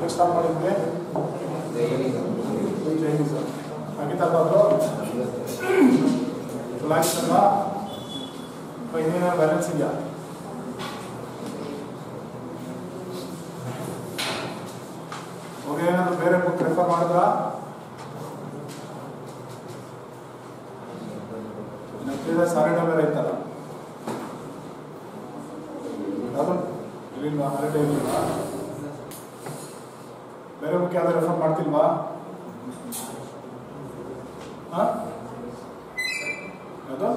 ಎಲ್ಲಿಗೆ ಸ್ಟಾರ್ಟ್ ಮಾಡಿದ್ವಿ? ಜೈನಿಸಮ್ ಆಗಿತ್ತಲ್ವ ಅದು? ಫುಲ್ ಆಗಿತ್ತಲ್ವಾ? ಇನ್ನೇನಾದ್ರು ಬ್ಯಾಲೆನ್ಸ್ ಇದೆಯಾ? ಹೋಗಿ ಏನಾದ್ರು ಬೇರೆ ಬುಕ್ ರೆಫರ್ ಮಾಡಿದ್ರಾ? ಸಾರಿಡ ಬೇರೆ ಇತ್ತಲ್ಲ, ಅದು ಇಲ್ಲಿಲ್ವಾ? ಹಾಲಿಡೇ ಇಲ್ಲಿಲ್ವಾ? ಬೇರೆ ಬುಕ್ ಯಾವ್ದು ರೆಫರ್ ಮಾಡ್ತಿಲ್ವಾ? ಯಾವುದು?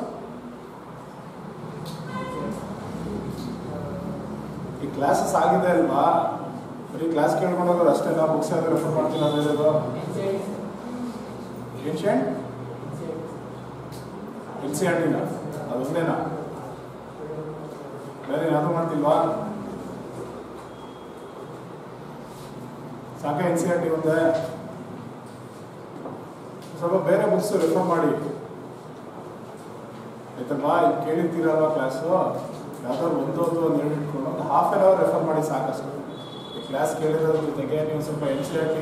ಈ ಕ್ಲಾಸಸ್ ಆಗಿದೆ ಅಲ್ವಾ? ಬರೀ ಕ್ಲಾಸ್ ಕೇಳ್ಕೊಂಡು ಹೋಗೋದು ಅಷ್ಟೇ. ನಾವು ಬುಕ್ಸ್ ಯಾವ್ದು ರೆಫರ್ ಮಾಡ್ತಿಲ್ಲ ಬೇರೆದು? Ancient NCERT ಅದೊಂದೇನಾ? ಬೇರೆ ಯಾವುದು ಮಾಡ್ತಿಲ್ವಾ? ಸಾಕ NCERT ಒಂದೇ? ಸ್ವಲ್ಪ ಬೇರೆ ಬುಕ್ಸ್ ರೆಫರ್ ಮಾಡಿ ಆಯ್ತಲ್ವಾ? ಈಗ ಕೇಳಿದ್ದೀರಲ್ವಾ ಕ್ಲಾಸು, ಯಾವ್ದಾದ್ರು ಒಂದು ಎರಡು ಇಟ್ಕೊಂಡು ಒಂದು ಹಾಫ್ ಆನ್ ಅವರ್ ರೆಫರ್ ಮಾಡಿ ಸಾಕಷ್ಟು. ಈ ಕ್ಲಾಸ್ ಕೇಳಿರೋದ್ರ ಜೊತೆಗೆ ನೀವು ಸ್ವಲ್ಪ NCERT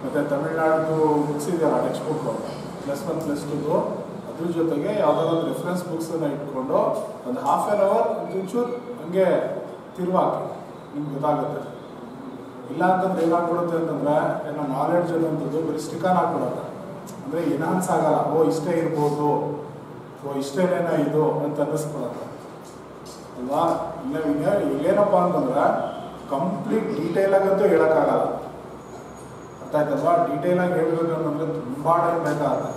ಮತ್ತು ತಮಿಳ್ನಾಡು ಬುಕ್ಸ್ ಇದೆಯಲ್ಲ ಟೆಕ್ಸ್ಟ್ ಬುಕ್ +1 +2 ಅದ್ರ ಜೊತೆಗೆ ಯಾವುದಾದ್ರು ಒಂದು ರೆಫರೆನ್ಸ್ ಬುಕ್ಸನ್ನು ಇಟ್ಕೊಂಡು ಒಂದು ಹಾಫ್ ಆನ್ ಅವರ್ ಒಂಚೂರು ಹಂಗೆ ತಿರುವಾಕಿ, ನಿಮ್ಗೆ ಗೊತ್ತಾಗುತ್ತೆ. ಇಲ್ಲ ಅಂತಂದ್ರೆ ಏನಾಗ್ಬಿಡುತ್ತೆ ಅಂತಂದರೆ ಏನೋ ನಾಲೆಡ್ಜ್ ಅನ್ನೋಂಥದ್ದು ಬರೀ ಸ್ಟಿಕನ್ ಹಾಕ್ಬಿಡುತ್ತೆ. ಅಂದರೆ ಎನ್ಹಾನ್ಸ್ ಆಗಲ್ಲ. ಓ ಇಷ್ಟೇ ಇರ್ಬೋದು, ಓ ಇಷ್ಟೇನೇನೋ ಇದು ಅಂತ ಅನ್ನಿಸ್ಬಿಡುತ್ತೆ ಅಲ್ವಾ? ಇಲ್ಲೇನಪ್ಪ ಅಂತಂದ್ರೆ ಕಂಪ್ಲೀಟ್ ಡೀಟೇಲಾಗಂತೂ ಹೇಳೋಕ್ಕಾಗಲ್ಲ. ಅರ್ಥ ಆಯ್ತಲ್ವಾ? ಡೀಟೇಲಾಗಿ ಹೇಳ್ಬೇಕು ಅಂತಂದರೆ ತುಂಬ ಟೈಮ್ ಬೇಕಾಗುತ್ತೆ.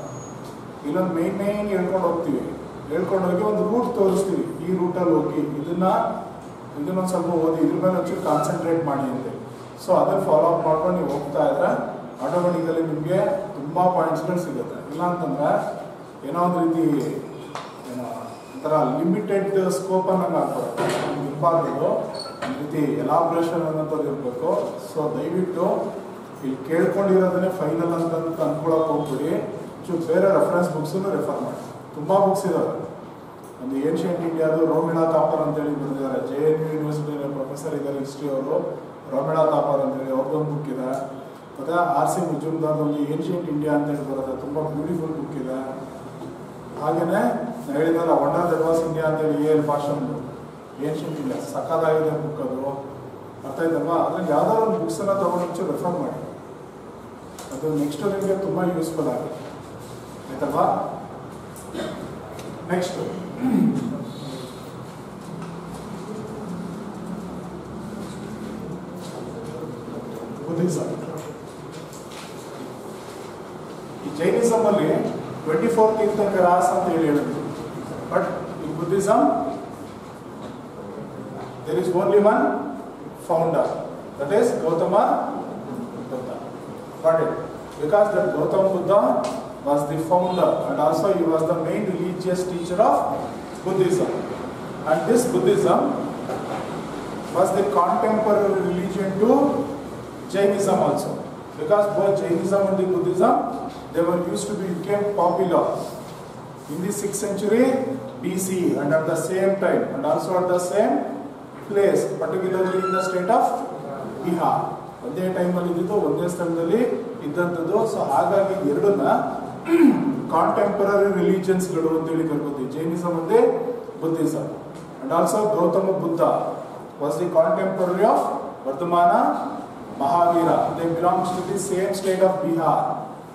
ಇಲ್ಲೊಂದು ಮೇನ್ ಹೇಳ್ಕೊಂಡು ಹೋಗ್ತೀವಿ, ಹೇಳ್ಕೊಂಡು ಹೋಗಿ ಒಂದು ರೂಟ್ ತೋರಿಸ್ತೀವಿ, ಈ ರೂಟಲ್ಲಿ ಹೋಗಿ ಇದನ್ನೊಂದು ಸ್ವಲ್ಪ ಓದಿ, ಇದ್ರ ಮೇಲೆ ಒಂಚೂರು ಕಾನ್ಸಂಟ್ರೇಟ್ ಮಾಡಿ ಅಂತ. ಸೊ ಅದನ್ನು ಫಾಲೋ ಅಪ್ ಮಾಡ್ಕೊಂಡು ನೀವು ಹೋಗ್ತಾ ಇದ್ರೆ ಆಟೋಮೆಟಿಕಲಿ ನಿಮಗೆ ತುಂಬ ಪಾಯಿಂಟ್ಸ್ಗಳು ಸಿಗುತ್ತೆ. ಇಲ್ಲ ಅಂತಂದರೆ ಏನೋ ಒಂದು ರೀತಿ ಏನೋ ಒಂಥರ ಲಿಮಿಟೆಡ್ ಸ್ಕೋಪನ್ನು ಹಾಕ್ಕೊಡುತ್ತೆ. ನಿಮ್ಗೆ ಇರಬಾರ್ದು, ಒಂದು ರೀತಿ ಎಲಾಬ್ರೇಷನ್ ಅನ್ನೋಂಥದ್ದು ಇರಬೇಕು. ಸೊ ದಯವಿಟ್ಟು ಇಲ್ಲಿ ಕೇಳ್ಕೊಂಡಿರೋದನ್ನೇ ಫೈನಲ್ ಅಂತ ಅಂದ್ಕೊಳಕ್ಕೆ ಹೋಗ್ಬಿಡಿ. ಬೇರೆ ರೆಫರೆನ್ಸ್ ಬುಕ್ಸನ್ನು ರೆಫರ್ ಮಾಡಿ. ತುಂಬ ಬುಕ್ಸ್ ಇದಾವೆ. ಒಂದು ಏನ್ಷಿಯಂಟ್ ಇಂಡಿಯಾದು ರೋಮಿಳಾ ತಾಪರ್ ಅಂತೇಳಿ ಬರೆದಿದ್ದಾರೆ. JNU ಯೂನಿವರ್ಸಿಟಿ ಪ್ರೊಫೆಸರ್ ಇದ್ದಾರೆ ಹಿಸ್ಟ್ರಿ ಅವರು, ರೋಮಿಳಾ ತಾಪರ್ ಅಂತೇಳಿ ಅವ್ರದ್ದೊಂದು ಬುಕ್ ಇದೆ. ಮತ್ತು RC ಮುಜುಮ್ದಾರ್ದೊಂದು ಏನ್ಷಿಯಂಟ್ ಇಂಡಿಯಾ ಅಂತೇಳಿ ಬರುತ್ತೆ, ತುಂಬ ಬ್ಯೂಟಿಫುಲ್ ಬುಕ್ ಇದೆ. ಹಾಗೆಯೇ ನಾನು ಹೇಳಿದ್ನಲ್ಲ ವಂಡರ್ ದಟ್ ವಾಸ್ ಇಂಡಿಯಾ ಅಂತೇಳಿ AL ಭಾಷಣದು ಏನ್ಷಿಯಂಟ್ ಇಂಡಿಯಾ ಸಕ್ಕದಾಗಿದೆ ಬುಕ್ ಅದು. ಅರ್ಥ ಆಯ್ತಲ್ವಾ? ಅದ್ರಲ್ಲಿ ಯಾವ್ದಾದ್ರು ಒಂದು ಬುಕ್ಸನ್ನು ತೊಗೊಂಡು ರೆಫರ್ ಮಾಡಿ, ಅದು ನೆಕ್ಸ್ಟ್ ನಿಮಗೆ ತುಂಬ ಯೂಸ್ಫುಲ್ ಆಗುತ್ತೆ. ಆಯ್ತಲ್ವಾ? Next Buddhism. ಈ ಜೈನಿಸಮ್ ಅಲ್ಲಿ 24 ತೀರ್ಥಂಕರಾಸ್ ಅಂತ ಹೇಳಿದ್ರು. But in Buddhism there is only one founder, that is Gautama Buddha. Got it? Because that Gautama Buddha was the founder and also he was the main religious teacher of Buddhism. And this Buddhism was the contemporary religion to Jainism also. Because both Jainism and the Buddhism, they were used to become popular in the 6th century BC and at the same time and also at the same place, particularly in the state of Bihar. ಒಂದೇ ಟೈಮಲ್ಲಿ ಇದ್ದಿದ್ದು, ಒಂದೇ ಸ್ಥಳದಲ್ಲಿ ಇದ್ದಂಥದ್ದು. So ಹಾಗಾಗಿ ಎರಡನ್ನ contemporary ರಿಲಿಜನ್ಸ್ಗಳು ಅಂತೇಳಿ ಕರ್ಕೋತೀವಿ, Jainism ಒಂದೇ Buddhism. And also Gautama Buddha was the contemporary of Vardhamana Mahavira. They belongs to the same state of Bihar.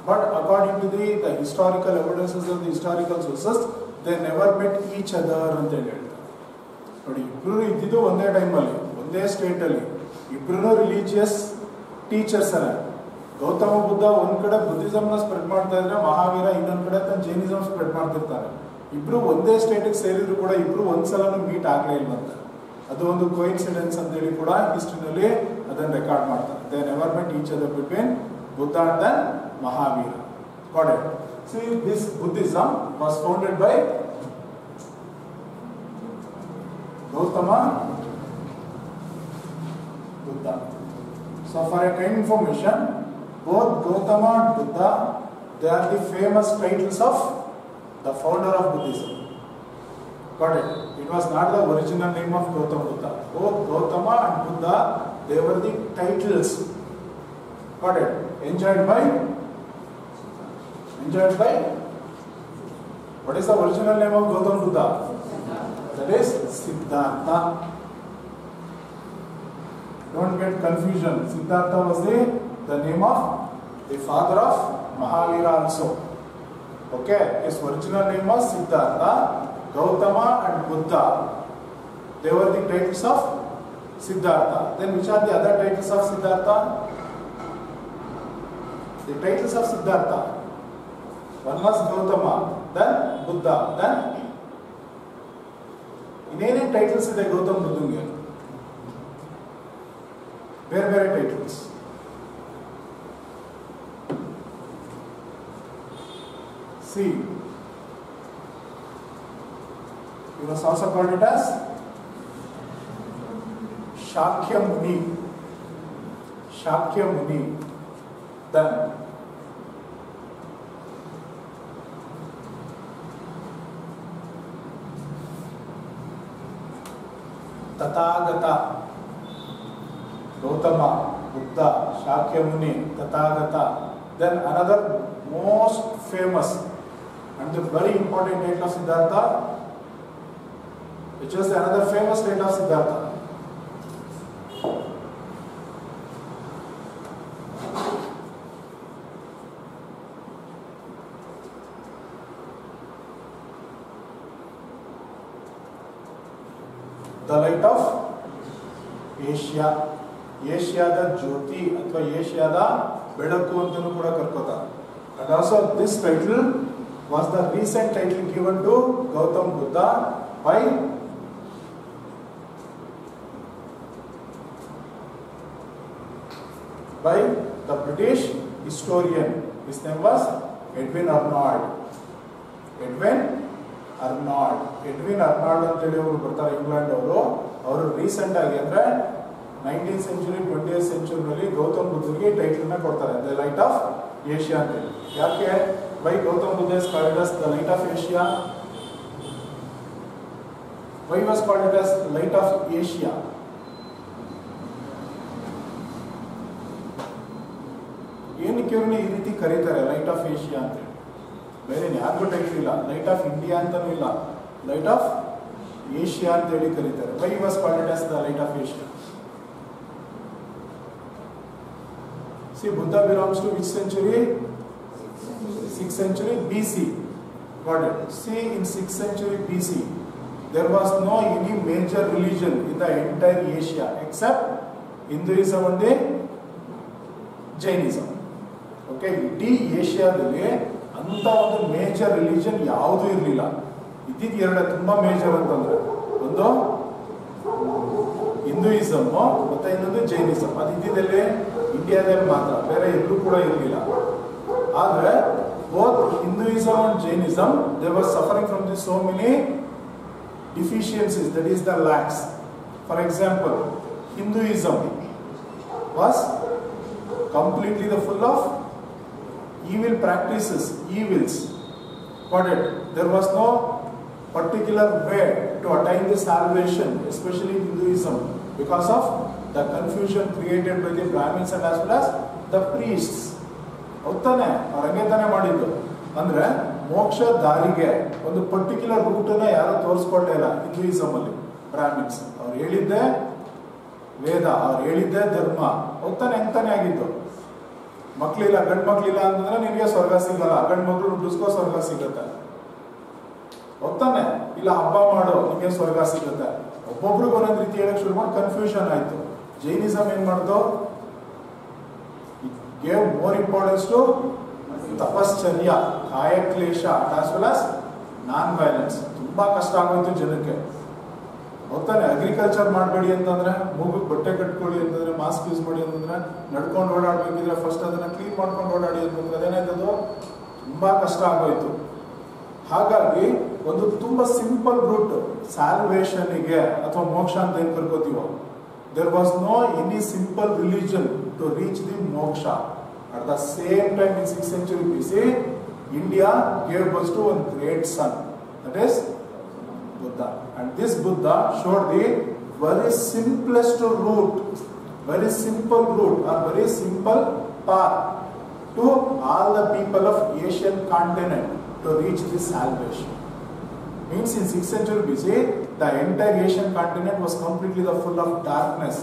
But according to the historical evidences and the historical sources, they never met each other ಅಂತ ಹೇಳ್ತಾರೆ. ನೋಡಿ, ಇಬ್ಬರು ಇದ್ದಿದ್ದು ಒಂದೇ ಟೈಮಲ್ಲಿ, ಒಂದೇ ಸ್ಟೇಟಲ್ಲಿ, ಇಬ್ಬರೂ religious teachers ಅಲ್ಲ. ಗೌತಮ ಬುದ್ಧ ಒಂದ್ ಕಡೆ ಬುದ್ಧಿಸಮ್ನ ಸ್ಪ್ರೆಡ್ ಮಾಡ್ತಾ ಇದ್ರೆ, ಮಹಾವೀರ ಇನ್ನೊಂದ್ ಕಡೆ ತನ್ನ ಜೈನಿಸಮ್ ಸ್ಪ್ರೆಡ್ ಮಾಡ್ತಿರ್ತಾರೆ. ಇಬ್ರು ಒಂದೇ ಸ್ಟೇಟಿಗೆ ಸೇರಿದ್ರು ಕೂಡ ಇಬ್ರು ಒಂದ್ಸಲನೂ ಮೀಟ್ ಆಗಲೇ ಇಲ್ವಂತೆ. ಅದು ಒಂದು ಕೋಇನ್ಸಿಡೆನ್ಸ್ ಅಂತೇಳಿ ಕೂಡ ಹಿಸ್ಟ್ರಿನಲ್ಲಿ ಅದನ್ನು ರೆಕಾರ್ಡ್ ಮಾಡ್ತಾರೆ. They never met each other between Buddha and then Mahavira. Got it? See, this Buddhism was founded by Gautama Buddha. So for a kind information, both Gautama and Buddha, they are the famous titles of the founder of Buddhism. Got it? It was not the original name of Gautama Buddha. Both Gautama and Buddha, they were the titles Got it? Enjoyed by? What is the original name of Gautam Buddha? That is Siddhartha. Don't get confusion. Siddhartha was the name of the father of Mahavira also. Okay, his original name was Siddhartha. Gautama and Buddha, they were the titles of Siddhartha. Then which are the other titles of Siddhartha? The titles of Siddhartha. One was Gautama, then Buddha, then ಇನ್ನೇನೇನು titles ಇದೆ ಗೌತಮ್ ಬುದ್ಧಂಗೆ? ಬೇರೆ ಬೇರೆ titles. See, he was also called it as Shakya Muni. Shakya Muni. Then Tathagata. Gautama, Buddha, Shakya Muni, Tathagata. Then another most famous and the very important title of Siddhartha, which was another famous title of Siddhartha. The light of Asia. ಏಷ್ಯಾದ ಜ್ಯೋತಿ ಅಥವಾ ಏಷ್ಯಾದ ಬೆಳಕು ಅಂತಲೂ ಕೂಡ ಕರ್ಕೋತಾರೆ. And also this title was the recent title given to Gautam Buddha by the British historian. His name was Edwin Arnold. Edwin Arnold ಅಂತೇಳಿ ಅವರು ಬರ್ತಾರೆ, England ಅವರು ರೀಸೆಂಟ್ ಆಗಿ ಅಂದ್ರೆ 19th century 20th century Gautam ಬುದ್ಧನಿಗೆ ಟೈಟಲ್ ನ ಕೊಡ್ತಾರೆ, ದ ಲೈಟ್ ಆಫ್ ಏಷ್ಯಾ ಅಂತ ಹೇಳಿ. ಯಾಕೆ why Gautam Buddha is called as the light of Asia? Why was called as the light of Asia? ಏನಕ್ಕೆ ಇವ್ರನ್ನ ಈ ರೀತಿ ಕರೀತಾರೆ ಲೈಟ್ ಆಫ್ ಏಷ್ಯಾ ಅಂತ ಹೇಳಿ? ಬೇರೆ ಯಾರಿಗೂ ಟೈಟಲ್ ಇಲ್ಲ, ಲೈಟ್ ಆಫ್ ಇಂಡಿಯಾ ಅಂತಾನೂ ಇಲ್ಲ, ಲೈಟ್ ಆಫ್ ಏಷ್ಯಾ ಅಂತ ಹೇಳಿ ಕರೀತಾರೆ. Y was called as the light of Asia? See, Buddha belongs to which century? 6th century BC. Got it? See, in 6th century BC, there was no any major religion in the entire Asia except Hinduism and Jainism. Okay, ಇಡೀ ಏಷ್ಯಾದಲ್ಲಿ ಅಂತ ಒಂದು major religion ಯಾವುದೂ ಇರಲಿಲ್ಲ. ಇದ್ದಿದ್ದು ಎರಡು ತುಂಬಾ major ಅಂತಂದ್ರೆ, ಒಂದು ಹಿಂದೂಯಿಸಮ್ ಮತ್ತೆ ಇನ್ನೊಂದು ಜೈನಿಸಮ್. ಅದು ಇದ್ದಿದ್ದಲ್ಲಿ ಇಂಡಿಯಾದಲ್ಲಿ ಮಾತ್ರ, ಬೇರೆ ಎಲ್ಲೂ ಕೂಡ ಇರಲಿಲ್ಲ. ಆದ್ರೆ both Hinduism and Jainism, they were suffering from so many deficiencies, that is the lacks. For example, Hinduism was completely full of evil practices, evils. Got it? There was no particular way to attain the salvation, especially in Hinduism, because of the confusion created by the Brahmins and as well as the priests. ಹೌದಾನೆ, ಅವ್ರು ಹಂಗೆ ತಾನೇ ಮಾಡಿದ್ದು. ಅಂದ್ರೆ ಮೋಕ್ಷ ದಾರಿಗೆ ಒಂದು particular ರೂಟನ್ನ ಯಾರು ತೋರಿಸ್ಕೊಳ್ಲೇ ಇಲ್ಲ ಹಿಂದೂಯಿಸಮ್ ಅಲ್ಲಿ. ಬ್ರಾಹ್ಮಿನ್ಸ್ ಅವ್ರು ಹೇಳಿದ್ದೆ ವೇದ, ಅವ್ರು ಹೇಳಿದ್ದೆ ಧರ್ಮ. ಹೌದಾನೆ, ಹೆಂಗ್ ತಾನೇ ಆಗಿದ್ದು? ಮಕ್ಳಿಲ್ಲ, ಗಂಡು ಮಕ್ಳಿಲ್ಲ ಅಂತಂದ್ರೆ ನಿಮಗೆ ಸ್ವರ್ಗ ಸಿಗಲ್ಲ, ಗಂಡು ಮಕ್ಳು ಹುಟ್ಟಿಸ್ಕೋ ಸ್ವರ್ಗ ಸಿಗುತ್ತೆ. ಹೌದಾನೆ, ಇಲ್ಲ ಹಬ್ಬ ಮಾಡೋ ನಿಮಗೆ ಸ್ವರ್ಗ ಸಿಗುತ್ತೆ. ಒಬ್ಬೊಬ್ರಿಗೆ ಒಂದೊಂದು ರೀತಿ ಹೇಳಕ್ ಶುರು ಮಾಡಿ ಕನ್ಫ್ಯೂಷನ್ ಆಯ್ತು. ಜೈನಿಸಮ್ ಏನ್ ಮಾಡ್ತು? gave more importance to ತಪಶ್ಚರ್ಯ, ಕಾಯಕ್ಲೇಶ as well as non-violence. ತುಂಬಾ ಕಷ್ಟ ಆಗೋಯ್ತು ಜನಕ್ಕೆ. ಹೋಗ್ತಾನೆ, ಅಗ್ರಿಕಲ್ಚರ್ ಮಾಡಬೇಡಿ ಅಂತಂದ್ರೆ, ಮೂಗಿಗೆ ಬಟ್ಟೆ ಕಟ್ಕೊಳ್ಳಿ ಅಂತಂದ್ರೆ, ಮಾಸ್ಕ್ ಯೂಸ್ ಮಾಡಿ ಅಂತಂದ್ರೆ, ನಡ್ಕೊಂಡು ಓಡಾಡ್ಬೇಕಿದ್ರೆ ಫಸ್ಟ್ ಅದನ್ನ ಕ್ಲೀನ್ ಮಾಡ್ಕೊಂಡು ಓಡಾಡಿ ಅಂತಂದ್ರೆ ಅದೇನಾಯ್ತದು ತುಂಬಾ ಕಷ್ಟ ಆಗೋಯ್ತು. ಹಾಗಾಗಿ ಒಂದು ತುಂಬಾ ಸಿಂಪಲ್ ರೂಟ್ ಸ್ಯಾಲ್ವೇಷನ್ಗೆ ಅಥವಾ ಮೋಕ್ಷ ಅಂತ ಏನ್ ಕರ್ಕೋತೀವೋ, there was no any simple religion to reach the moksha. At the same time in 6th century BC, India gave birth to one great son, that is Buddha. And this Buddha showed the very simplest route, very simple route or very simple path to all the people of Asian continent to reach this salvation. Means in 6th century BC, the entire Asian continent was completely full of darkness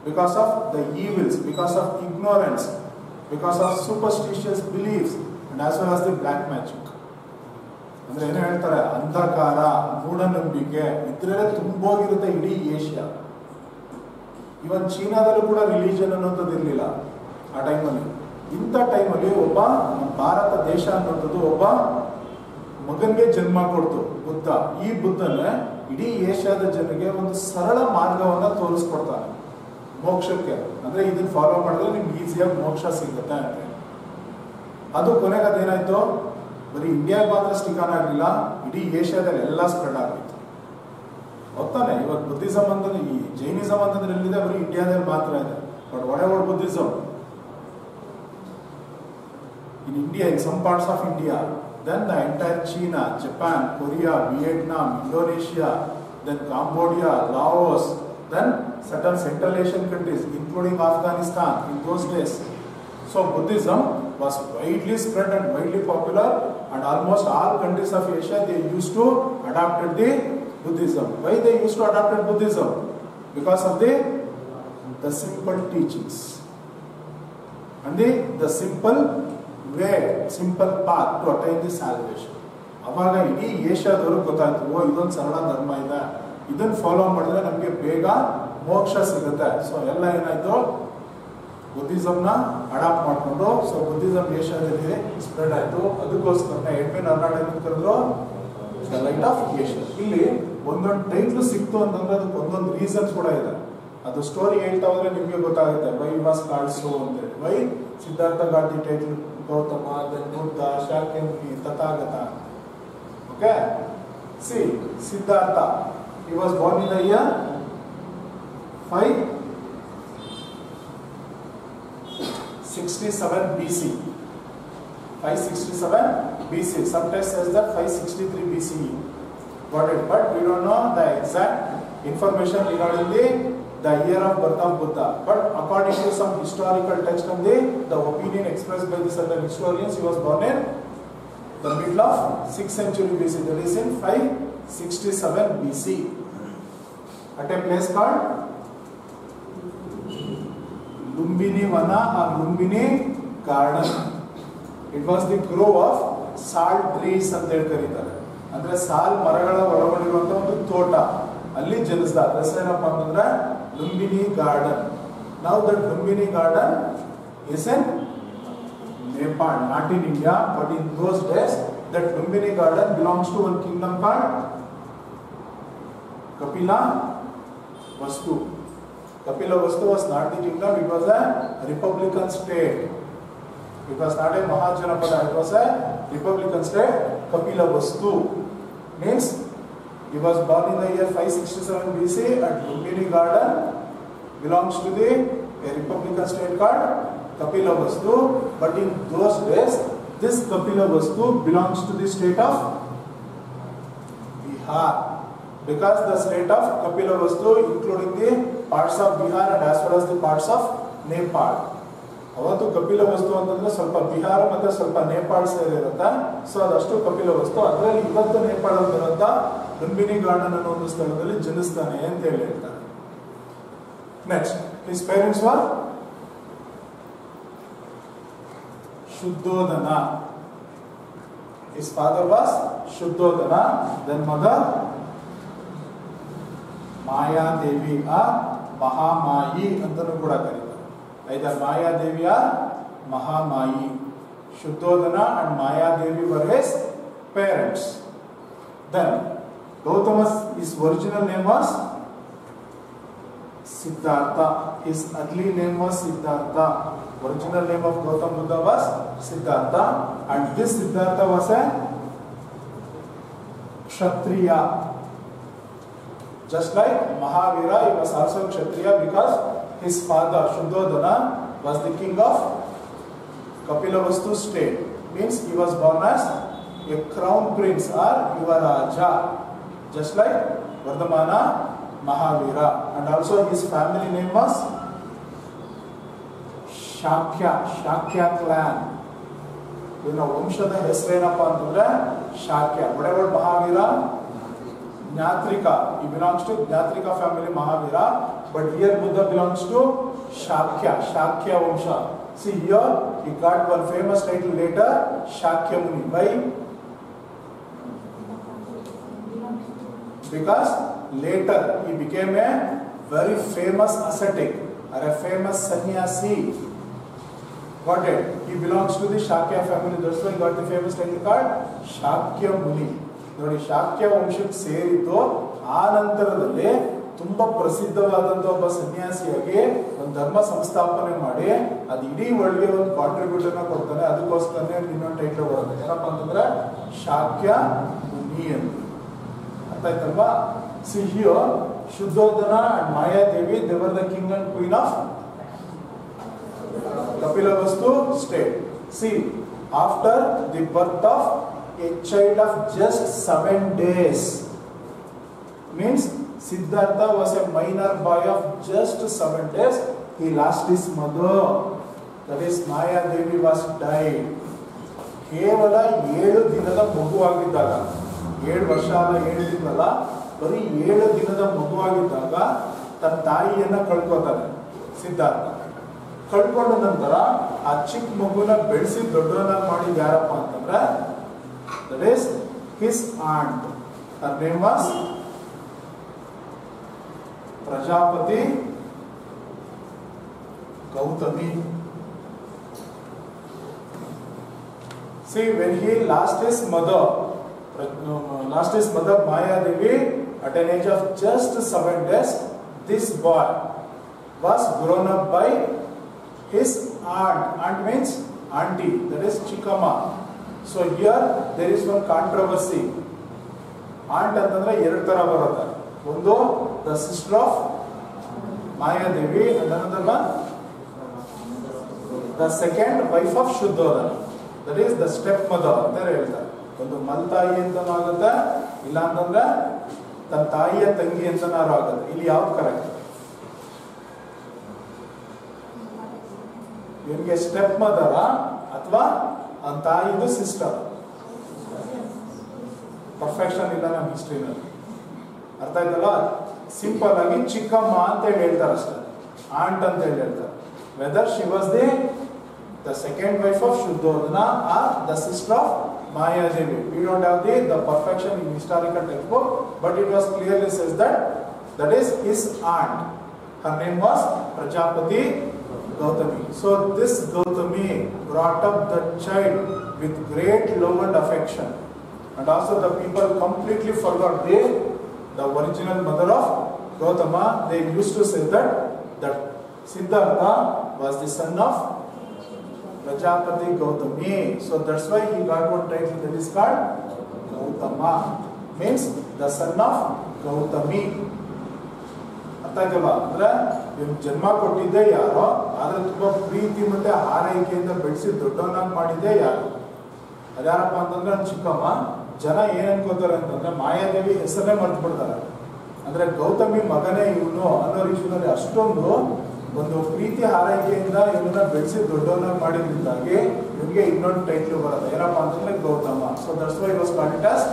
because of the evils, because of ignorance, because of superstitious beliefs, and as well as the black magic. ಅಂದ್ರೆ ಏನು ಹೇಳ್ತಾರೆ, ಅಂಧಕಾರ, ಮೂಢನಂಬಿಕೆ ಇದ್ರಲ್ಲೇ ತುಂಬೋಗಿರುತ್ತೆ ಇಡೀ Asia. ಇವನ್ ಚೀನಾದಲ್ಲೂ ಕೂಡ religion ಅನ್ನೋಂಥದ್ದು ಇರಲಿಲ್ಲ ಆ ಟೈಮಲ್ಲಿ. ಇಂಥ ಟೈಮಲ್ಲಿ ಒಬ್ಬ ಭಾರತ ದೇಶ ಅನ್ನೋಂಥದ್ದು ಒಬ್ಬ ಮಗನಿಗೆ ಜನ್ಮ ಕೊಡ್ತು, ಬುದ್ಧ. ಈ ಬುದ್ಧನೇ ಇಡೀ ಏಷ್ಯಾದ ಜನರಿಗೆ ಒಂದು ಸರಳ ಮಾರ್ಗವನ್ನ ತೋರಿಸ್ಕೊಡ್ತಾನೆ ಮೋಕ್ಷಕ್ಕೆ. ಅಂದ್ರೆ ಇದನ್ನ ಫಾಲೋ ಮಾಡಿದ್ರೆ ನಿಮ್ಗೆ ಈಸಿಯಾಗಿ ಮೋಕ್ಷ ಸಿಗುತ್ತೆ ಅಂತ. ಅದು ಕೊನೆಗೆ ಅದೇನಾಯ್ತು, ಬರೀ ಇಂಡಿಯಾಗೆ ಮಾತ್ರ ಸ್ಟಿಕ್ ಆನ್ ಆಗಲಿಲ್ಲ, ಇಡೀ ಏಷ್ಯಾದಲ್ಲಿ ಎಲ್ಲ ಸ್ಪ್ರೆಡ್ ಆಗಿತ್ತು. ಗೊತ್ತಾನೆ, ಇವಾಗ ಬುದ್ಧಿಸಮ್ ಅಂತಂದ್ರೆ ಈ ಜೈನಿಸಮ್ ಅಂತಂದ್ರೆ ಎಲ್ಲಿದೆ, ಬರೀ ಇಂಡಿಯಾದಲ್ಲಿ ಮಾತ್ರ ಇದೆ. But what about Buddhism in India, in some parts of India, then the entire China, Japan, Korea, Vietnam, Indonesia, then Cambodia, Laos, then certain Central Asian countries including Afghanistan in those days. So Buddhism was widely spread and widely popular, and almost all countries of Asia, they used to adopt the Buddhism. Why they used to adopt Buddhism? Because of the simple teachings and the simple way, simple path to attain the salvation. ಅವಾಗ ಇಡೀ ಏಷ್ಯಾದವ್ರಿಗೆ ಗೊತ್ತಾಯ್ತು, ಓ ಇದೊಂದು ಸರಳ ಧರ್ಮ ಇದೆ, ಇದನ್ನು follow ಮಾಡಿದ್ರೆ ನಮಗೆ ಬೇಗ ಮೋಕ್ಷ ಸಿಗುತ್ತೆ. ಸೊ ಎಲ್ಲ ಏನಾಯ್ತು, ಬುದ್ಧಿಸಮ್ನ ಅಡಾಪ್ಟ್ ಮಾಡಿಕೊಂಡು, ಸೊ ಬುದ್ಧಿಸಮ್ ಏಷ್ಯಾದಲ್ಲಿ ಸ್ಪ್ರೆಡ್ ಆಯಿತು. ಅದಕ್ಕೋಸ್ಕರ ಎಡ್ವಿನ್ ಅರ್ನಾಲ್ಡ್ ಏನು ಕರೆದ್ರು, ದ ಲೈಟ್ ಆಫ್ ಏಷ್ಯಾ. ಇಲ್ಲಿ ಒಂದೊಂದು ಟೈಟ್ಲು ಸಿಕ್ತು ಅಂತಂದ್ರೆ ಅದಕ್ಕೆ ಒಂದೊಂದು ರೀಸನ್ಸ್ ಕೂಡ ಇದೆ. ಅದು ಸ್ಟೋರಿ ಹೇಳ್ತಾ ಹೋದ್ರೆ ನಿಮಗೆ ಗೊತ್ತಾಗುತ್ತೆ, ವೈ ವಾಸ್ ಕಾಲ್ಡ್ ಸೋ ಅಂತೇಳಿ. Why Siddhartha got the title Gautama, then Buddha, Shakyamuni, Tathagata. Okay, see Siddhartha, he was born in the year 567 BC. 567 BC. Sometimes says that 563 BCE. Got it? But we don't know the exact information regarding the year of birth of Buddha. But according to some historical text and the opinion expressed by the certain historians, he was born in the middle of 6th century BC. That is in 567 BC. At a place called Lumbini Vana or Lumbini Garden. It was the grove of sal trees ಅಂತ ಹೇಳಿ ಕರೀತಾರೆ. ಅಂದ್ರೆ ಸಾಲ್ ಮರಗಳ ಒಳಗೊಂಡಿರುವಂತ ಒಂದು ತೋಟ, ಅಲ್ಲಿ ಜನಿಸಿದ. ಹೆಸರೇನಪ್ಪ ಅಂತಂದ್ರೆ Lumbini garden. Now that Lumbini Garden is in Nepal, not in India, but in those days that Lumbini Garden belongs to one kingdom called Kapila Vastu. Kapila Vastu was not the kingdom, it was a republican state. It was not a Mahajanapada, it was a republican state. Kapila Vastu means he was born in the year 567 BC at Lumbini Garden, belongs to a republican state called Kapila Vastu. But in those days, this Kapila Vastu belongs to the state of Bihar. Because the state of Kapila Vastu including the parts of Bihar and as well as the parts of Nepal. ಅವತ್ತು ಕಪಿಲ ವಸ್ತು ಅಂತಂದ್ರೆ ಸ್ವಲ್ಪ ಬಿಹಾರ ಮತ್ತೆ ಸ್ವಲ್ಪ Nepal ಸೇರಿರುತ್ತೆ. So ಅದಷ್ಟು ಕಪಿಲ ವಸ್ತು. ಅದರಲ್ಲಿ ಇವತ್ತು ನೇಪಾಳದಲ್ಲಿ ಬರುವಂತ ಲುಂಬಿನಿ ಗಾರ್ಡನ್ ಅನ್ನೋ ಒಂದು ಸ್ಥಳದಲ್ಲಿ ಜನಿಸ್ತಾನೆ ಅಂತ ಹೇಳಿ ಹೇಳ್ತಾರೆ. Next, his parents var Shuddhodana. His father was Shuddhodana, then mother Maya Devi or Mahamayi ಅಂತನೂ ಕೂಡ ಕರೀತಾರೆ. Either Maya Devi or Mahamayi. Shuddhodana and Maya Devi were his parents. Then Gautama's his original name was Siddhartha. His early name was Siddhartha. Original name of Gautam Buddha was Siddhartha, and this Siddhartha was a Kshatriya. Just like Mahavira, he was also Kshatriya because his father Shuddhodana was the king of Kapilavastu state. Means he was born as a crown prince or Yuvaraja, just like Vardhamana Mahavira. And also his family name was Shakya clan. ಇವನ ವಂಶದ ಹೆಸರೇನಪ್ಪ ಅಂತಂದ್ರೆ Shakya. ಒಡೆವಳ್ Mahavir ಜ್ಞಾತ್ರಿಕ. He belongs to ಜ್ಞಾತ್ರಿಕ family Mahavira, but here Buddha belongs to Shakya Vamsha. See here, he got one famous title later, Shakya Muni. Why? Because later he became a very famous ascetic or a famous sannyasi. Got it? He belongs to the Shakya family. That's why he got the famous title called Shakya Muni. ನೋಡಿ, ಶಾಕ್ಯ ವಂಶಕ್ಕೆ ಸೇರಿದ್ದು. ಆ ನಂತರದಲ್ಲಿ ತುಂಬಾ ಪ್ರಸಿದ್ಧವಾದಂತ ಒಬ್ಬ ಸನ್ಯಾಸಿಯಾಗಿ ಒಂದು ಧರ್ಮ ಸಂಸ್ಥಾಪನೆ ಮಾಡಿ ಅದು ಇಡೀ ವರ್ಲ್ಡ್ಗೆ ಒಂದು ಕಾಂಟ್ರಿಬ್ಯೂಷನ್ ಕೊಡ್ತಾನೆ. ಅದಕ್ಕೋಸ್ಕರನೇ ಇನ್ನೊಂದು ಟೈಟಲ್ ಬರುತ್ತೆ, ಏನಪ್ಪಾ ಅಂತಂದ್ರೆ ಶಾಕ್ಯ ಮುನಿ ಅಂತ. ಅರ್ಥ ಆಯ್ತಲ್ವಾ? See here Shuddhodana and Mayadevi, they were the king and queen of Kapilavastu state. See, after the birth of a child of just 7 days, means Siddhartha was a minor boy of just 7 days, he lost his mother. That is, Maya Devi was died. ಕೇವಲ 7 ದಿನದ ಮಗುವಾಗಿದ್ದಾಗ, 7 ವರ್ಷ ಅಲ್ಲ 7 ದಿನಲ್ಲ, ಬರೀ 7 ದಿನದ ಮಗುವಾಗಿದ್ದಾಗ ತನ್ನ ತಾಯಿಯನ್ನ ಕಳ್ಕೊತಾನೆ ಸಿದ್ಧಾರ್ಥ. ಕಳ್ಕೊಂಡ ನಂತರ ಆ ಚಿಕ್ಕ ಮಗುನ ಬೆಳೆಸಿ ದೊಡ್ಡವನಾಗಿ ಮಾಡಿದ ಯಾರಪ್ಪ ಅಂತಂದ್ರೆ that is his aunt. Her name was Prajapati Gautami. See, when he lost his mother Maya Devi at an age of just 7 days, this boy was grown up by his aunt. Aunt means auntie, that is Chikama. So here there is one controversy. Aunt ಅಂತಂದ್ರೆ 2 ತರ ಬರುತ್ತೆ. ಒಂದು the sister of Maya Devi, and another one the second wife of Shuddhodana, that is the step mother ಅಂತ ಹೇಳ್ತಾರೆ. ಒಂದು ಮಲ್ತಾಯಿ ಅಂತನೂ ಆಗುತ್ತೆ, ಇಲ್ಲ ಅಂತಂದ್ರೆ ತನ್ನ ತಾಯಿಯ ತಂಗಿ ಅಂತನಾರು ಆಗುತ್ತೆ. ಇಲ್ಲಿ ಯಾವ್ದು ಕರೆಕ್ಟ್? ಇವನಿಗೆ ಸ್ಟೆಪ್ ಮದರ ಅಥವಾ ಅವನ ತಾಯಿದು ಸಿಸ್ಟರ್? ಪರ್ಫೆಕ್ಷನ್ ಇಲ್ಲ ನಮ್ಮ ಹಿಸ್ಟ್ರಿನಲ್ಲಿ. ಅರ್ಥ ಆಯ್ತಲ್ಲ? ಸಿಂಪಲ್ ಆಗಿ ಚಿಕ್ಕಮ್ಮ ಅಂತ ಹೇಳಿ ಹೇಳ್ತಾರೆ ಅಷ್ಟೇ, ಆಂಟ್ ಅಂತ ಹೇಳಿ ಹೇಳ್ತಾರೆ. Whether she was the second wife of Shuddhodana or the sister of Mayadevi. We don't have the perfection in historical textbook, but it was clearly says that is his aunt. Her name was Prajapati Gautami. So this Gautami brought up the child with great love and affection, and also the people completely forgot the original mother of Gautama. They used to say that Siddhartha was the son of Prajapati Gautami. So that's why he got one title that is called Gautama, means the son of Gautami. ಅರ್ಥ ಆಯ್ತಲ್ವಾ? ಅಂದ್ರೆ ಇವ್ನು ಜನ್ಮ ಕೊಟ್ಟಿದ್ದೆ ಯಾರೋ, ಆದ್ರೆ ತುಂಬಾ ಪ್ರೀತಿ ಮತ್ತೆ ಹಾರೈಕೆಯಿಂದ ಬೆಳೆಸಿ ದೊಡ್ಡವನಾಗಿ ಮಾಡಿದ್ದೆ ಯಾರು? ಅದ್ಯಾರಪ್ಪ ಅಂತಂದ್ರೆ ನನ್ನ ಚಿಕ್ಕಮ್ಮ. ಜನ ಏನ್ ಅನ್ಕೋತಾರೆ ಅಂತಂದ್ರೆ ಮಾಯಾದೇವಿ ಹೆಸರನ್ನೇ ಮರ್ತು ಬಿಡ್ತಾರೆ. ಅಂದ್ರೆ ಗೌತಮಿ ಮಗನೇ ಇವನು ಅನ್ನೋ ರೀತಿಯಲ್ಲಿ ಅಷ್ಟೊಂದು ಒಂದು ಪ್ರೀತಿ ಹಾರೈಕೆಯಿಂದ ಇವನ್ನ ಬೆಳೆಸಿ ದೊಡ್ಡವನ್ನಾಗಿ ಮಾಡಿದ್ರಿಂದಾಗಿ ಇವನಿಗೆ ಇನ್ನೊಂದು ಟೈಟ್ಲ್ ಬರೋದು, ಏನಪ್ಪಾ ಅಂತಂದ್ರೆ Gautama. So that's why was called it as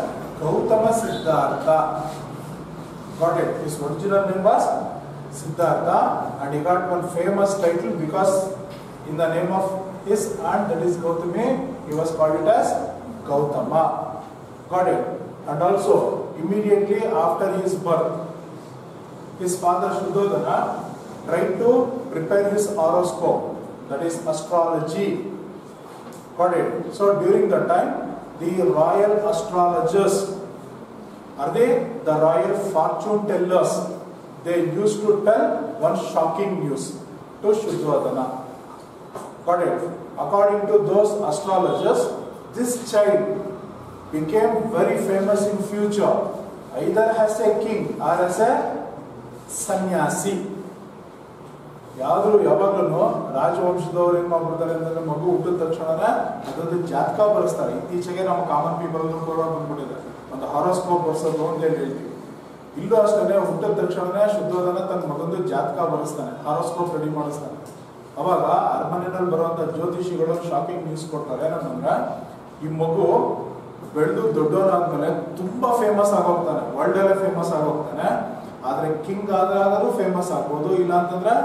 Gautama Siddhartha. Got it? His original name was Siddhartha, and he got one famous title because in the name of his aunt, that is Gautami, he was called it as Gautama. Got it? And also immediately after his birth, his father Shuddhodana tried to prepare his horoscope, that is astrology. Got it? So during that time, the royal astrologers, are they the royal fortune tellers? They used to tell one shocking news to Shuddhodana. Got it? According to those astrologers, this child became very famous in future, either as a king or as a sannyasi. ಯಾವಾಗಲೂ ರಾಜವಂಶದವ್ರು ಏನ್ ಮಾಡ್ಬಿಡ್ತಾರೆ ಅಂತಂದ್ರೆ ಮಗು ಹುಟ್ಟಿದ ತಕ್ಷಣನೇ ಅದೊಂದು ಜಾತಕ ಬರೆಸ್ತಾರೆ. ಇತ್ತೀಚೆಗೆ ನಮ್ಮ ಕಾಮನ್ ಪೀಪಲ್ ಕೂಡ ಬಂದ್ಬಿಟ್ಟಿದೆ, ಒಂದು ಹಾರೋಸ್ಕೋಪ್ ಬರ್ಸೋದು ಅಂತ ಹೇಳ್ತೀವಿ. ಇಲ್ಲೂ ಅಷ್ಟೇ ಹುಟ್ಟಿದ ತಕ್ಷಣನೇ ಶುದ್ಧೋಧನ ತನ್ನ ಮಗಂದು ಜಾತಕ ಬರೆಸ್ತಾನೆ, ಹಾರೋಸ್ಕೋಪ್ ರೆಡಿ ಮಾಡಿಸ್ತಾನೆ. ಅವಾಗ ಅರಮನೆಯಲ್ಲಿ ಬರುವಂತ ಜ್ಯೋತಿಷಿಗಳು ಶಾಕಿಂಗ್ ನ್ಯೂಸ್ ಕೊಡ್ತಾರೆ. ಏನಂದ್ರೆ ಈ ಮಗು ಬೆಳೆದು ದೊಡ್ಡವನಾದ್ಮೇಲೆ ತುಂಬಾ ಫೇಮಸ್ ಆಗೋಗ್ತಾನೆ, ವರ್ಲ್ಡ್ ಅಲ್ಲೇ ಫೇಮಸ್ ಆಗೋಗ್ತಾನೆ. ಆದ್ರೆ ಕಿಂಗ್ ಆಗಾದ್ರೂ ಫೇಮಸ್ ಆಗ್ಬೋದು, ಇಲ್ಲ ಅಂತಂದ್ರೆ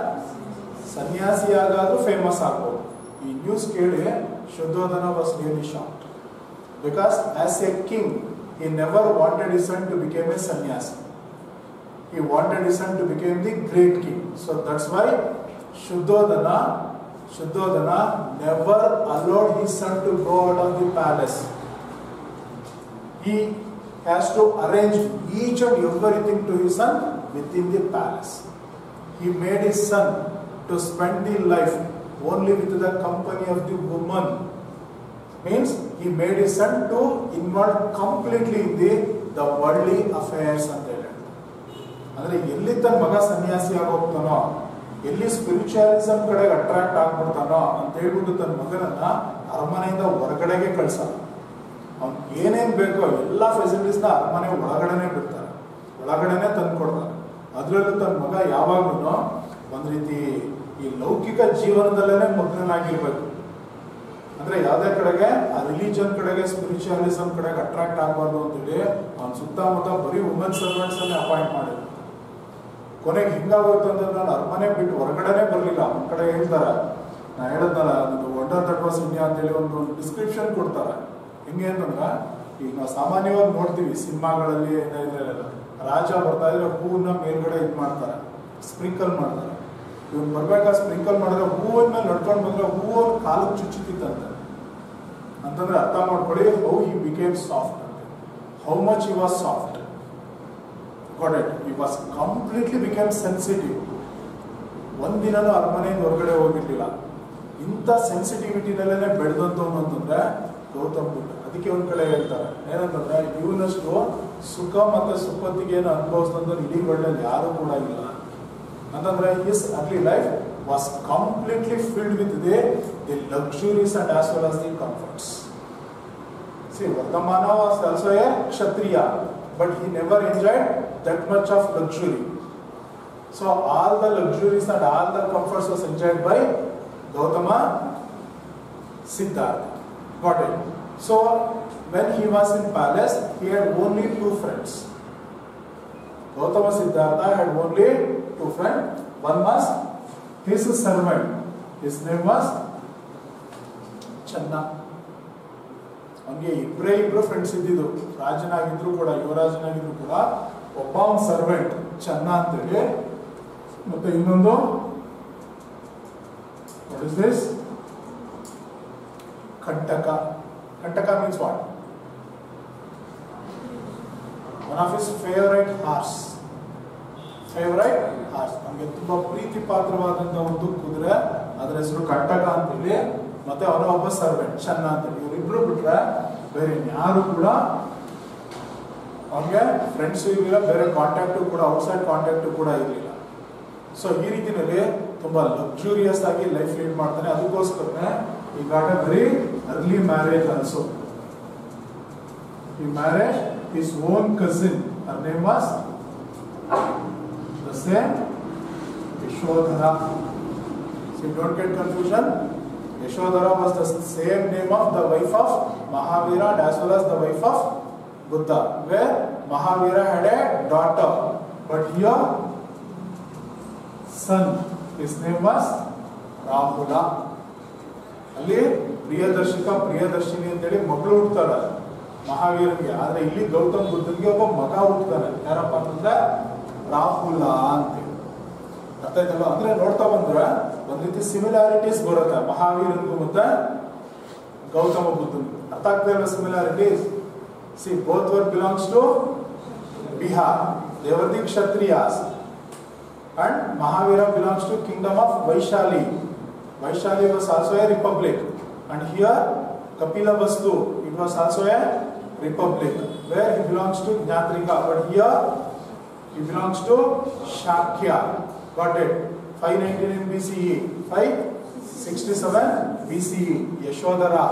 ಸನ್ಯಾಸಿ ಆಗಾದ್ರೂ ಫೇಮಸ್ ಆಗ್ಬೋದು. ಈ ನ್ಯೂಸ್ ಕೇಳಿ Shuddhodana was really shocked because as A king he never wanted his son to become a sannyasi. He wanted his son to become the great king. So that's why Shuddhodana never allowed his son to go out of the palace. He has to arrange each and everything to his son within the palace. He made his son to spend the life only with the company of the woman. Means he made his son to involve completely in the worldly affairs ಅಂತ ಹೇಳಿ. ಅಂದ್ರೆ ಎಲ್ಲಿ ತನ್ನ ಮಗ ಸನ್ಯಾಸಿ ಆಗೋಗ್ತಾನೋ, ಎಲ್ಲಿ ಸ್ಪಿರಿಚುವಲಿಸಂ ಕಡೆಗೆ attract ಆಗ್ಬಿಡ್ತಾನೋ ಅಂತ ಹೇಳ್ಬಿಟ್ಟು ತನ್ನ ಮಗನನ್ನ ಅರಮನೆಯಿಂದ ಹೊರಗಡೆಗೆ ಕಳ್ಸಲ್ಲ. ಅವ್ನು ಏನೇನ್ ಬೇಕೋ ಎಲ್ಲ ಫೆಸಿಲಿಟೀಸ್ನ ಅರಮನೆ ಒಳಗಡೆನೆ ಬಿಡ್ತಾರೆ, ಒಳಗಡೆನೆ ತಂದು ಕೊಡ್ತಾರೆ. ಅದ್ರಲ್ಲೂ ತನ್ನ ಮಗ ಯಾವಾಗ್ಲೂ ಒಂದ್ ರೀತಿ ಈ ಲೌಕಿಕ ಜೀವನದಲ್ಲೇನೆ ಮಗ್ನನಾಗಿರ್ಬೇಕು. ಅಂದ್ರೆ ಯಾವ್ದೇ ಕಡೆಗೆ ಆ ರಿಲಿಜನ್ ಕಡೆಗೆ ಸ್ಪಿರಿಚುವಲಿಸಂ ಕಡೆಗೆ ಅಟ್ರಾಕ್ಟ್ ಆಗಬಾರ್ದು ಅಂತೇಳಿ ಅವ್ನ ಸುತ್ತಮುತ್ತ ಬರೀ ವುಮೆನ್ ಸರ್ವೆಂಟ್ಸ್ ಅನ್ನೇ ಅಪಾಯಿಂಟ್ ಮಾಡಿದ್ರು. ಕೊನೆಗೆ ಹಿಂಗಾಗೋಯ್ತು ಅಂದ್ರೆ ನಾನು ಅರಮನೆ ಬಿಟ್ಟು ಹೊರಗಡೆನೆ ಬರಲಿಲ್ಲ. ಒಂದ್ ಕಡೆ ಹೇಳ್ತಾರೆ, ನಾ ಹೇಳಿದ್ನಲ್ಲ ವಂಡರ್ ದಟ್ ವಾಸ್ ಇಂಡಿಯಾ ಅಂತೇಳಿ ಒಂದು ಡಿಸ್ಕ್ರಿಪ್ಷನ್ ಕೊಡ್ತಾರೆ. ಹೆಂಗೆ ಅಂತಂದ್ರೆ ಈಗ ನಾವು ಸಾಮಾನ್ಯವಾಗಿ ನೋಡ್ತೀವಿ ಸಿನಿಮಾಗಳಲ್ಲಿ ಇದೆಲ್ಲ, ರಾಜ ಬರ್ತಾ ಇದ್ರೆ ಹೂವನ್ನ ಮೇಲ್ಗಡೆ ಇದು ಮಾಡ್ತಾರೆ, ಸ್ಪ್ರಿಂಕಲ್ ಮಾಡ್ತಾರೆ. ಇವ್ನು ಬರ್ಬೇಕಾದ್ರೆ ಸ್ಪ್ರಿಂಕಲ್ ಮಾಡಿದ್ರೆ ಹೂವಿನ ಮೇಲೆ ನಡ್ಕೊಂಡು ಬಂದ್ರೆ ಹೂವು ಕಾಲಕ್ಕೆ ಚುಚ್ಚುತ್ತಿತ್ತಂತೆ. ಅಂತಂದ್ರೆ ಅರ್ಥ ಮಾಡ್ಕೊಳ್ಳಿ, ಹೌ ಹಿ ಬಿಕೇಮ್ ಸಾಫ್ಟ್ ಅಂತ, how much he was soft. Got it? He was completely became sensitive. ಒಂದಿನೂ ಅರಮನೆಯಿಂದ ಹೊರಗಡೆ ಹೋಗಿರ್ಲಿಲ್ಲ. ಇಂಥ ಸೆನ್ಸಿಟಿವಿಟಿನಲ್ಲೇ ಬೆಳೆದಂತವನು ಅಂತಂದ್ರೆ ಗೌತಮ್ ಬುದ್ಧ. ಅದಕ್ಕೆ ಒಂದ್ ಕಡೆ ಹೇಳ್ತಾರೆ ಏನಂತಂದ್ರೆ, ಇವನಷ್ಟು ಸುಖ ಮತ್ತೆ ಸುಖತ್ತಿಗೆ ಏನು ಅನುಭವಿಸ್ತಂದ್ರೆ ಇಡೀ ವರ್ಲ್ಡಲ್ಲಿ ಯಾರು ಕೂಡ ಇಲ್ಲ ಅಂತಂದ್ರೆ. his early life was completely filled with the luxuries and as well as the comforts. See, Vardhamana was also a Kshatriya, but he never enjoyed that much of luxury. So all the luxuries and all the comforts was enjoyed by Gautama Siddhartha. Got it? So when he was in palace, he had only two friends. Gautama Siddhartha had only two friends. One was his servant. His name was Channa. ಅವನಿಗೆ ಇಬ್ರು friends ಇದ್ದಿದ್ದು. ರಾಜನಾಗಿದ್ರು ಕೂಡ, ಯುವರಾಜನಾಗಿದ್ರು ಕೂಡ ಒಬ್ಬ ಒಂದು servant ಚೆನ್ನ ಅಂತೇಳಿ, ಮತ್ತೆ ಇನ್ನೊಂದು what is this Kanthaka. Kanthaka means what? One of his favourite horse. Favourite horse, ನಮಗೆ ತುಂಬಾ ಪ್ರೀತಿ ಪಾತ್ರವಾದಂತ ಒಂದು ಕುದುರೆ, ಅದರ ಹೆಸರು ಕಂಟಕ ಅಂತೇಳಿ. ಮತ್ತೆ ಅವನ ಒಬ್ಬ ಸರ್ವೆಂಟ್ ಚೆನ್ನ ಅಂತೇಳಿ. ಇವರಿಬ್ರು ಬಿಟ್ರೆ ಬೇರೆ ಯಾರು ಕೂಡ ಅವನಿಗೆ ಫ್ರೆಂಡ್ಸ್ ಇರಲಿಲ್ಲ, ಬೇರೆ ಕಾಂಟ್ಯಾಕ್ಟ್ ಕೂಡ, ಔಟ್ಸೈಡ್ ಕಾಂಟ್ಯಾಕ್ಟ್ ಕೂಡ ಇರಲಿಲ್ಲ. ಸೊ ಈ ರೀತಿಯಲ್ಲಿ ತುಂಬಾ ಲಕ್ಸುರಿಯಸ್ ಆಗಿ ಲೈಫ್ ಲೀಡ್ ಮಾಡ್ತಾನೆ. ಅದಕ್ಕೋಸ್ಕರ he got a very early marriage also. He married his own cousin. Her name was the same Yashodhara. So you don't get confusion. Yashodhara was the same name of the wife of Mahavira and as well as the wife of Buddha, where Mahavira had a daughter, but here son, his name was Rahula. ಅಲ್ಲಿ ಪ್ರಿಯದರ್ಶಿನಿ ಅಂತೇಳಿ ಮಗಳು ಹುಡ್ತಾಳೆ ಮಹಾವೀರನಿಗೆ. ಆದ್ರೆ ಇಲ್ಲಿ ಗೌತಮ್ ಬುದ್ಧನಿಗೆ ಒಬ್ಬ ಮಗ ಹುಡ್ತಾನೆ. ಯಾರಪ್ಪ ಅಂತಂದ್ರೆ ರಾಹುಲ ಅಂತೇಳಿ. ಅರ್ಥ ಆಯ್ತಲ್ಲ? ಅಂದ್ರೆ ನೋಡ್ತಾ ಬಂದ್ರೆ ಒಂದ್ ರೀತಿ ಸಿಮಿಲಾರಿಟೀಸ್ ಬರುತ್ತೆ ಮಹಾವೀರನಿಗೂ ಮತ್ತೆ ಗೌತಮ ಬುದ್ಧನಿಗೂ. ಅರ್ಥ ಆಗ್ತಾ ಇಲ್ಲ similarities? See, both were belongs to Bihar. They were the Kshatriyas. And Mahavira belongs to kingdom of Vaishali. Vaishali was also a republic, and here Kapilavastu, it was also a republic where he belongs to Gnyatrika, but here he belongs to Shakya. Got it? 599 BCE, 567 BCE, Yashodhara.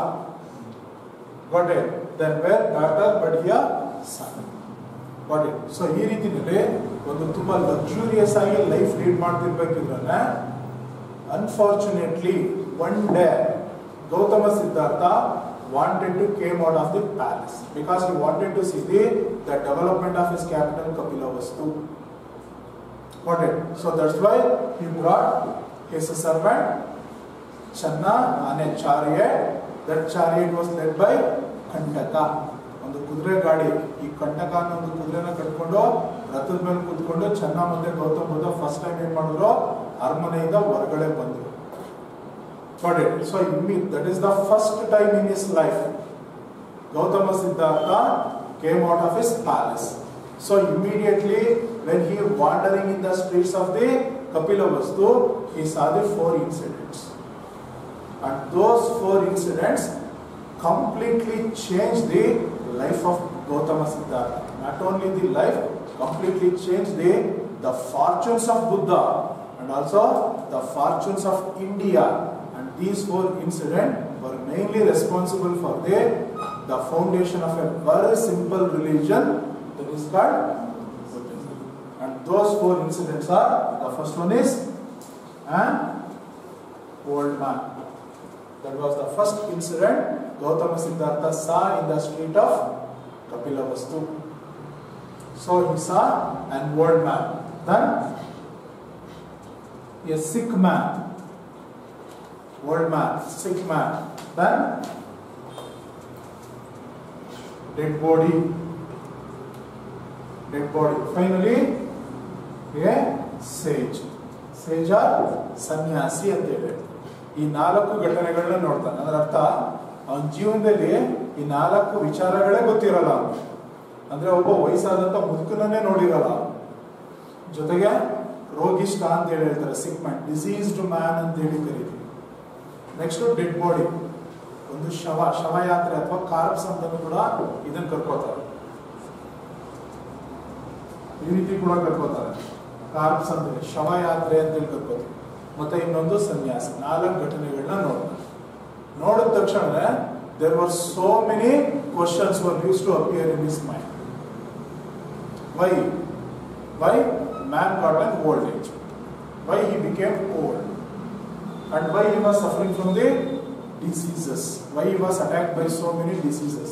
Got it? Then where daughter, but here son. Got it? So ಈ ರೀತಿಯಲ್ಲಿ ಒಂದು ತುಂಬಾ luxurious ಆಗಿ life lead ಮಾಡ್ತಿರ್ಬೇಕಿದ್ರೆ Unfortunately, one day Gautama Siddhartha wanted to came out of the palace because he wanted to see the development of his capital Kapilavastu. Got it? So that's why he brought his servant Channa on a chariot. That chariot was led by Kantaka. ಒಂದು ಕುದುರೆ ಗಾಡಿ, ಈ ಕಂಟಕ ಅನ್ನೋ ಒಂದು ಕುದುರೆನ ಕಟ್ಕೊಂಡು ರಥದ ಮೇಲೆ ಕೂತ್ಕೊಂಡು ಚೆನ್ನ ಮುಂದೆ ಗೌತಮ್ ಬುದ್ಧ ಫಸ್ಟ್ ಟೈಮ್ ಏನ್ ಮಾಡಿದ್ರು, ಅರಮನೆಯಿಂದ ಹೊರಗಡೆ ಬಂದ್ರು. Got it? So that is the first time in his life Gautama Siddhartha came out of his palace. So immediately when he wandering in the streets of the Kapilavastu, he saw the 4 incidents. And those 4 incidents completely changed the life of Gautama Siddhartha. Not only the life, completely changed the fortunes of Buddha and also the fortunes of India. And these 4 incidents were mainly responsible for the foundation of a very simple religion that is called Buddhism. And those 4 incidents are, the first one is an old man. That was the first incident Gautama Siddhartha saw in the street of Kapilavastu. So he saw an old man, then a sick man, old man, sick man, then dead body, finally a sage or ಸನ್ಯಾಸಿ ಅಂತ ಹೇಳಿ ಈ 4 ಘಟನೆಗಳನ್ನ ನೋಡ್ತಾನೆ. ಅದರ ಅರ್ಥ ಅವನ ಜೀವನದಲ್ಲಿ ಈ 4 ವಿಚಾರಗಳೇ ಗೊತ್ತಿರಲ್ಲ ಅವನು. ಅಂದ್ರೆ ಒಬ್ಬ ವಯಸ್ಸಾದಂತ ಮುದುಕನನ್ನೇ ನೋಡಿರಲ್ಲ. ಜೊತೆಗೆ ರೋಗಿಷ್ಠ ಅಂತ ಹೇಳಿ ಹೇಳ್ತಾರೆ, ಸಿಕ್ ಮ್ಯಾನ್, ಡಿಸೀಸ್ಡ್ ಮ್ಯಾನ್ ಅಂತ ಹೇಳಿ ಕರೀತೀವಿ. ನೆಕ್ಸ್ಟ್ ಡೆಡ್ ಬಾಡಿ, ಒಂದು ಶವಯಾತ್ರೆ ಅಥವಾ ಕಾರ್ಪ್ಸ್ ಅಂತ ಕೂಡ ಇದನ್ನ ಕರ್ಕೋತಾರೆ. ಈ ರೀತಿ ಕೂಡ ಕರ್ಕೋತಾರೆ, ಕಾರ್ಪ್ಸ್ ಅಂತ ಶವಯಾತ್ರೆ ಅಂತ ಹೇಳಿ ಕರ್ಕೋತಾರೆ. ಮತ್ತೆ ಇನ್ನೊಂದು ಸನ್ಯಾಸ. 4 ಘಟನೆಗಳನ್ನ ನೋಡಿದ ತಕ್ಷಣ there were so many questions were used to appear in his mind. Why man got an old age? Why he became old? And why he was suffering from the diseases? Why he was attacked by so many diseases?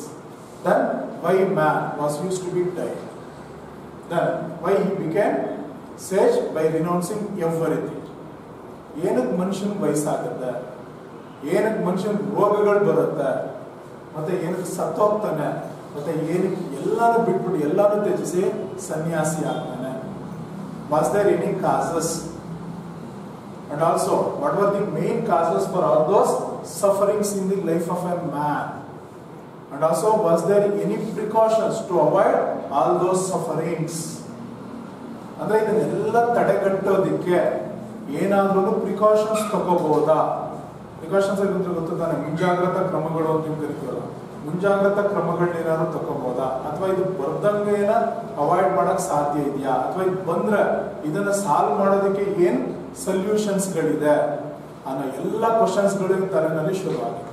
Then why man was used to be dead? Then why he became sage by renouncing everything? ಏನಕ್ಕೆ ಮನುಷ್ಯನಿಗೆ ವಯಸ್ಸಾಗುತ್ತೆ, ಏನಕ್ಕೆ ಮನುಷ್ಯನಿಗೆ ರೋಗಗಳು ಬರುತ್ತೆ, ಮತ್ತೆ ಏನಕ್ಕೆ ಸತ್ತೋಗ್ತಾನೆ, ಮತ್ತೆ ಏನಕ್ಕೆ ಎಲ್ಲಾನು ಬಿಟ್ಬಿಟ್ಟು ಎಲ್ಲಾನು ತ್ಯಜಿಸಿ ಸನ್ಯಾಸಿ ಆಗ್ತಾನೆ? Was there any causes? And also, what were the main causes for all those sufferings in the life of a man? And also, was there any precautions to avoid all those sufferings? ಅಂದ್ರೆ ಇದನ್ನೆಲ್ಲ ತಡೆಗಟ್ಟೋದಿಕ್ಕೆ ಏನಾದ್ರೂ precautions ತಗೋಬಹುದಾ? Precautions ಗೊತ್ತಾನೆ, ಮುಂಜಾಗ್ರತಾ ಕ್ರಮಗಳು ಅಂತ ಕರಿತೀವಲ್ಲ, ಮುಂಜಾಗ್ರತಾ ಕ್ರಮಗಳನ್ನ ಏನಾದ್ರು ತಗೋಬಹುದಾ? ಅಥವಾ ಇದು ಬರ್ದಂಗೆ ಅವಾಯ್ಡ್ ಮಾಡಕ್ ಸಾಧ್ಯ ಇದೆಯಾ? ಅಥವಾ ಇದು ಬಂದ್ರೆ ಇದನ್ನ ಸಾಲ್ವ್ ಮಾಡೋದಕ್ಕೆ ಏನ್ ಸೊಲ್ಯೂಷನ್ಸ್ ಗಳಿದೆ ಅನ್ನೋ ಎಲ್ಲ ಕ್ವಶನ್ಸ್ ಗಳು ತಲೆನಲ್ಲಿ ಶುರುವಾಗಿದೆ.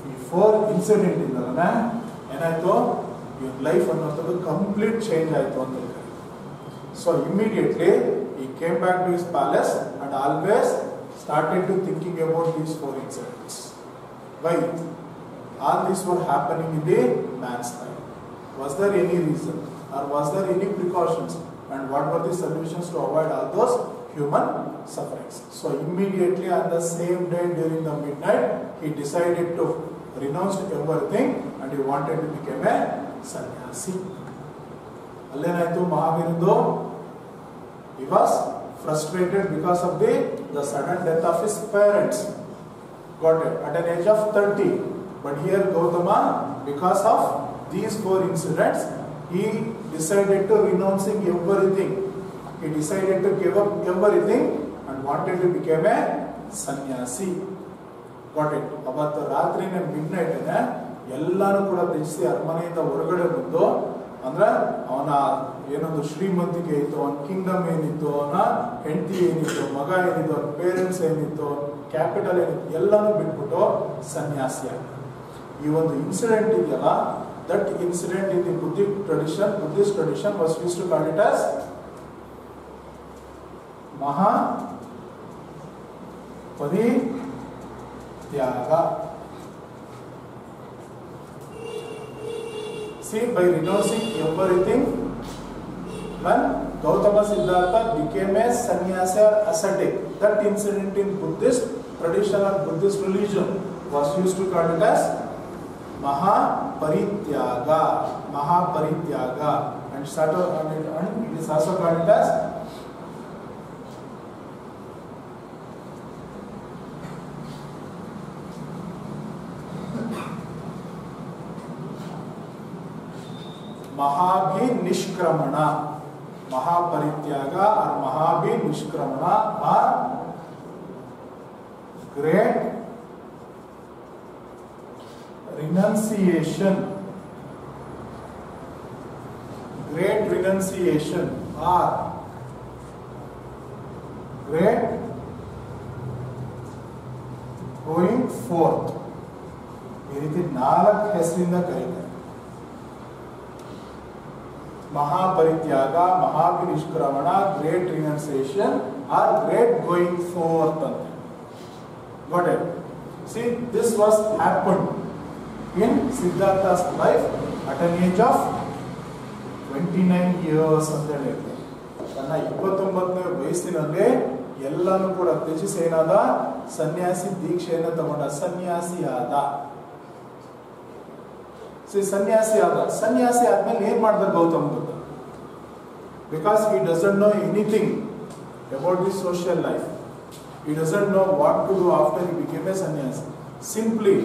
ಈ 4 ಇನ್ಸಿಡೆಂಟ್ ಇಂದಲೇ ಏನಾಯ್ತು, ಇವ್ರ ಲೈಫ್ ಅನ್ನೋದು ಕಂಪ್ಲೀಟ್ ಚೇಂಜ್ ಆಯ್ತು ಅಂತ ಹೇಳ್ತಾರೆ. So immediately he came back to his palace and always started to thinking about these 4 incidents. Why? All these were happening in the man's life. Was there any reason or was there any precautions, and what were the solutions to avoid all those human sufferings? So immediately on the same day during the midnight, he decided to renounce everything and he wanted to become a sannyasi. ಅಲ್ಲೇನಾಯ್ತು, ಮಹಾವೀರದು he was frustrated because of the sudden death of his parents. Got it? At an age of 30. But here Gautama, because of these 4 incidents, he decided to renouncing everything. He decided to give up everything and wanted to become a sannyasi. Got it? ಅವತ್ತು ರಾತ್ರಿನೇ midnight ಎಲ್ಲಾನು ಕೂಡ ತ್ಯಜಿಸಿ ಅರಮನೆಯಿಂದ ಹೊರಗಡೆ ಬಂದು, ಅಂದ್ರೆ ಅವನ ಏನೊಂದು ಶ್ರೀಮಂತಿಕೆ ಇತ್ತು, ಅವನ ಕಿಂಗ್ಡಮ್ ಏನಿತ್ತು, ಅವನ ಹೆಂಡತಿ ಏನಿತ್ತು, ಮಗ ಏನಿತ್ತು, ಅವನ ಪೇರೆಂಟ್ಸ್ ಏನಿತ್ತು, ಕ್ಯಾಪಿಟಲ್ ಏನಿತ್ತು, ಎಲ್ಲಾನು ಬಿಟ್ಬಿಟ್ಟು ಸನ್ಯಾಸಿ ಆಗ. ಈ ಒಂದು ಇನ್ಸಿಡೆಂಟ್ ಇದೆಯಲ್ಲ, that incident in the Buddhist tradition was used to call it as ಪರಿತ್ಯಾಗ. See, by renouncing everything, when Gautama Siddhartha became a sannyasi or ascetic, that incident in Buddhist tradition or Buddhist religion was used to call it as Mahaparityaga. Mahaparityaga, and it is also called it as Mahabhinishkramana. Mahaparityaga or Mahabhinishkramana are great renunciation. Great renunciation or great going forth. ಈ ರೀತಿ 4 ಹೆಸರಿಂದ ಕರೀತಾರೆ. Mahaparityaga, Mahabhinishkramana, great renunciation or great going forth. Got it? See, this was happened in Siddhartha's life at an age of 29 years ಅಂತ ಹೇಳ್ತಾರೆ. ತನ್ನ 29ನೇ ವಯಸ್ಸಿನಲ್ಲಿ ಎಲ್ಲನೂ ಕೂಡ ತ್ಯಜಿಸಿ ಏನಾದ ಸನ್ಯಾಸಿ ದೀಕ್ಷೆಯನ್ನು ತಗೊಂಡ ಸನ್ಯಾಸಿ ಆದ. ಸನ್ಯಾಸಿ ಆದ್ಮೇಲೆ ಏನ್ ಮಾಡಿದ Gautam Buddha? Because he doesn't know anything about the social life. He doesn't know what to do after he became a sannyasi. Simply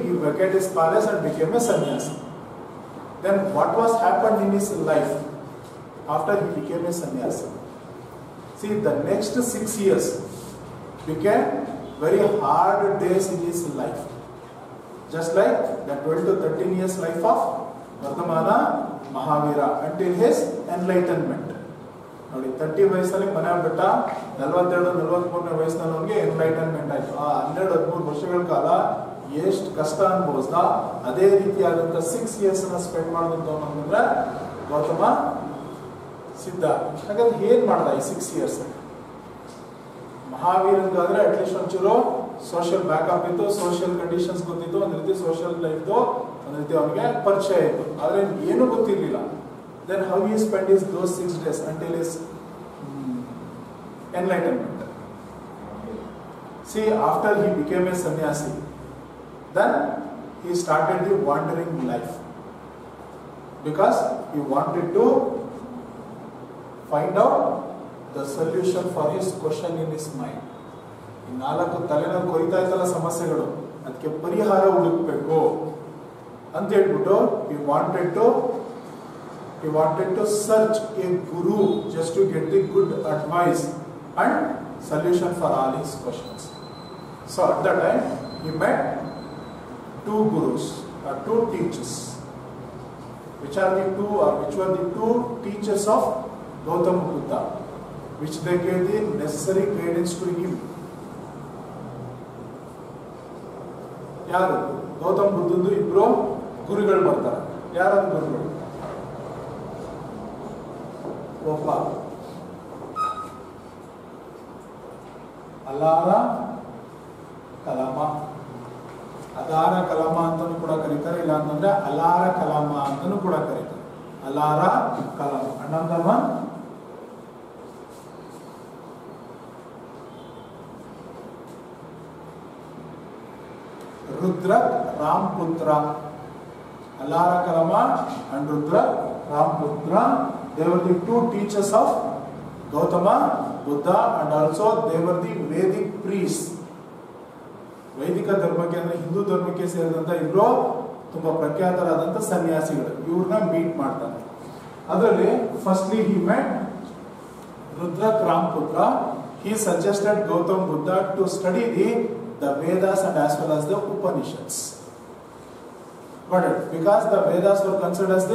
he vacated his palace and became a sannyasi. Then what was happened in his life after he became a sannyasi? See, the next 6 years became very hard days in his life. Just like the 12 to 13 years life of Vardhamana Mahavira until his enlightenment. ನೋಡಿ 30 ವಯಸ್ಸಲ್ಲಿ ಮನೆ ಬಿಟ್ಟ, 42-43 ವಯಸ್ಸಿನಲ್ಲಿ ಅವನಿಗೆ enlightenment ಆಯ್ತು. ಆ 12-13 ವರ್ಷಗಳ ಕಾಲ ಎಷ್ಟು ಕಷ್ಟ ಅನುಭವಿಸ್ದ, ಅದೇ ರೀತಿಯಾದಂಥ 6 years ಸ್ಪೆಂಡ್ ಮಾಡಿದಂಥವನು ಅಂದ್ರೆ ಗೌತಮ ಸಿದ್ಧಾರ್ಥ. ಹಾಗಾದ್ರೆ ಏನ್ ಮಾಡ್ದ ಈ 6 years? ಮಹಾವೀರಂಗಾದ್ರೆ ಅಟ್ಲೀಸ್ಟ್ ಒಂಚೂರು ಸೋಷಿಯಲ್ ಬ್ಯಾಕಪ್ ಇತ್ತು, ಸೋಷಿಯಲ್ ಕಂಡೀಷನ್ಸ್ ಗೊತ್ತಿತ್ತು, ಒಂದು ರೀತಿ ಸೋಷಿಯಲ್ ಲೈಫ್ ಒಂದು ರೀತಿ ಅವನಿಗೆ ಪರಿಚಯ ಇತ್ತು, ಆದ್ರೆ ಏನು ಗೊತ್ತಿರಲಿಲ್ಲ. Then how he spent those 6 days until his enlightenment? See, after he became a sannyasi, then he started the wandering life because he wanted to find out the solution for his question in his mind. ಈ 4 ತಲೆನಲ್ಲಿ ಕೊರಿತಾ ಇತ್ತಲ್ಲ ಸಮಸ್ಯೆಗಳು, ಅದಕ್ಕೆ ಪರಿಹಾರ ಹುಡುಕಬೇಕು ಅಂತ ಹೇಳ್ಬಿಟ್ಟು he wanted to search a guru just to get the good advice and solution for all his questions. So at that time he met 2 gurus or 2 teachers. Which were the 2 teachers of Gautama Buddha, which they gave the necessary guidance to him. ಯಾರು? ಗೌತಮ ಬುದ್ಧಂದು 2 ಗುರುಗಳು ಬರ್ತಾರೆ. ಯಾರು ಗುರುಗಳು? ಒಬ್ಬ ಅಲಾರ ಕಲಾಮ, ಅದಾರ ಕಲಾಮ ಅಂತಾನೂ ಕೂಡ ಕರೀತಾರೆ, ಇಲ್ಲ ಅಂತಂದ್ರೆ ಅಲಾರ ಕಲಾಮ ಅಂತಾನೂ ಕೂಡ ಕರೀತಾರೆ. Alara Kalama ಅಣ್ಣಂದಮ್ಮ Rudrak Ramputra. Alara Kalama and Rudrak Ramputra, they were the 2 teachers of Gautama Buddha, and also they were the Vedic priests. ವೈದಿಕ ಧರ್ಮಕ್ಕೆ ಅಂದ್ರೆ ಹಿಂದೂ ಧರ್ಮಕ್ಕೆ ಸೇರಿದಂತ 2 ತುಂಬಾ ಪ್ರಖ್ಯಾತರಾದಂತ ಸನ್ಯಾಸಿಗಳು. ಇವ್ರನ್ನ ಮೀಟ್ ಮಾಡ್ತಾರೆ. ಅದರಲ್ಲಿ firstly he met Rudrak Ramputra. He suggested Gautama Buddha to study the Vedas and as well as the Upanishads. Got it? Because the Vedas were considered as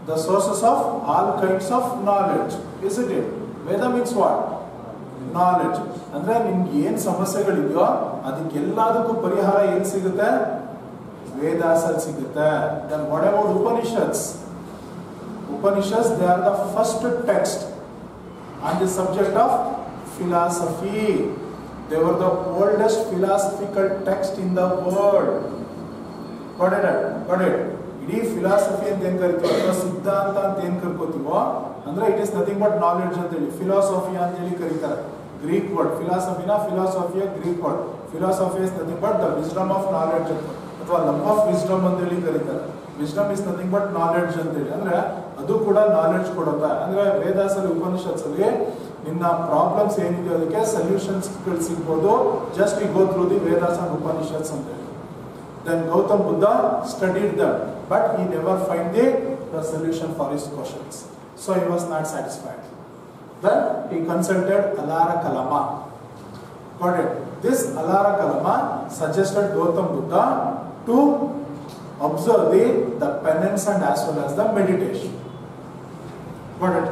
the sources of all kinds of knowledge, isn't it? Veda means what? Knowledge. ಅಂದ್ರೆ ನಿಮ್ಗೆ ಏನ್ ಸಮಸ್ಯೆಗಳಿದೆಯೋ ಅದಕ್ಕೆಲ್ಲದಕ್ಕೂ ಪರಿಹಾರ ಏನ್ ಸಿಗುತ್ತೆ? Vedas ಅಲ್ಲಿ ಸಿಗುತ್ತೆ. Then what about Upanishads? Upanishads, they are the first text on the subject of philosophy. They were the oldest philosophical text in the world. Got it? Got it? ಇಡೀ philosophy ಅಂತ ಏನು ಕರಿತೀವೋ ಅಥವಾ ಸಿದ್ಧಾಂತ ಅಂತ ಏನು ಕರ್ಕೋತೀವೋ ಅಂದ್ರೆ it is nothing but knowledge ಅಂತೇಳಿ ಫಿಲಾಸಫಿ ಅಂತೇಳಿ ಕರೀತಾರೆ. ಗ್ರೀಕ್ ವರ್ಡ್ ಫಿಲಾಸಫಿಯ Greek word. Philosophy is nothing but the wisdom of knowledge ಅಂತ ಅಥವಾ ಲವ್ ಆಫ್ ವಿಸ್ಡಮ್ ಅಂತೇಳಿ ಕರೀತಾರೆ. Wisdom is nothing but knowledge ಅಂತೇಳಿ ಅಂದ್ರೆ ಅದು ಕೂಡ ನಾಲೆಡ್ಜ್ ಕೊಡುತ್ತೆ. ಅಂದ್ರೆ ವೇದಾಸಲ್ಲಿ ಉಪನಿಷತ್ಸಲ್ಲಿ ನಿನ್ನ ಪ್ರಾಬ್ಲಮ್ಸ್ ಏನಿದೆ ಅದಕ್ಕೆ ಸೊಲ್ಯೂಷನ್ಸ್ ಸಿಗ್ಬೋದು. Just we go through the Vedas and Upanishads ಅಂತೇಳಿ. Then Gautam Buddha studied them, but he never find the solution for his questions. So he was not satisfied. Then he consulted Alara Kalama. Got it? This Alara Kalama suggested Gautam Buddha to observe the penance and as well as the meditation. Got it?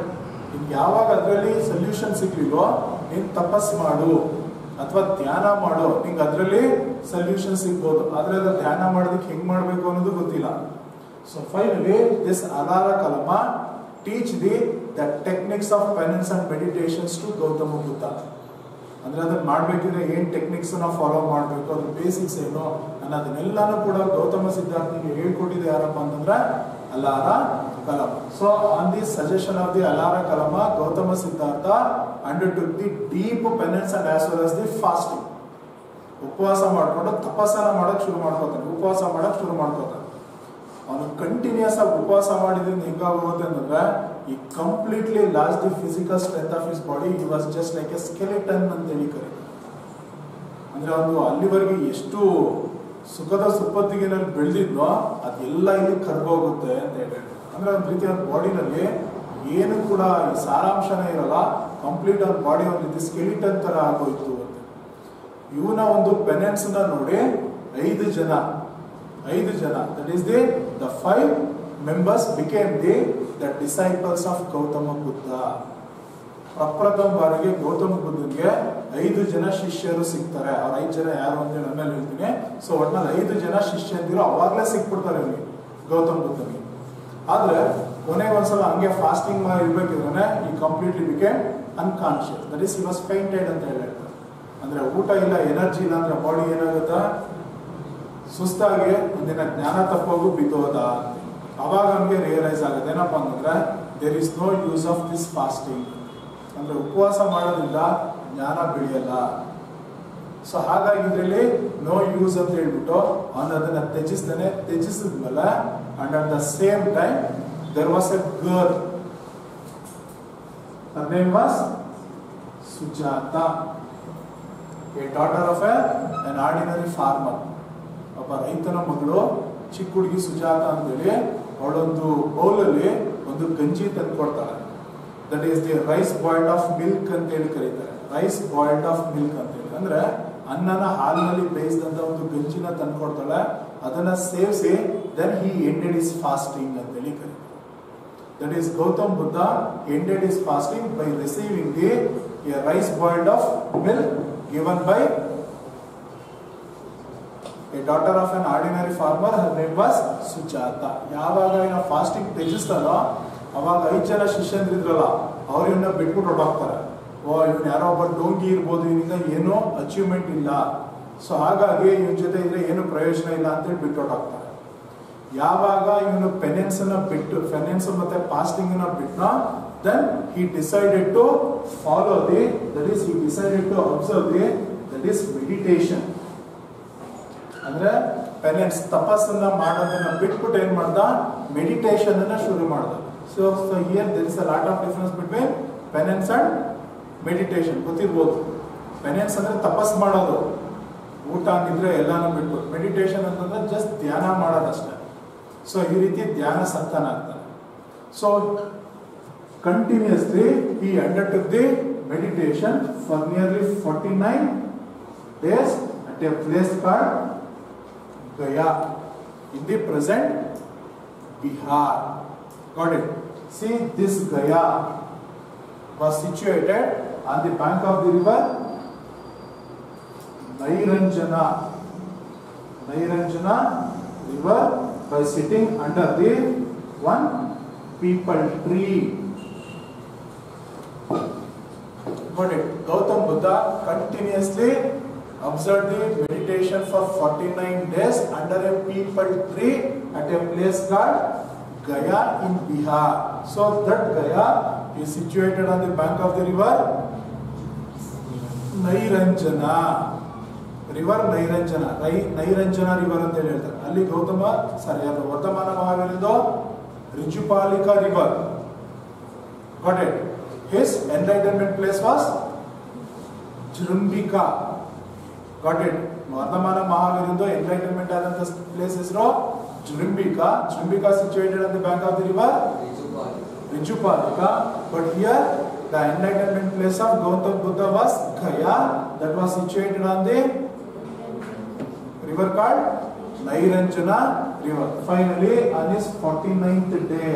ಯಾವಾಗ ಅದರಲ್ಲಿ solution ಸಿಗ್ಲಿಲ್ವೋ ನೀನು ತಪಸ್ ಮಾಡು ಅಥವಾ ಧ್ಯಾನ ಮಾಡೋ, ನಿಂಗೆ ಅದರಲ್ಲಿ ಸೊಲ್ಯೂಷನ್ ಸಿಗ್ಬೋದು. ಆದ್ರೆ ಅದು ಧ್ಯಾನ ಮಾಡೋದಕ್ಕೆ ಹೆಂಗ್ ಮಾಡಬೇಕು ಅನ್ನೋದು ಗೊತ್ತಿಲ್ಲ. So finally this Alara Kalama teach the techniques of penances and meditations to Gautama Buddha. ಅಂದ್ರೆ ಅದನ್ನ ಮಾಡ್ಬೇಕಿದ್ರೆ ಏನ್ ಟೆಕ್ನಿಕ್ಸ್ ನಾವು ಫಾಲೋ ಮಾಡಬೇಕು, ಅದ್ರ ಬೇಸಿಕ್ಸ್ ಏನು ಅನ್ನೋದನ್ನೆಲ್ಲಾನು ಕೂಡ ಗೌತಮ ಸಿದ್ಧಾರ್ಥನಿಗೆ ಹೇಳ್ಕೊಟ್ಟಿದೆ ಯಾರಪ್ಪ ಅಂತಂದ್ರೆ Alara Kalama. So on the suggestion of the Alara Kalama, Gautama Siddhartha undertook the deep penances and as well as the fasting. ಉಪವಾಸ ಮಾಡ್ಕೊಂಡು ತಪಸ್ಸನ ಮಾಡಕ್ ಶುರು ಮಾಡ್ಕೋತಾನೆ, ಉಪವಾಸ ಮಾಡಕ್ ಶುರು ಮಾಡ್ಕೋತಾನೆ. ಅವನು ಕಂಟಿನ್ಯೂಸ್ ಆಗಿ ಉಪವಾಸ ಮಾಡಿದ್ರಿಂದ ಹೆಂಗಾಗೋಗುತ್ತೆ ಅಂತಂದ್ರೆ ಈ completely last the physical strength of his body. He was just like A skeleton ಅಂತೇಳಿ ಕರೀತಾರೆ. ಅಂದ್ರೆ ಅವನು ಅಲ್ಲಿವರೆಗೆ ಎಷ್ಟು ಸುಖದ ಸುಪ್ಪತ್ತಿಗೆನಲ್ಲಿ ಬೆಳೆದಿದ್ನೋ ಅದೆಲ್ಲ ಇಲ್ಲಿ ಕರ್ಗೋಗುತ್ತೆ ಅಂತ ಹೇಳಿ. ಅಂದ್ರೆ ಒಂದು ರೀತಿ ಅವ್ನ ಬಾಡಿನಲ್ಲಿ ಏನು ಕೂಡ ಈ ಸಾರಾಂಶನೇ ಇರಲ್ಲ, ಕಂಪ್ಲೀಟ್ ಅವ್ನ ಬಾಡಿ ಒಂದು ರೀತಿ ಸ್ಕೆಲಿಟನ್ ತರ ಆಗೋಯ್ತು ಅಂತ. ಇವನ ಒಂದು ಪೆನೆನ್ಸ್ ನ ನೋಡಿ 5 ಜನ that is the 5 members became the disciples of Gautama Buddha. ಪ್ರಪ್ರಥಮ ಬಾರಿಗೆ ಗೌತಮ ಬುದ್ಧನಿಗೆ 5 ಜನ ಶಿಷ್ಯರು ಸಿಗ್ತಾರೆ. ಅವ್ರ 5 ಜನ ಯಾರು ಅಂತ ಹೇಳಿ ಆಮೇಲೆ ಹೇಳ್ತೀನಿ. ಸೊ ಒಟ್ನಲ್ಲಿ 5 ಜನ ಶಿಷ್ಯಂದಿರು ಅವಾಗಲೇ ಸಿಕ್ಬಿಡ್ತಾರೆ ಇಲ್ಲಿ ಗೌತಮ ಬುದ್ಧನಿಗೆ. ಆದ್ರೆ ಕೊನೆಗೆ ಒಂದ್ಸಲ ಹಂಗೆ ಫಾಸ್ಟಿಂಗ್ ಇರ್ಬೇಕಿದ್ರೆ ಈ completely became unconscious, that is he was fainted ಅಂತ ಹೇಳ್ತಾರೆ. ಅಂದ್ರೆ ಊಟ ಇಲ್ಲ, ಎನರ್ಜಿ ಇಲ್ಲ ಅಂದ್ರೆ ಬಾಡಿ ಏನಾಗುತ್ತಾ ಸುಸ್ತಾಗಿ ಒಂದಿನ ಜ್ಞಾನ ತಪ್ಪೋಗು ಬಿದ್ದೋದ. ಅವಾಗ ನಮಗೆ ರಿಯಲೈಸ್ ಆಗುತ್ತೆ ಏನಪ್ಪ ಅಂತಂದ್ರೆ there is no use of this fasting. ಅಂದ್ರೆ ಉಪವಾಸ ಮಾಡೋದ್ರಿಂದ ಜ್ಞಾನ ಬೆಳೆಯಲ್ಲ. ಸೊ ಹಾಗಾಗಿ ಇದರಲ್ಲಿ ನೋ ಯೂಸ್ ಅಂತ ಹೇಳ್ಬಿಟ್ಟು ಅವನು ಅದನ್ನ ತ್ಯಜಿಸಿದ್ಮೇಲೆ and at the same time there was a girl, her name was Sujata, a daughter of an ordinary farmer. ಒಬ್ಬ ರೈತನ ಮಗಳು ಚಿಕ್ಕ ಹುಡುಗಿ ಸುಜಾತ ಅಂತೇಳಿ ಅವಳೊಂದು ಬೌಲಲ್ಲಿ ಒಂದು ಗಂಜಿ ತಂದು ಕೊಡ್ತಾಳೆ. That is the rice boiled of milk ಅಂತ ಹೇಳಿ ಕರೀತಾರೆ. ರೈಸ್ ಬಾಯ್ಲ್ಡ್ ಆಫ್ ಮಿಲ್ಕ್ ಅಂತ ಹೇಳಿ ಅಂದ್ರೆ ಅನ್ನನ ಹಾಲಿನಲ್ಲಿ ಬೇಯಿಸಿದಂತ ಒಂದು ಗಂಜಿನ ತಂದು ಕೊಡ್ತಾಳೆ. ಅದನ್ನ ಸೇವಿಸಿ then he ended his fasting ಅಂತ ಹೇಳಿ ಕರೀತಾರೆ. That is Gautam Buddha ended his fasting by receiving the rice boiled of milk given by a daughter of an ordinary farmer. Her name was Sujata. ಯಾವಾಗ ಇನ್ನ ಫಾಸ್ಟಿಂಗ್ ತ್ಯಜಿಸ್ತಾನೋ ಅವಾಗ 5 ಜನ ಶಿಷ್ಯಂದ್ರಿದ್ರಲ್ಲ ಅವ್ರು ಇವನ್ನ ಬಿಟ್ಬಿಟ್ಟು ಹೊರಟೋಗ್ತಾರೆ. ಇವನ್ ಯಾರೋ ಒಬ್ಬ ಡೋಂಗಿ ಇರ್ಬೋದು, ಇವನಿಂದ ಏನೋ ಅಚೀವ್ಮೆಂಟ್ ಇಲ್ಲ, ಸೊ ಹಾಗಾಗಿ ಇವನ್ ಜೊತೆ ಇದ್ರೆ ಏನು ಪ್ರಯೋಜನ ಇಲ್ಲ ಅಂತೇಳಿ ಬಿಟ್ಟು ಹೊರಟೋಗ್ತಾರೆ. ಯಾವಾಗ ಇವನು ಪೆನೆನ್ಸ್ ಮತ್ತೆ fasting ಬಿಟ್ನೋ then he decided to follow that is he decided to observe that is meditation. ಅಂದ್ರೆ ಪೆನೆನ್ಸ್ ತಪಸ್ಸನ್ನ ಮಾಡೋದನ್ನ ಬಿಟ್ಬಿಟ್ಟು ಏನ್ ಮಾಡ್ದ, ಮೆಡಿಟೇಷನ್ ಅನ್ನ ಶುರು ಮಾಡ್ದ. So here there is a lot of difference between penance and meditation. ಗೊತ್ತಿರ್ಬೋದು, ಪೆನೆನ್ಸ್ ಅಂದ್ರೆ ತಪಸ್ ಮಾಡೋದು, ಊಟ ನಿದ್ರೆ ಎಲ್ಲಾನು ಬಿಟ್ಬಿಟ್ಟು. ಮೆಡಿಟೇಷನ್ ಅಂತಂದ್ರೆ ಜಸ್ಟ್ ಧ್ಯಾನ ಮಾಡೋದಷ್ಟೇ. ಸೊ ಈ ರೀತಿ ಧ್ಯಾನ ಸಂತಾನಾಗ್ತಾನೆ. So continuously he undertook the meditation for nearly 49 days at a place called Gaya in the present Bihar. Got it? See, this Gaya was situated on the bank of the river Nairanjana river by sitting under the one peepal tree. Got it. Gautam Buddha continuously observed the meditation for 49 days under a peepal tree at a place called Gaya in Bihar. So that Gaya is situated on the bank of the river Nairanjana. River Nairanjana. Nairanjana river ಅಂತ ಹೇಳ್ತಾರೆ. ಅಲ್ಲಿ ಗೌತಮ ಅದು Vardhamana ಮಹಾವೀರದು Rijupalika river. Got it. His enlightenment place was Jrumbika. Got it. Vardhamana Mahavirindo enlightenment adanta place is Jrumbika. Jrumbika situated on the bank of the river Rijupalika. But here the enlightenment place of Gautam Buddha was Gaya, that was situated on the river called Nairanjana river. Finally, on his 49th day,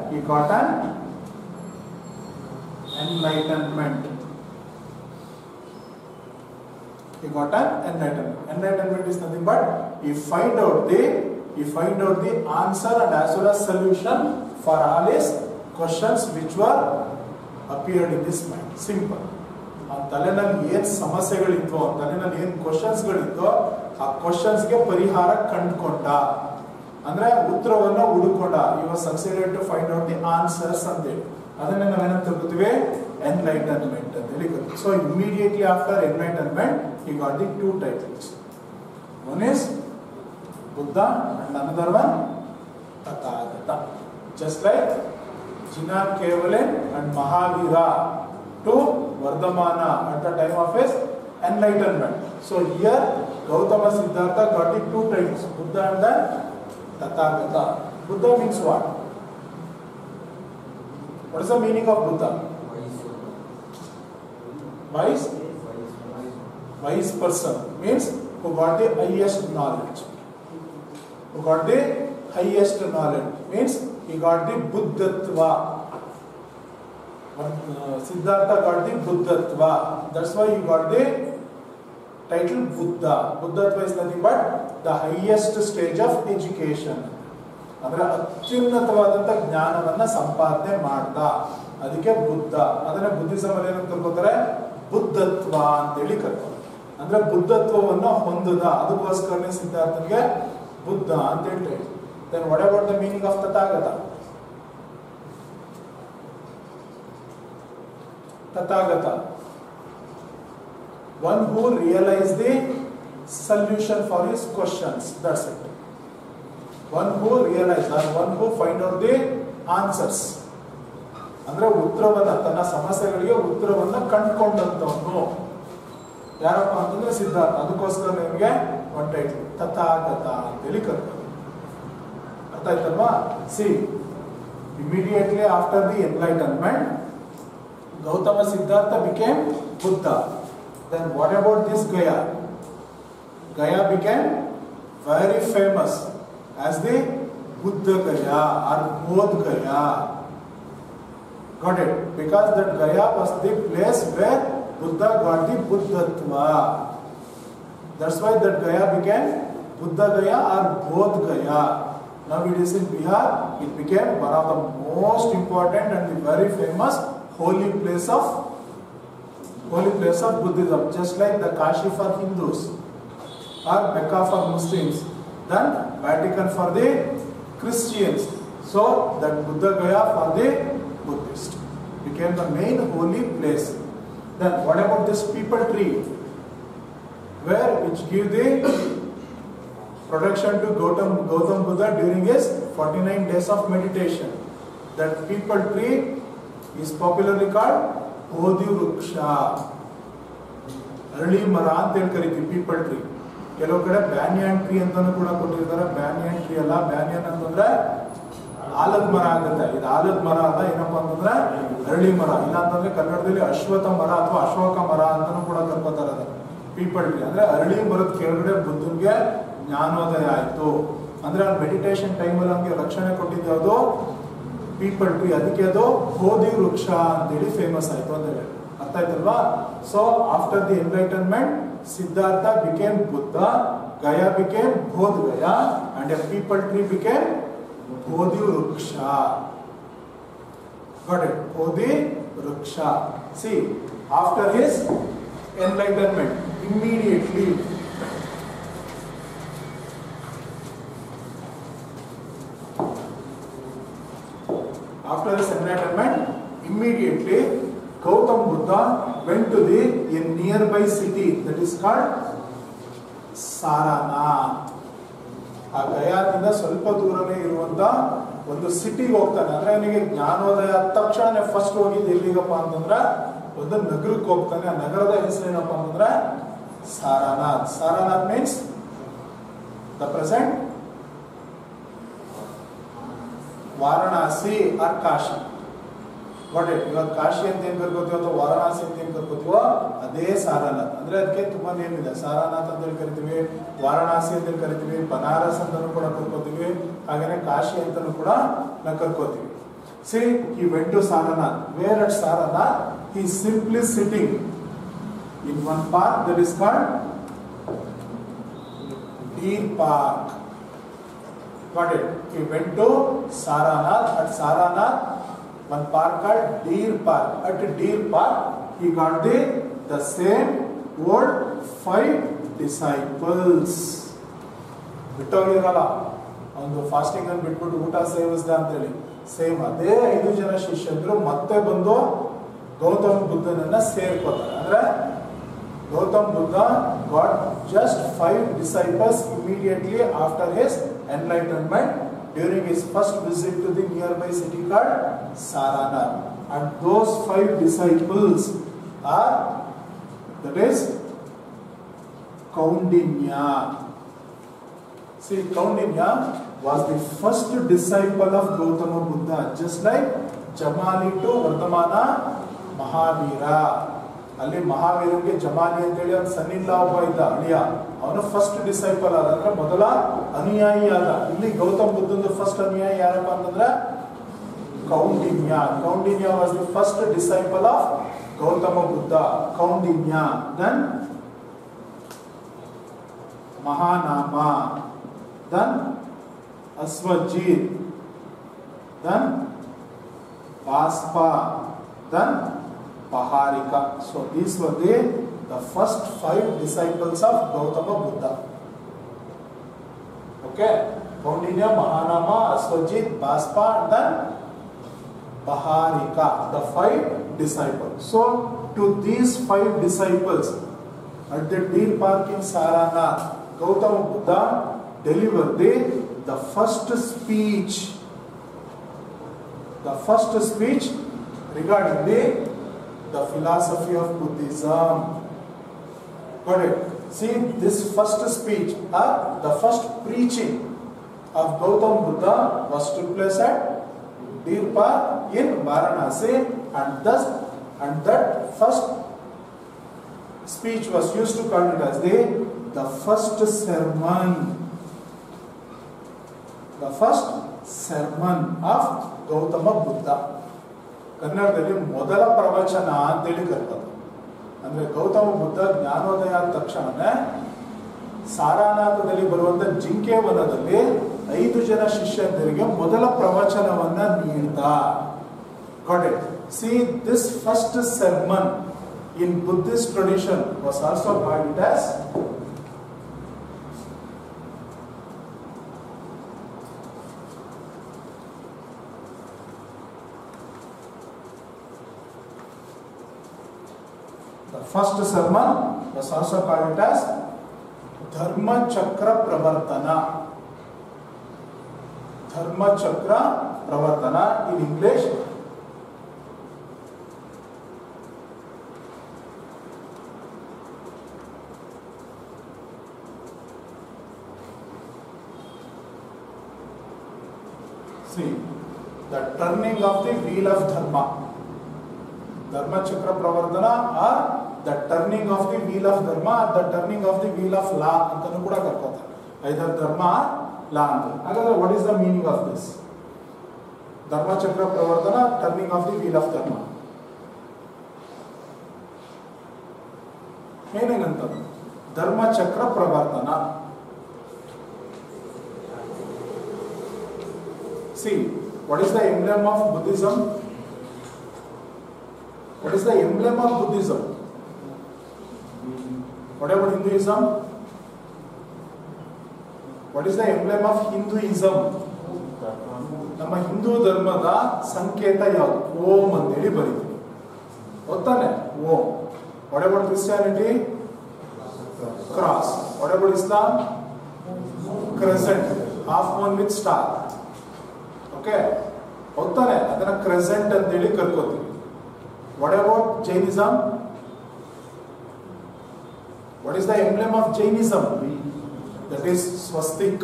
he got an enlightenment. He got an enlightenment. Enlightenment is nothing but he find out the answer and as well as solution for all his questions which were appeared in this mind. Simple. ಆ ತಲೆನಲ್ಲಿ ಏನು ಸಮಸ್ಯೆಗಳಿದ್ವೋ, ತಲೆನಲ್ಲಿ ಏನು ಕ್ವಶನ್ಸ್ಗಳಿದ್ವೋ ಆ ಕ್ವಶನ್ಸ್ಗೆ ಪರಿಹಾರ ಕಂಡುಕೊಂಡ, ಅಂದ್ರೆ ಉತ್ತರವನ್ನು ಹುಡುಕೊಂಡ. You was succeeded to find out the answers ಅಂತೇಳಿ ಅದನ್ನೇ ನಾವೇನಂತ ತಿಳ್ಕೊತೀವಿ, ಎನ್ಲೈಟನ್ಮೆಂಟ್ ಅಂತ ಹೇಳಿ. So immediately after enlightenment he got the two titles. One is Buddha and another one Tathagata. Just like Jinan Kevalen and Mahavira to Vardhamana at the time of his enlightenment. So here Gautama Siddhartha got the two titles, Buddha and then Tathagata. Buddha means what? What is the meaning of Buddha? Wise person means who got the highest knowledge. Who got the highest knowledge means he got the Buddhatva. Siddhartha got the Buddhatva. That's why he got the title Buddha. Buddhatva is nothing but the highest stage of education. ಅಂದ್ರೆ ಅತ್ಯುನ್ನತವಾದಂತ ಜ್ಞಾನವನ್ನ ಸಂಪಾದನೆ ಮಾಡ್ದ, ಅದಕ್ಕೆ ಬುದ್ಧ. ಅದನ್ನ Buddhism ಅಲ್ಲಿ ಏನಂತ ಕರ್ಕೋತಾರೆ, ಬುದ್ಧತ್ವ ಅಂತೇಳಿ ಕರ್ತಾರೆ. ಅಂದ್ರೆ ಬುದ್ಧತ್ವವನ್ನು ಹೊಂದದ, ಅದಕ್ಕೋಸ್ಕರನೇ ಸಿದ್ಧಾರ್ಥನಿಗೆ ಬುದ್ಧ ಅಂತ ಹೇಳ್ತಾರೆ. Then what about the meaning of Tathagata? Tathagata, one who realized the solution for his questions. That's it. One who realized or one who find out the answers. ಅಂದ್ರೆ ಉತ್ತರವನ್ನ, ತನ್ನ ಸಮಸ್ಯೆಗಳಿಗೆ ಉತ್ತರವನ್ನ ಕಂಡುಕೊಂಡಂತವನು ಯಾರಪ್ಪ ಅಂತಂದ್ರೆ ಸಿದ್ಧಾರ್ಥ. ಅದಕ್ಕೋಸ್ಕರ ನಿಮಗೆ ಒಂದು ಟೈಟಲ್ ತಥಾಗತ ಅಂತೇಳಿ ಕರ್ತಾರೆ. ಅರ್ಥ ಆಯ್ತಲ್ವಾ? C, immediately after the enlightenment Gautama Siddhartha became Buddha. Then what about this Gaya? Gaya became very famous as the Buddha Gaya or Bodh Gaya. Got it? Because that Gaya was the place where Buddha got the Buddhatva. That's why that Gaya became Buddha Gaya or Bodh Gaya. Now it is in Bihar. It became one of the most important and the very famous holy place of Buddhism, just like the Kashi for Hindus or Mecca for Muslims, then Vatican for the Christians. So that Buddha Gaya for the Buddhist became the main holy place. Then what about this peepal tree, which give the protection to Gautam Buddha during his 49 days of meditation? That peepal tree is popularly called Bodhi Vruksha. ಅರಳಿ ಮರ ಅಂತ ಹೇಳಿ ಕರಿತೀವಿ people tree. ಕೆಲವು ಕಡೆ banyan tree ಅಂತಾನು ಕೂಡ ಕೊಟ್ಟಿರ್ತಾರೆ. ಬ್ಯಾನಿಯನ್ ಟ್ರೀ ಅಲ್ಲ, ಬ್ಯಾನಿಯನ್ ಅಂತಂದ್ರೆ ಆಲದ ಮರ ಆಗುತ್ತೆ. ಇದು ಆಲದ ಮರ ಅಲ್ಲ, ಏನಪ್ಪಾ ಅಂತಂದ್ರೆ ಅರಳಿ ಮರ. ಇಲ್ಲ ಅಂತಂದ್ರೆ ಕನ್ನಡದಲ್ಲಿ ಅಶ್ವತ್ಥ ಮರ ಅಥವಾ ಅಶೋಕ ಮರ ಅಂತಾನು ಕೂಡ ಕರ್ಕೋತಾರೆ. ಅದು ಪೀಪಲ್ ಟ್ರೀ ಅಂದ್ರೆ ಅರಳಿ ಮರದ ಕೆಳಗಡೆ ಬುದ್ಧನ್ಗೆ ಜ್ಞಾನೋದಯ ಆಯ್ತು ಅಂದ್ರೆ ಮೆಡಿಟೇಷನ್ ಟೈಮಲ್ಲಿ ನಮಗೆ ರಕ್ಷಣೆ ಕೊಟ್ಟಿದ್ದು ಯಾವುದು, ಪೀಪಲ್ ಟ್ರೀ. ಅದಕ್ಕೆ ಅದು ಬೋಧಿ ವೃಕ್ಷ ಅಂತೇಳಿ ಫೇಮಸ್ ಆಯ್ತು ಅಂತ ಹೇಳಿ. ಅರ್ಥ ಆಯ್ತಲ್ವಾ? So after the enlightenment Siddhartha became Buddha, Gaya became Bodh Gaya and a peepal tree became Bodhi Vriksha. Got it? Bodhi Vriksha. See, after his enlightenment, immediately after his enlightenment, immediately Gautam Buddha went to a nearby city that is called Saranath. ಆ ಗಯಾದಿಂದ ಸ್ವಲ್ಪ ದೂರನೇ ಇರುವಂತ ಒಂದು ಸಿಟಿಗೆ ಹೋಗ್ತಾನೆ. ಅಂದ್ರೆ ಅವನಿಗೆ ಜ್ಞಾನೋದಯ ಆದ ತಕ್ಷಣ ಫಸ್ಟ್ ಹೋಗಿದ್ದು ಎಲ್ಲಿಗಪ್ಪ ಅಂತಂದ್ರೆ ಒಂದು ನಗರಕ್ಕೆ ಹೋಗ್ತಾನೆ. ಆ ನಗರದ ಹೆಸರೇನಪ್ಪ ಅಂತಂದ್ರೆ Sarnath. Sarnath means the present Varanasi or Kashi. But ಇವಾಗ ಕಾಶಿ ಅಂತ ಏನ್ ಕರ್ಕೋತೀವೋ ಅಥವಾ ವಾರಣಾಸಿ ಅಂತ ಏನ್ ಕರ್ಕೋತೀವೋ ಅದೇ ಸಾರಾನಾಥ್. ಅಂದ್ರೆ ಅದಕ್ಕೆ ತುಂಬಾ ನೇಮ್ ಇದೆ. ಸಾರಾನಾಥ್ ಅಂತ ಹೇಳಿ ಕರಿತೀವಿ, ವಾರಣಾಸಿ ಅಂತ ಹೇಳಿ ಕರಿತೀವಿ, ಬನಾರಸ್ ಅಂತಾನು ಕೂಡ ಕರ್ಕೋತೀವಿ, ಹಾಗೇನೆ ಕಾಶಿ ಅಂತಾನು ಕೂಡ ನಾವು ಕರ್ಕೋತೀವಿ. See he went to Saranath. Where at Saranath he is simply sitting in one park that is called Deer Park. Got it? He went to Saranath. At Saranath one park called Deer Park. At Deer Park he got the same old 5 disciples. ಬಿಟ್ಟೋಗಿರಲ್ಲ ಒಂದು fasting ಅನ್ನು ಬಿಟ್ಬಿಟ್ಟು ಊಟ ಸೇವಿಸ್ದ ಅಂತ ಹೇಳಿ, same ಅದೇ 5 ಜನ ಶಿಷ್ಯರು ಮತ್ತೆ ಬಂದು ಗೌತಮ ಬುದ್ಧನನ್ನ ಸೇರ್ಕೋತಾರೆ. ಅಂದ್ರೆ Gautam Buddha got just 5 disciples immediately after his enlightenment during his first visit to the nearby city called Saranath. And those 5 disciples are, that is Kaundinya. See, Kaundinya was the first disciple of Gautama Buddha, just like Jamali to Vardhamana Mahavira. ಅಲ್ಲಿ ಮಹಾವೀರನಿಗೆ ಜಮಾಲಿ ಅಂತ ಹೇಳಿ ಒಂದು ಸನ್ನಿಲ್ಲ ಒಬ್ಬ ಇದ್ದ ಅಳಿಯ, ಅವನು first disciple ಆದ, ಅಂದ್ರೆ ಮೊದಲ ಅನುಯಾಯಿ ಆದ. ಇಲ್ಲಿ ಗೌತಮ್ ಬುದ್ಧಂದು ಫಸ್ಟ್ ಅನುಯಾಯಿ ಯಾರಪ್ಪ ಅಂತಂದ್ರೆ Kaundinya. Kaundinya was the first disciple of Gautama Buddha. Kaundinya, then Mahanama, then Ashvajit, then Baspa, then Paharika. So these were the first 5 disciples of Gautama Buddha. Okay, Kaundinya, Mahanama, Aswajit, Baspa, and then Paharika, the 5 disciples. So to these 5 disciples at the Deer Park in Saranath, Gautama Buddha delivered the first speech. The first speech regarding the philosophy of Buddhism. Got it? See, this first speech, the first preaching of Gautama Buddha was took place at Deer Park in Varanasi, and that first speech was used to call it as the first sermon. The first sermon of Gautama Buddha. ಕನ್ನಡದಲ್ಲಿ ಮೊದಲ ಪ್ರವಚನ ಅಂತೇಳಿ ಕರೆಯೋದು. ಅಂದ್ರೆ ಗೌತಮ ಬುದ್ಧ ಜ್ಞಾನೋದಯ ಆದ ತಕ್ಷಣನೇ ಸಾರಾನಾಥದಲ್ಲಿ ಬರುವಂತ ಜಿಂಕೆ ವನದಲ್ಲಿ 5 ಜನ ಶಿಷ್ಯರಿಗೆ ಮೊದಲ ಪ್ರವಚನವನ್ನ ನೀಡಿದ. Got it? See, this first sermon in Buddhist tradition was also called as first sermon was also called as Dharma Chakra Pravartana. Dharma Chakra Pravartana in English. See, the turning of the wheel of Dharma. Dharma Chakra Pravartana or the turning of the wheel of Dharma, the turning of the wheel of law ಅಂತನೂ ಕೂಡ ಕರ್ಕೋತಾರೆ. either Dharma or law ಅಂತ. ಹಾಗಾದ್ರೆ what is the meaning of this? Dharma Chakra Pravartana, turning of the wheel of Dharma. meaning ಅಂತ Dharma Chakra Pravartana. See, what is the emblem of Buddhism? What is the emblem of Buddhism? What about Hinduism? What is the emblem of Hinduism? ನಮ್ಮ ಹಿಂದೂ ಧರ್ಮದ ಸಂಕೇತ ಯಾವುದು? ಓಂ ಅಂತೇಳಿ ಬರೀತೀವಿ, ಗೊತ್ತಾನೆ? ಓಂ. What about Christianity? Cross. What about Islam? Crescent, half moon with star. Okay, ಗೊತ್ತಾನೆ? ಅದನ್ನ Crescent ಅಂತೇಳಿ ಕರ್ಕೋತೀವಿ. What about Jainism? What is the emblem of Jainism? That is swastik.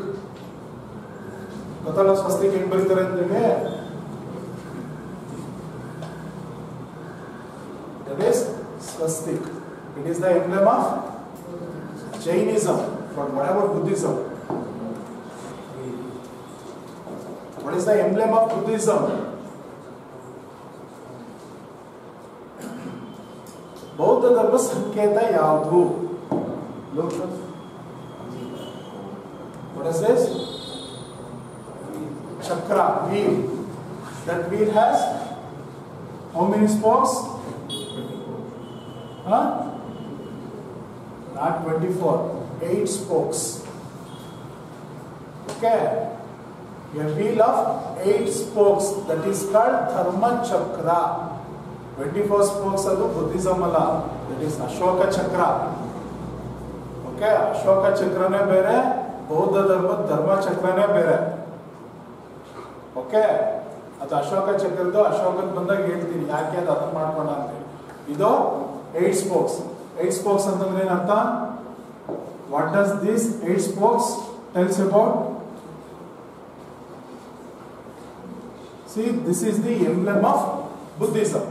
ಗೊತ್ತಲ್ಲ ಸ್ವಸ್ತಿಕ್ ಹೆಂಗ್ ಬರೀತಾರೆ ಅಂತೇಳಿ? That is swastik. It is the emblem of Jainism. But what about Buddhism? What is the emblem of Buddhism? ಬೌದ್ಧ ಧರ್ಮ ಸಂಕೇತ ಯಾವುದು? What is this? Chakra, wheel. That wheel has how many spokes? Not 24, 8 spokes. Okay, a wheel of 8 spokes, that is called Dharma Chakra. 24 spokes adu Buddhism alla, that is Ashoka Chakra. Okay, Ashoka Chakra ne bere, Bauddha Dharma Chakra ne bere. Okay, ಅದು ಅಶೋಕ ಚಕ್ರದ್ದು ಅಶೋಕದ ಬಂದಾಗ ಹೇಳ್ತೀನಿ ಯಾಕೆ ಅದು ಅದನ್ನ ಮಾಡ್ಕೊಂಡ ಅಂತ. ಇದು 8 spokes. 8 spokes ಅಂತಂದ್ರೆ ಏನರ್ಥ? What does this 8 spokes tells about? See, this is the emblem of Buddhism.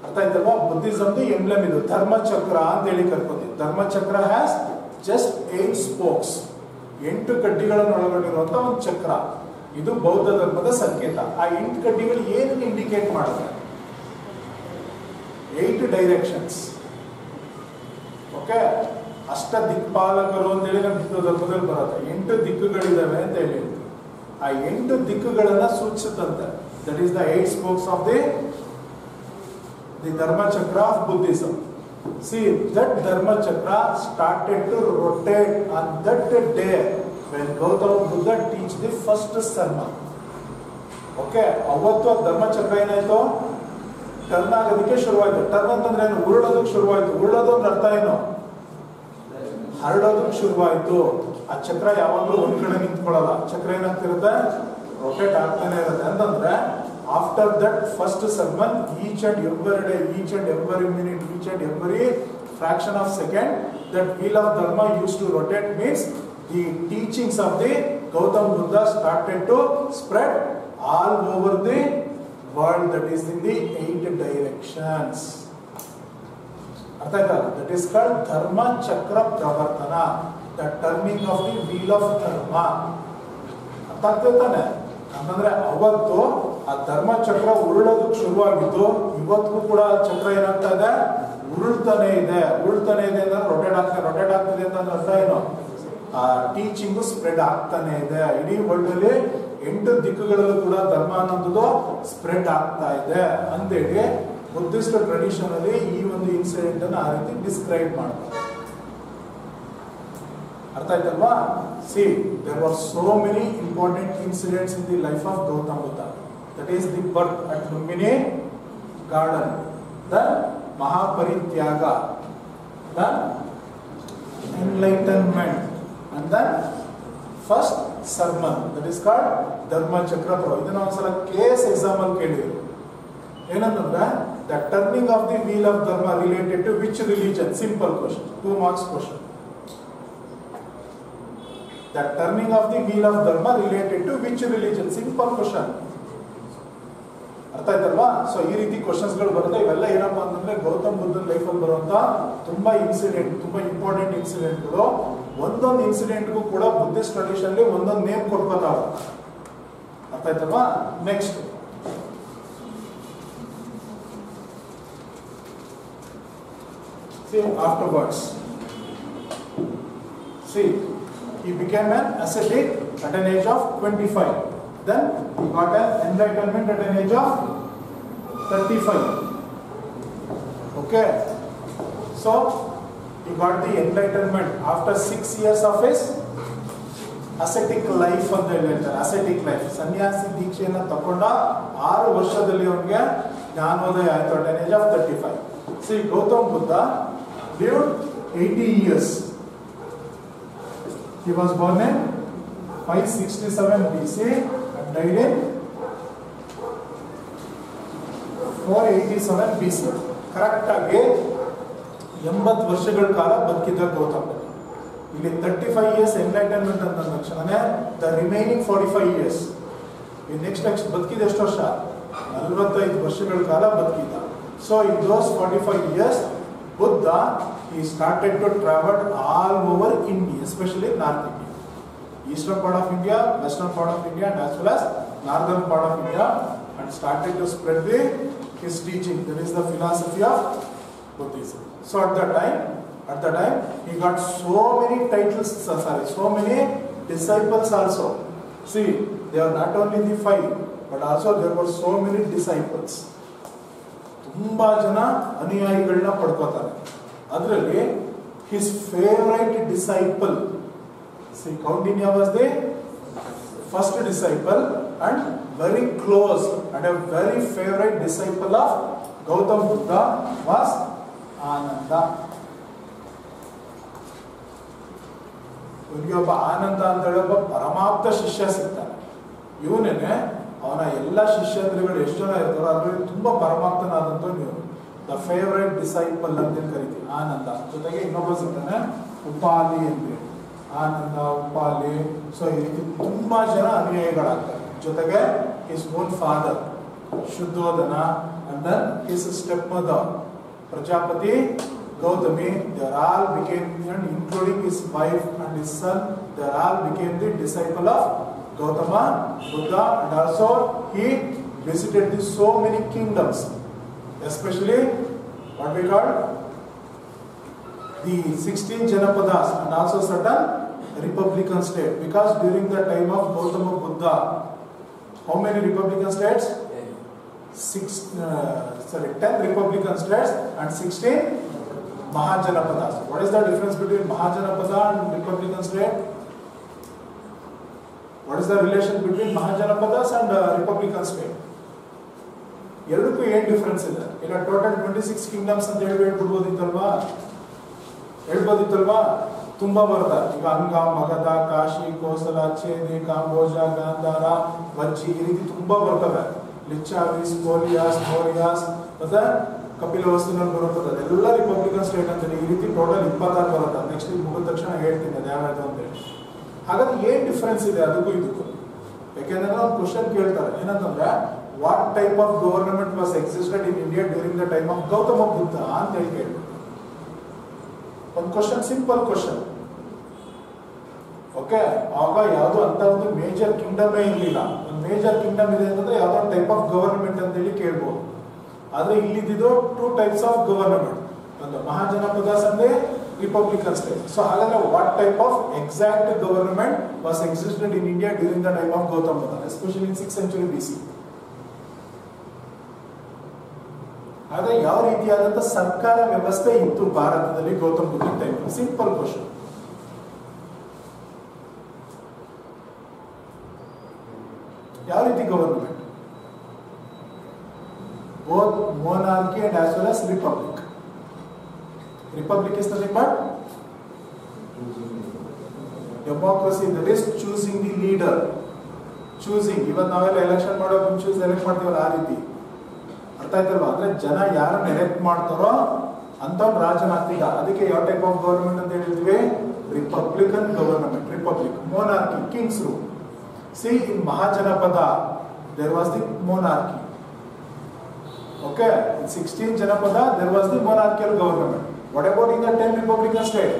ಅರ್ಥ ಆಯ್ತಲ್ವಾ? ಬುದ್ಧಿಸಮ್ ದಿ ಎಂಬ್ಲೆಮ್ ಇದು ಧರ್ಮ ಚಕ್ರ ಅಂತ ಹೇಳಿ ಕರ್ಕೊಂತೀವಿ. ಧರ್ಮ ಚಕ್ರ ಹ್ಯಾಸ್ ಜಸ್ಟ್ 8 spokes, 8 ಕಡ್ಡಿಗಳನ್ನು ಒಳಗೊಂಡಿರುವಂತ ಒಂದು ಚಕ್ರ. ಇದು ಬೌದ್ಧ ಧರ್ಮದ ಸಂಕೇತ. ಆ 8 ಕಡ್ಡಿಗಳು ಏನನ್ನು ಇಂಡಿಕೇಟ್ ಮಾಡುತ್ತೆ? 8 ಡೈರೆಕ್ಷನ್ಸ್. ಓಕೆ, ಅಷ್ಟ ದಿಕ್ಪಾಲಕರು ಅಂತೇಳಿ ನಮ್ಮ ಹಿಂದೂ ಧರ್ಮದಲ್ಲಿ ಬರುತ್ತೆ. 8 ದಿಕ್ಕುಗಳಿದಾವೆ ಅಂತ ಹೇಳಿ ಆ 8 ದಿಕ್ಕುಗಳನ್ನ ಸೂಚಿಸುತ್ತಂತೆ. That is the 8 spokes of the Dharma Chakra of Buddhism. See, that Dharma Chakra started to rotate on that day when Gautama Buddha teach the first sermon. Okay, ಅವತ್ತು ಧರ್ಮ ಚಕ್ರ ಏನಾಯ್ತು? ಟರ್ನ್ ಆಗೋದಕ್ಕೆ ಶುರುವಾಯ್ತು. ಟರ್ನ್ ಅಂತಂದ್ರೆ ಏನು? ಉರುಳೋದಕ್ಕೆ ಶುರುವಾಯ್ತು. ಉರುಳೋದು ಅಂದ್ರೆ ಅರ್ಥ ಏನು? ಹರಡೋದಕ್ಕೆ ಶುರುವಾಯ್ತು. ಆ ಚಕ್ರ ಯಾವಾಗಲೂ ಒಂದ್ ಕಡೆ ನಿಂತ್ಕೊಳ್ಳಲ್ಲ. ಚಕ್ರ ಏನಾಗ್ತಿರುತ್ತೆ? ರೊಟೇಟ್ ಆಗ್ತಾನೆ ಇರುತ್ತೆ. ಅಂತಂದ್ರೆ after that first sermon, each and every day, each and every minute, each and every fraction of second, that wheel of dharma used to rotate. Means the teachings of the Gautama Buddha started to spread all over the world, that is in the 8 directions. That is called Dharma Chakra Pravartana, the turning of the wheel of dharma. ಅಂತಂದ್ರೆ ಅವತ್ತು ಆ ಧರ್ಮ ಚಕ್ರ ಉರುಳೋದಕ್ಕೆ ಶುರುವಾಗಿದ್ದು ಇವತ್ತಿಗೂ ಕೂಡ ಚಕ್ರ ಏನಾಗ್ತಾ ಇದೆ? ಉರುಳ್ತಾನೆ ಇದೆ. ಉರುಳ್ತಾನೆ ಇದೆ ಅಂದ್ರೆ ರೊಟೇಟ್ ಆಗ್ತದೆ ಅಂತಂದ್ರೆ ಅರ್ಥ ಏನು? ಆ ಟೀಚಿಂಗ್ ಸ್ಪ್ರೆಡ್ ಆಗ್ತಾನೆ ಇದೆ. ಇಡೀ ವರ್ಲ್ಡ್ ಅಲ್ಲಿ 8 ದಿಕ್ಕುಗಳಲ್ಲೂ ಕೂಡ ಧರ್ಮ ಅನ್ನೋದು ಸ್ಪ್ರೆಡ್ ಆಗ್ತಾ ಇದೆ ಅಂತೇಳಿ ಬುದ್ಧಿಸ್ಟ್ ಟ್ರೆಡಿಷನ್ ಅಲ್ಲಿ ಈ ಒಂದು ಇನ್ಸಿಡೆಂಟ್ ಅನ್ನು ಆ ರೀತಿ ಡಿಸ್ಕ್ರೈಬ್ ಮಾಡ್ತಾರೆ. ಅರ್ಥ ಆಯ್ತಲ್ವಾ? See, there were so many important incidents in the life of Gautama Buddha. That is the birth at Lumbini garden, the Mahaparityaga, the enlightenment, and the first sermon, that is called Dharma Chakra. ಇದನ್ನ ಒಂದ್ಸಲ case example ಕೇಳಿದ್ರು. ಏನಂತಂದ್ರೆ the turning of the wheel of dharma related to which religion? Simple question, 2 marks question. The turning of the wheel of dharma related to which religion? Simple question. ಅರ್ಥ ಆಯ್ತಲ್ವಾ? So ಈ ರೀತಿ questions ಗಳು ಬರುತ್ತೆ. ಇವೆಲ್ಲ ಏನಪ್ಪ ಅಂತಂದ್ರೆ ಗೌತಮ್ ಬುದ್ಧನ ಲೈಫ್ ಅಲ್ಲಿ ಬರುವಂತ ತುಂಬಾ ಇನ್ಸಿಡೆಂಟ್, ತುಂಬಾ ಇಂಪಾರ್ಟೆಂಟ್ ಇನ್ಸಿಡೆಂಟ್ಗಳು. ಒಂದೊಂದು ಇನ್ಸಿಡೆಂಟ್ಗೂ ಕೂಡ ಬುದ್ಧಿಸ್ಟ್ ಟ್ರೆಡಿಷನ್ ಅಲ್ಲಿ ಒಂದೊಂದು ನೇಮ್ ಕೊಡ್ಬೇಕಾಗ. ಅರ್ಥ ಆಯ್ತಲ್ವಾ? Next see afterwards. See, he became an ascetic at an age of 25. Then he got an enlightenment at an age of 35. Okay, so he got the enlightenment after 6 years of his ascetic life ಅಂತ ಹೇಳ್ತಾರೆ. ascetic life, ಸನ್ಯಾಸಿ ದೀಕ್ಷೆಯನ್ನು ತಗೊಂಡ 6 ವರ್ಷದಲ್ಲಿ ಅವನಿಗೆ ಜ್ಞಾನೋದಯ ಆಯಿತು at an age of 35. See, Gautam Buddha lived 80 years. He was born in 567 BC and died in 487 BC. Correct ಆಗಿ 80 ವರ್ಷಗಳ ಕಾಲ ಬದುಕಿದ್ದ ಗೌತಮ್. ಇಲ್ಲಿ 35 years enlightenment ಅಂತ ತಕ್ಷಣನೇ ದ ರಿಮೈನಿಂಗ್ 45 years ಈ ನೆಕ್ಸ್ಟ್ ಬದುಕಿದ ಎಷ್ಟು ವರ್ಷ? 45 ವರ್ಷಗಳ ಕಾಲ ಬದುಕಿದ್ದ. So in those 45 years Buddha he started to travel all over India, especially North India, eastern part of India, western part of India, and as well as northern part of India, and started to spread his teaching. That is the philosophy of Buddhism. So at the time he got so many titles, so many disciples also. See, they are not only the 5, but also there were so many disciples. ತುಂಬಾ ಜನ ಅನುಯಾಯಿಗಳನ್ನ ಪಡ್ಕೋತಾರೆ. ಅದರಲ್ಲಿ his favorite disciple, see, Kaundinya was the first disciple and very close and a very favorite disciple of Gautam Buddha was Ananda. ಇವನಿಗೆ ಒಬ್ಬ ಆನಂದ ಅಂತ ಹೇಳಿ ಒಬ್ಬ ಪರಮಾಪ್ತ ಶಿಷ್ಯ ಸಿಗ್ತಾನೆ. ಇವನೇನೆ ಅವನ ಎಲ್ಲ ಶಿಷ್ಯಂದ್ರಿಗಳು ಎಷ್ಟು ಜನ ಇರ್ತಾರೋ ಅದರಲ್ಲಿ ತುಂಬಾ ಪರಮಾಪ್ತನಾದಂತ ನೀವು ದ ಫೇವರೇಟ್ ಡಿಸೈಪಲ್ ಅಂತ ಕರಿತೀವಿ ಆನಂದ. ಜೊತೆಗೆ ಇನ್ನೊಬ್ಬ ಸಿಗ್ತಾನೆ ಉಪಾಲಿ ಅಂತ, ಆನಂದ, ಉಪಾಲಿ. ಸೊ ಈ ರೀತಿ ತುಂಬಾ ಜನ ಅನುಯಾಯಿಗಳಾಗ್ತಾರೆ. ಜೊತೆಗೆ his own father Shuddhodana and then his stepmother Prajapati Gautami, they all became, and including his wife and his son, they all became the disciple of Gautama Buddha. And also he visited so many kingdoms, especially what we call the 16 Janapadas and also certain republican states, because during the time of Gautama Buddha, how many republican states? 10 republican states and 16 Mahajanapadas. What is the difference between Mahajanapada and republican state? What is the relation between Mahajanapadas and republican state? ಎರಡಕ್ಕೂ ಏನು difference ಇದೆ? ಈಗ total 26 kingdoms ಅಂತ ಹೇಳ್ಬೋದಿತ್ತಲ್ವಾ? ತುಂಬಾ ಬರ್ತಾರೆ. ಈಗ ಅಂಗ, ಮಗಧ, ಕಾಶಿ, ಕೋಸಲ, ಛೇದಿ, ಕಾಂಬೋಜ, ಗಾಂಧಾರ, ವಜ್ಜಿ, ಈ ರೀತಿ ತುಂಬಾ ಬರ್ತವೆ. ಲಿಚ್ಚಾವಿಸ್, ಕೋಲಿಯಾಸ್, ಮೌರ್ಯಾಸ್ ಮತ್ತೆ ಕಪಿಲವಸ್ತುನಲ್ಲಿ ಬರುತ್ತದೆ. ಅದೆಲ್ಲ ರಿಪಬ್ಲಿಕನ್ ಸ್ಟೇಟ್ ಅಂತೇಳಿ ಈ ರೀತಿ ಟೋಟಲ್ 26 ಬರುತ್ತೆ. ನೆಕ್ಸ್ಟ್ ಮುಗಿದ ತಕ್ಷಣ ಹೇಳ್ತೀನಿ ಅದು ಯಾವ್ದು ಅಂತ ಹೇಳಿ. ಹಾಗಾದ್ರೆ ಏನ್ ಡಿಫ್ರೆನ್ಸ್ ಇದೆ ಅದಕ್ಕೂ ಇದಕ್ಕೂ? ಯಾಕೆಂದ್ರೆ ಒಂದು ಕ್ವಶನ್ ಕೇಳ್ತಾರೆ, ಏನಂತಂದ್ರೆ what type of government was existed in India during the time of Gautama Buddha ಅಂತ ಹೇಳಿ ಕೇಳ್ತಾರೆ. ಒಂದು ಕ್ವಶನ್, ಸಿಂಪಲ್ ಕ್ವಶನ್. ಓಕೆ, ಆಗ ಯಾವುದು ಅಂತ ಒಂದು ಮೇಜರ್ ಕಿಂಗ್ಡಮೇ ಇರಲಿಲ್ಲ. ಒಂದು ಮೇಜರ್ ಕಿಂಗ್ಡಮ್ ಇದೆ ಅಂತಂದ್ರೆ ಯಾವ್ದೋ ಒಂದು ಟೈಪ್ ಆಫ್ ಗವರ್ನಮೆಂಟ್ ಅಂತ ಹೇಳಿ ಕೇಳ್ಬೋದು. ಆದ್ರೆ ಇಲ್ಲಿದ್ದು 2 types ಆಫ್ ಗವರ್ನಮೆಂಟ್, ಒಂದು mahajanapadas and Republican state. So ಹಾಗಾದ್ರೆ what type of exact government was existed in India during the time of Gautam Buddha, especially in 6th century BC? ಆದ್ರೆ ಯಾವ ರೀತಿಯಾದಂತ ಸರ್ಕಾರ ವ್ಯವಸ್ಥೆ ಇತ್ತು ಭಾರತದಲ್ಲಿ Gautam Buddha time? Simple question. ಯಾವ ರೀತಿ government? both monarchy and as well as republic. Republic is nothing but democracy, that is choosing the leader. Choosing, even ನಾವೆಲ್ಲ ಎಲೆಕ್ಷನ್ ಮಾಡೋದು ಮುಂಚೆ ಎಲೆಕ್ಟ್ ಮಾಡ್ತೀವಲ್ಲ ಆ ರೀತಿ. ಅರ್ಥ ಆಯ್ತಲ್ವಾ? ಅಂದ್ರೆ ಜನ ಯಾರನ್ನ ಎಲೆಕ್ಟ್ ಮಾಡ್ತಾರೋ ಅಂತವ್ನು ರಾಜನಾಗ್ತಿದ್ದ. ಅದಕ್ಕೆ ಯಾವ ಟೈಪ್ ಆಫ್ ಗವರ್ನಮೆಂಟ್ ಅಂತ ಹೇಳಿದ್ವಿ? Republican government. Republic, monarchy, king's rule. See, in Mahajanapada there was the monarchy. Okay, in 16 Janapada there was the monarchical government. What about in the 10 republican state?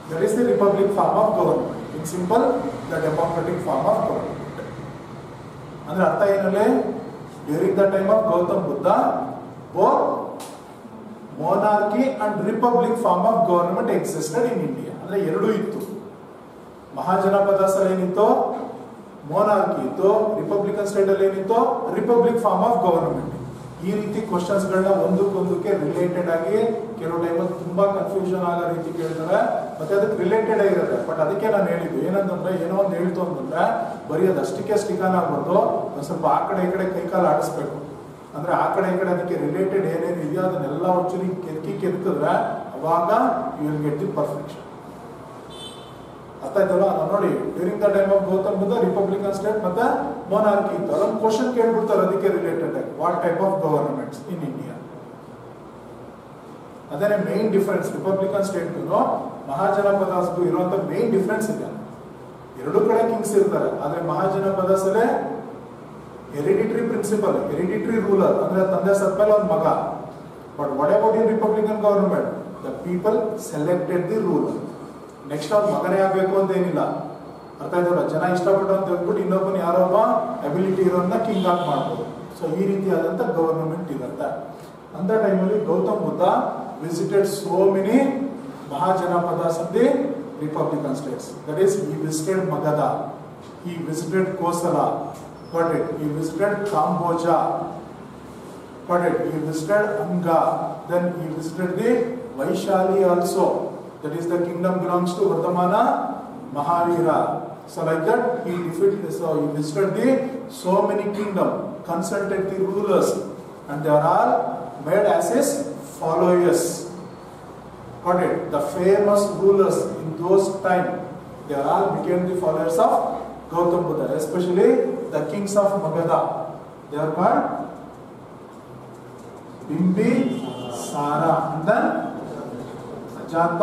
There is the republic form of government. In simple, the democratic form of government. ಅಂದ್ರೆ ಅರ್ಥ ಏನಲ್ಲೇ? During the time of Gautam Buddha both monarchy and republic form of government existed in India. ಅಂದ್ರೆ ಎರಡೂ ಇತ್ತು. ಮಹಾಜನಪದಾಸಲ್ಲಿ ಏನಿತ್ತು? monarchy ಇತ್ತು. Republican state ಅಲ್ಲಿ ಏನಿತ್ತು? Republic form of government. ಈ ರೀತಿ ಕ್ವಶನ್ಸ್ ಗಳನ್ನ ಒಂದಕ್ಕೊಂದಕ್ಕೆ ರಿಲೇಟೆಡ್ ರಿಲೇಟೆಡ್ ಆಗಿ ಕೆಲವು ಟೈಮಲ್ಲಿ ತುಂಬಾ ಕನ್ಫ್ಯೂಷನ್ ಆಗೋ ರೀತಿ ಕೇಳ್ತಾರೆ, ಮತ್ತೆ ಅದಕ್ಕೆ ರಿಲೇಟೆಡ್ ಆಗಿರುತ್ತೆ. ಬಟ್ ಅದಕ್ಕೆ ನಾನು ಹೇಳಿದ್ದು ಏನಂತಂದ್ರೆ, ಏನೋ ಒಂದು ಹೇಳ್ತು ಅಂತಂದ್ರೆ ಬರೀ ಅದಷ್ಟಕ್ಕೆ ಸ್ಟಿಕನ್ ಆಗ್ಬಾರ್ದು, ಒಂದು ಸ್ವಲ್ಪ ಆ ಕಡೆ ಈ ಕಡೆ ಕೈಕಾಲು ಆಡಿಸ್ಬೇಕು. ಅಂದ್ರೆ ಆ ಕಡೆ ಈ ಕಡೆ ಅದಕ್ಕೆ ರಿಲೇಟೆಡ್ ಏನೇನು ಇದೆಯೋ ಅದನ್ನೆಲ್ಲ ಒಂಚೂರಿ ಕೆದಕಿದ್ರೆ ಅವಾಗ you will get the perfection. ಅರ್ಥ ಆಯ್ತಲ್ಲ? ನೋಡಿ, during the time of Gautam Buddha republican state ಮತ್ತೆ ಮೊನಾರ್ಕಿ ಇತ್ತು. ಅದೊಂದು ಕ್ವಶನ್ ಕೇಳ್ಬಿಡ್ತಾರೆ ಅದಕ್ಕೆ ರಿಲೇಟೆಡ್ ಆಗಿ, what type of governments in India. ಅದೇ ಮೇನ್ ಡಿಫರೆನ್ಸ್ ರಿಪಬ್ಲಿಕನ್ ಸ್ಟೇಟ್ಗೂ ಮಹಾಜನಪದಾಸ್ಗೂ ಇರುವಂತ ಮೇನ್ ಡಿಫರೆನ್ಸ್ ಇದೆ. ಎರಡು ಕಡೆ ಕಿಂಗ್ಸ್ ಇರ್ತಾರೆ, ಆದ್ರೆ ಮಹಾಜನಪದಾಸಲ್ಲೇ ಹೆರಿಡಿಟರಿ ಪ್ರಿನ್ಸಿಪಲ್, ಹೆರಿಡಿಟರಿ ರೂಲರ್, ಅಂದ್ರೆ ತಂದೆ ಸತ್ಮೇಲೆ ಒಂದು ಮಗ. But what about in republican government, the people selected the ruler. Next ಅವ್ರ ಮಗನೇ ಆಗ್ಬೇಕು ಅಂತ ಏನಿಲ್ಲ. ಅರ್ಥ ಆಯ್ತಲ್ಲ? ಜನ ಇಷ್ಟಪಟ್ಟು ಅಂತ ಹೇಳ್ಬಿಟ್ಟು ಇನ್ನೊಬ್ಬನ ಯಾರೊಬ್ಬ ಅಬಿಲಿಟಿ ಇರೋನ್ನ ಕಿಂಗ್ ಆಗಿ ಮಾಡ್ಬೋದು. ಸೊ ಈ ರೀತಿಯಾದಂತ ಗವರ್ನಮೆಂಟ್ ಇರುತ್ತೆ. ಅಂತ ಟೈಮಲ್ಲಿ Gautam Buddha visited so many Mahajanapadas of the republican states. That is, he visited Magadha, he visited Kosala, got it? He visited Kamboja, got it? He visited Anga, then he visited the Vaishali also. That is, the kingdom belongs to Vardhamana Mahavira. So like that, he visited the so many kingdom, consulted the rulers, and they are all made as his followers. Got it? The famous rulers in those time, they all became the followers of Gautam Buddha, especially the kings of Magadha. They are called Bimbisara and then ಅಜಾತ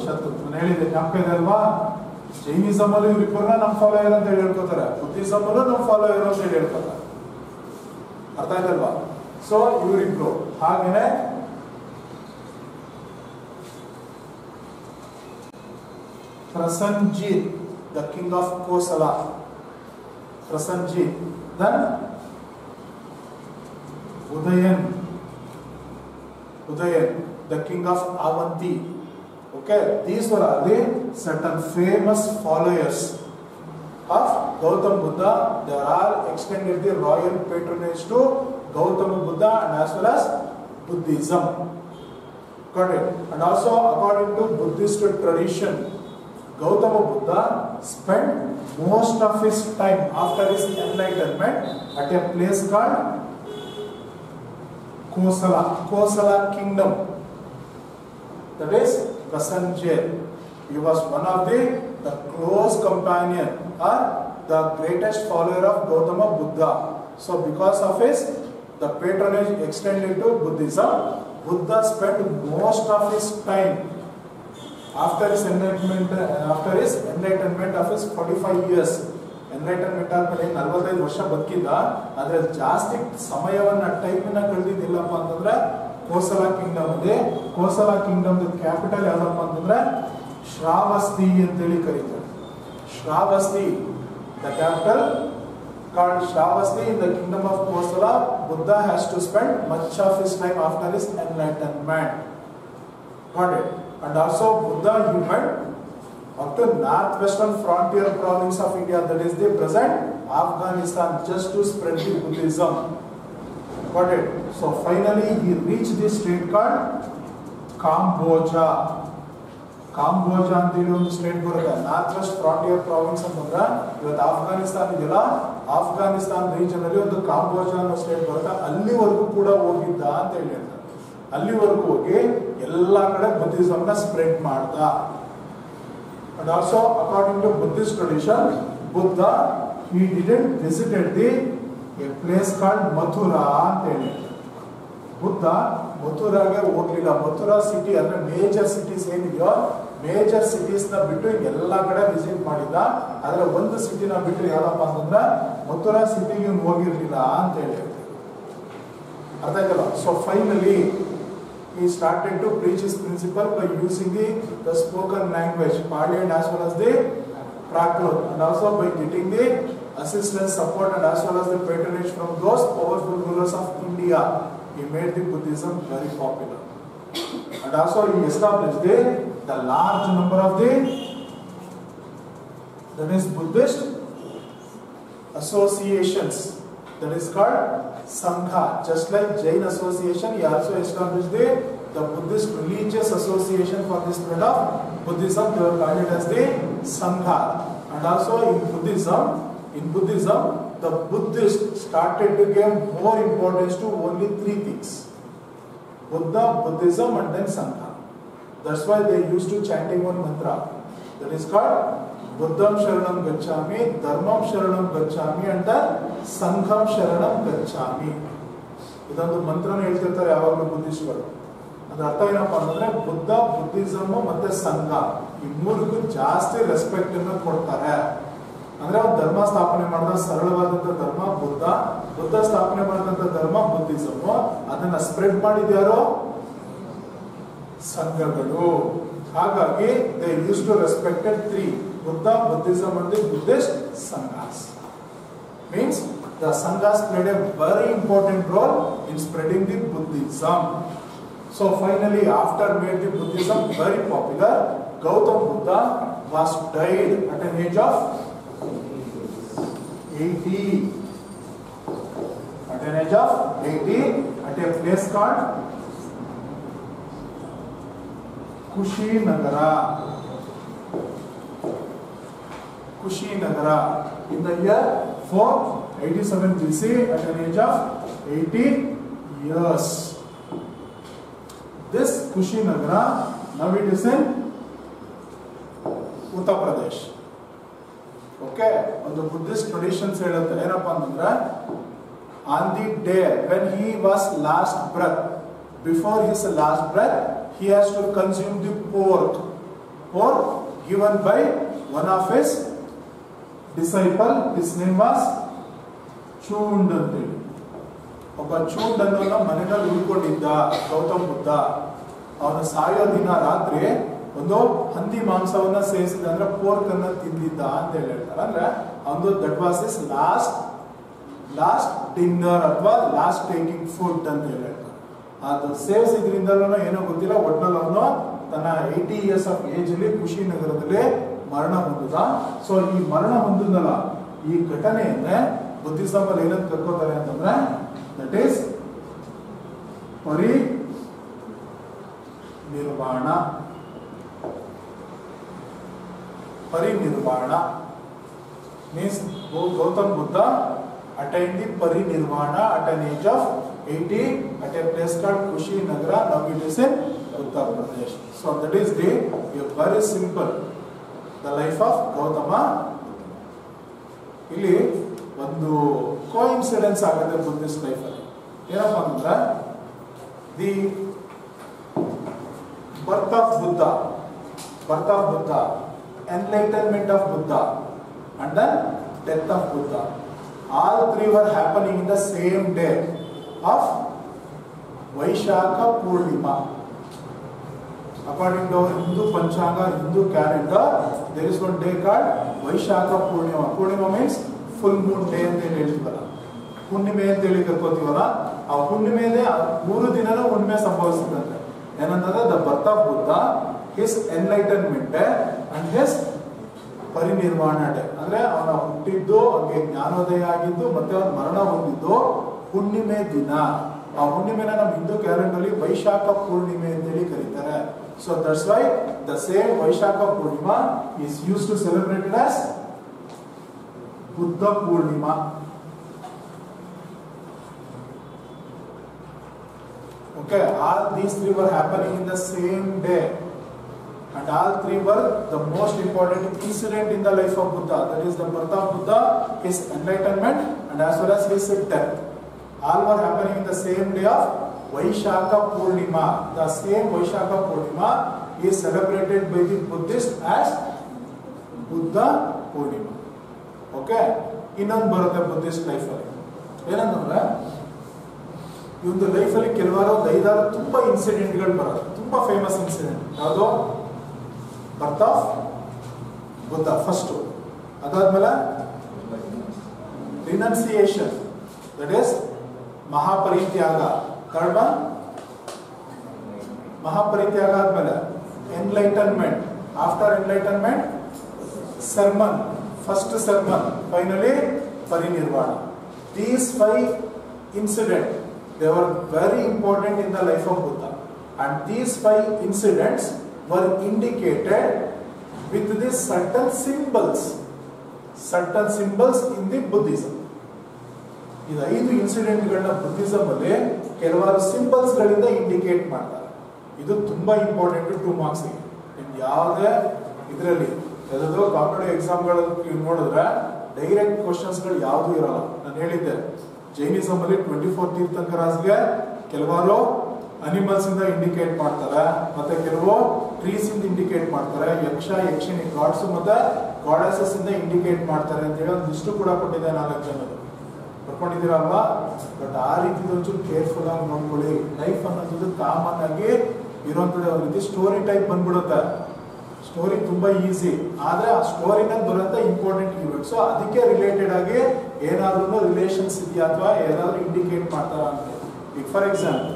ಶತ್ರು. ನಾನು ಹೇಳಿದೆ, ಜ್ಞಾಪಕ ಇದೆ ಅಲ್ವಾ? Jainism ಅಲ್ಲಿ ಇವರಿಬ್ಬರನ್ನ ನಮ್ಮ follower ಅಂತ ಹೇಳಿ ಹೇಳ್ಕೊತಾರೆ, ಬುದ್ಧಿಸಮ್ ಅಲ್ಲೂ ನಮ್ಮ ಫಾಲೋಯರ್ ಅಂತ ಹೇಳಿ ಹೇಳ್ಕೊತಾರೆ. ಅರ್ಥ ಆಯ್ತಲ್ವಾ? ಸೊ ಇವರಿಬ್ರು. ಹಾಗೇನೆ Prasenjit, the king of Kosala, Prasenjit. Then Udayan, the king of Avanti. Okay, these were the certain famous followers of Gautam Buddha. They are all extended the royal patronage to Gautama Buddha and as well as Buddhism. Got it? And also according to Buddhist tradition, Gautama Buddha spent most of his time after his enlightenment at a place called Kosala kingdom. That is Prasenjit. He was one of the close companion or the greatest follower of Gautama Buddha. So because of the patronage extended to Buddhism, Buddha spent most of his time after his enlightenment of his 45 years. Enlightenment ಆದ್ಮೇಲೆ 45 ವರ್ಷ ಬದುಕಿದ್ದ, ಆದ್ರೆ ಜಾಸ್ತಿ ಸಮಯವನ್ನ ಟೈಮನ್ನ ಕಳೆದಿದ್ದಿಲ್ಲಪ್ಪ ಅಂತಂದ್ರೆ Kosala Kingdom ಇದೆ. Kosala Kingdom capital ಯಾವ್ದಪ್ಪ ಅಂತಂದ್ರೆ ಶ್ರಾವಸ್ತಿ ಅಂತೇಳಿ ಕರೀತಾರೆ. Shravasti, the capital called Shravasti in the kingdom of Kosala. Buddha has to spend much of his time after his enlightenment. Got it? And also Buddha, he went up to northwestern frontier province of India, that is the present Afghanistan, just to spread the Buddhism. Got it? So finally he reached this state called Kamboja. Kamboja ಅಂತೇಳಿ ಒಂದು state ಬರುತ್ತೆ, north West frontier province ಅಂತಂದ್ರೆ ಇವತ್ತು Afghanistan ಇದೆಯಲ್ಲ, Afghanistan region ಅಲ್ಲಿ ಒಂದು ಕಾಂಬೋಜಾ ಅನ್ನೋ state ಬರುತ್ತೆ. ಅಲ್ಲಿವರೆಗೂ ಕೂಡ ಹೋಗಿದ್ದ ಅಂತ ಹೇಳಿ ಹೇಳ್ತಾರೆ. ಅಲ್ಲಿವರೆಗೂ ಹೋಗಿ ಎಲ್ಲ ಕಡೆ ಬುದ್ಧಿಸಮ್ ನ ಸ್ಪ್ರೆಡ್ ಮಾಡ್ದ. And also according to Buddhist tradition, Buddha, he didn't visited a place called Mathura ಅಂತ ಹೇಳಿ. ಬುದ್ಧ ಮಥುರಾಗೆ ಹೋಗ್ಲಿಲ್ಲ. ಮಥುರಾ ಸಿಟಿ ಅಂದ್ರೆ ಮೇಜರ್ ಸಿಟೀಸ್ ಏನಿದೆಯೋ, ಮೇಜರ್ ಸಿಟೀಸ್ ನ ಬಿಟ್ಟು ಎಲ್ಲ ಕಡೆ ವಿಸಿಟ್ ಮಾಡಿದ್ದ. ಆದ್ರೆ ಒಂದು ಸಿಟಿನ ಬಿಟ್ಟು ಯಾವ್ದಪ್ಪ ಅಂತಂದ್ರೆ ಮಥುರಾ ಸಿಟಿಗೆ ಹೋಗಿರ್ಲಿಲ್ಲ ಅಂತ ಹೇಳಿ. ಅರ್ಥ ಆಯ್ತಲ್ಲ? So finally he started to preach his principle by using the spoken language, Pali and as well as the Prakrit, and also by getting the assistance, support and as well as the patronage from those powerful rulers of India. He made the Buddhism very popular. And also he established the large number of that is Buddhist associations, that is called Sangha. Just like Jain association, he also established the the Buddhist religious association for the spread of Buddhism, they were called it as the Sangha. And also in Buddhism, the Buddhists started to give more importance to only three things: Buddha, Buddhism, and then Sangha. That's why they used to chanting one mantra that is called Buddham Sharanam Gacchami, Dharmam Sharanam Gacchami, and then Sangham Sharanam Gacchami. ಇದೊಂದು ಮಂತ್ರನ ಹೇಳ್ತಿರ್ತಾರೆ ಯಾವಾಗಲೂ ಬುದ್ಧಿಸ್ಟ್ಗಳು. ಅದರ ಅರ್ಥ ಏನಪ್ಪಾ ಅಂತಂದ್ರೆ Buddha, Buddhism ಮತ್ತೆ ಸಂಘ ಈ ಮೂರಕ್ಕೂ ಜಾಸ್ತಿ ರೆಸ್ಪೆಕ್ಟ್ ಅನ್ನು ಕೊಡ್ತಾರೆ. ಅಂದ್ರೆ ಒಂದು ಧರ್ಮ ಸ್ಥಾಪನೆ ಮಾಡಿದ ಸರಳವಾದಂತ ಧರ್ಮ ಬುದ್ಧ, ಬುದ್ಧ ಸ್ಥಾಪನೆ ಮಾಡಿದಂತ ಧರ್ಮ ಬುದ್ಧಿಸಮ್, ಅದನ್ನ ಸ್ಪ್ರೆಡ್ ಮಾಡಿದ್ಯಾರೋ ಸಂಘಗಳು. ಹಾಗಾಗಿ they use to respected three: Buddha, Buddhism, and the Buddhist Sanghas. Means the Sanghas played a very important role in spreading the Buddhism. So finally, after made the Buddhism very popular, Gautama Buddha was died at an age of 80. At an age of 80, at a place called Kushinagara. Kushinagara in the year 487 BC at an age of 80 years. This Kushinagara, now it is in Uttar Pradesh. Okay, on the Buddhist traditions ಹೇಳುತ್ತೆ ಏನಪ್ಪ ಅಂತಂದ್ರೆ on the day when he was last breath, before his last breath, he has to consume the pork given by one of his disciple. His name was Chund ಅಂತೇಳಿ. ಒಬ್ಬ ಚೂಂಡ್ unknown ಮನೆಯಲ್ಲಿ ಉಳ್ಕೊಂಡಿದ್ದ ಗೌತಮ ಬುದ್ಧ. ಅವನು ಸಾಯೋ ದಿನ ರಾತ್ರಿ ಒಂದು ಹಂದಿ ಮಾಂಸವನ್ನ ಸೇವಿಸಿದ, ಅಂದ್ರೆ ಪೋರ್ಕ್ ಅನ್ನ ತಿಂದಿದ್ದ ಅಂತ ಹೇಳ್ತಾರೆ. ಅಂದ್ರೆ ಅವನು that was is last dinner ಅಥವಾ ಲಾಸ್ಟ್ ಟೇಕಿಂಗ್ ಫುಡ್ ಅಂತ ಹೇಳ್ತಾರೆ. ಅದು ಸೇವಿಸಿದ್ರಿಂದಲೂ ಏನೋ ಗೊತ್ತಿಲ್ಲ, ಒಟ್ನಲ್ಲಿ ಅವನು ತನ್ನ 80 years ಆಫ್ ಏಜ್ ಅಲ್ಲಿ ಕುಶಿನಗರದಲ್ಲಿ ಮರಣ ಹೊಂದಿದ. ಸೊ ಈ ಮರಣ ಹೊಂದಿದಲ್ಲ, ಈ ಘಟನೆಯನ್ನೇ ಬುದ್ಧಿಸಮ್ ಅಲ್ಲಿ ಏನಂತ ಕರ್ಕೋತಾರೆ ಅಂತಂದ್ರೆ that is parinirvana. Parinirvana means Gautam Buddha attained the parinirvana at an age of 80 at a place called Kushinagara. Now it is in Uttar Pradesh. So that is the very simple the life of Gautama. ಇಲ್ಲಿ ಒಂದು coincidence ಆಗುತ್ತೆ Buddhist life ಅಲ್ಲಿ. ಏನಪ್ಪ ಅಂತಂದ್ರೆ the birth of Buddha, enlightenment of Buddha, and then death of Buddha. All three were happening in the same day of Vaishakha Purnima. According to our Hindu Panchanga, Hindu calendar, there is one day called Vaishakha Purnima. Purnima means full moon day ಅಂತ ಹೇಳ್ತೀವಲ್ಲ, ಹುಣ್ಣಿಮೆ ಅಂತ ಹೇಳಿ ಕರ್ಕೋತೀವಲ್ಲ, ಆ ಹುಣ್ಣಿಮೆನೇ 3 ದಿನನೂ ಹುಣ್ಣಿಮೆ ಸಂಭವಿಸಿದಂತೆ. ಏನಂತಂದ್ರೆ the birth of Buddha, his enlightenment day and his parinirvana day. ಅಂದ್ರೆ ಅವನ ಹುಟ್ಟಿದ್ದು, ಅವನಿಗೆ ಜ್ಞಾನೋದಯ ಆಗಿದ್ದು, ಮತ್ತೆ ಅವನ ಮರಣ ಹೊಂದಿದ್ದು ಹುಣ್ಣಿಮೆ ದಿನ. ಆ ಹುಣ್ಣಿಮೆನ ನಮ್ಮ ಹಿಂದೂ ಕ್ಯಾಲೆಂಡರ್ ಅಲ್ಲಿ ವೈಶಾಖ ಪೂರ್ಣಿಮೆ ಅಂತೇಳಿ ಕರೀತಾರೆ. So that's why the same Vaishakha Purnima is used to celebrate it as Buddha Purnima. Okay, all these three were happening in the same day, and all three were the most important incident in the life of Buddha. That is the birth of Buddha, his enlightenment, and as well as his death. All were happening in the same day of Vaishakha Purnima. The same Vaishakha Purnima is celebrated by the Buddhists as Buddha Purnima. Okay, ಇನ್ನೊಂದು ಬರುತ್ತೆ Buddhist ಲೈಫಲ್ಲಿ. ಏನಂತಂದ್ರೆ ಈ ಒಂದು ಲೈಫಲ್ಲಿ ಕೆಲವಾರು 5-6 ತುಂಬಾ ಇನ್ಸಿಡೆಂಟ್ಗಳು ಬರೋದು. ತುಂಬಾ ಫೇಮಸ್ ಇನ್ಸಿಡೆಂಟ್ ಯಾವುದು? ಬರ್ತ್ ಆಫ್ ಬುದ್ಧ ಫಸ್ಟು, ಅದಾದ್ಮೇಲೆ ರಿನನ್ಸಿಯೇಷನ್, ದಟ್ ಈಸ್ ಮಹಾಪರಿತ್ಯಾಗ. ಥರ್ಡ್ ಒನ್ ಮಹಾಪರಿತ್ಯಾಗ ಆದ್ಮೇಲೆ enlightenment. After enlightenment sermon, first sermon, finally parinirvana. These 5 incidents, they were very important in the life of Buddha. and these 5 incidents were indicated with the certain symbols in the Buddhism. ಇದು 5 ಇನ್ಸಿಡೆಂಟ್ಗಳನ್ನ Buddhism ಅಲ್ಲಿ ಕೆಲವಾರು symbols ಗಳಿಂದ indicate ಮಾಡ್ತಾರೆ. ಇದು ತುಂಬಾ important 2 marks ಗೆ. ಯಾವುದೇ ಇದರಲ್ಲಿ ಯಾವುದೋ ಕಾಂಪಿಟೇಟಿವ್ ಎಕ್ಸಾಮ್ಗಳಲ್ಲಿ ನೋಡಿದ್ರೆ ಡೈರೆಕ್ಟ್ ಕ್ವಶನ್ಸ್ ಗಳು ಯಾವುದು ಇರಲ್ಲ. ನಾನು ಹೇಳಿದ್ದೆ ಜೈನಿಸಮ್ ಅಲ್ಲಿ 24 ತೀರ್ಥಂಕರಾಸ್ಗೆ ಕೆಲವಾರು ಅನಿಮಲ್ಸ್ ಇಂದ ಇಂಡಿಕೇಟ್ ಮಾಡ್ತಾರೆ, ಮತ್ತೆ ಕೆಲವು ಟ್ರೀಸ್ ಇಂದ ಇಂಡಿಕೇಟ್ ಮಾಡ್ತಾರೆ, ಯಕ್ಷ ಯಕ್ಷಿಣಿ ಗಾಡ್ಸ್ ಮತ್ತೆ ಗಾಡೆಸಸ್ ಇಂದ ಇಂಡಿಕೇಟ್ ಮಾಡ್ತಾರೆ ಅಂತ ಹೇಳಿ ಒಂದು ಲಿಸ್ಟ್ ಕೂಡ ಕೊಟ್ಟಿದೆ 4 ಜನರು ಬರ್ಕೊಂಡಿದ್ದೀರಲ್ವಾ. ಬಟ್ ಆ ರೀತಿ ಒಂಚೂರು ಕೇರ್ಫುಲ್ ಆಗಿ ನೋಡ್ಕೊಳ್ಳಿ. ಲೈಫ್ ಅನ್ನೋದು ಕಾಮನ್ ಆಗಿ ಇರುವಂತದ್ದು ಒಂದು ರೀತಿ ಸ್ಟೋರಿ ಟೈಪ್ ಬಂದ್ಬಿಡುತ್ತೆ. ಸ್ಟೋರಿ ತುಂಬಾ ಈಸಿ, ಆದ್ರೆ ಆ ಸ್ಟೋರಿನ ಬರುವಂತ ಇಂಪಾರ್ಟೆಂಟ್ ಇವೆಂಟ್. ಸೊ ಅದಕ್ಕೆ ರಿಲೇಟೆಡ್ ಆಗಿ ಏನಾದ್ರೂ ರಿಲೇಷನ್ಸ್ ಇದೆಯಾ ಅಥವಾ ಏನಾದ್ರೂ ಇಂಡಿಕೇಟ್ ಮಾಡ್ತಾರ ಅಂತ. ಈಗ ಫಾರ್ ಎಕ್ಸಾಂಪಲ್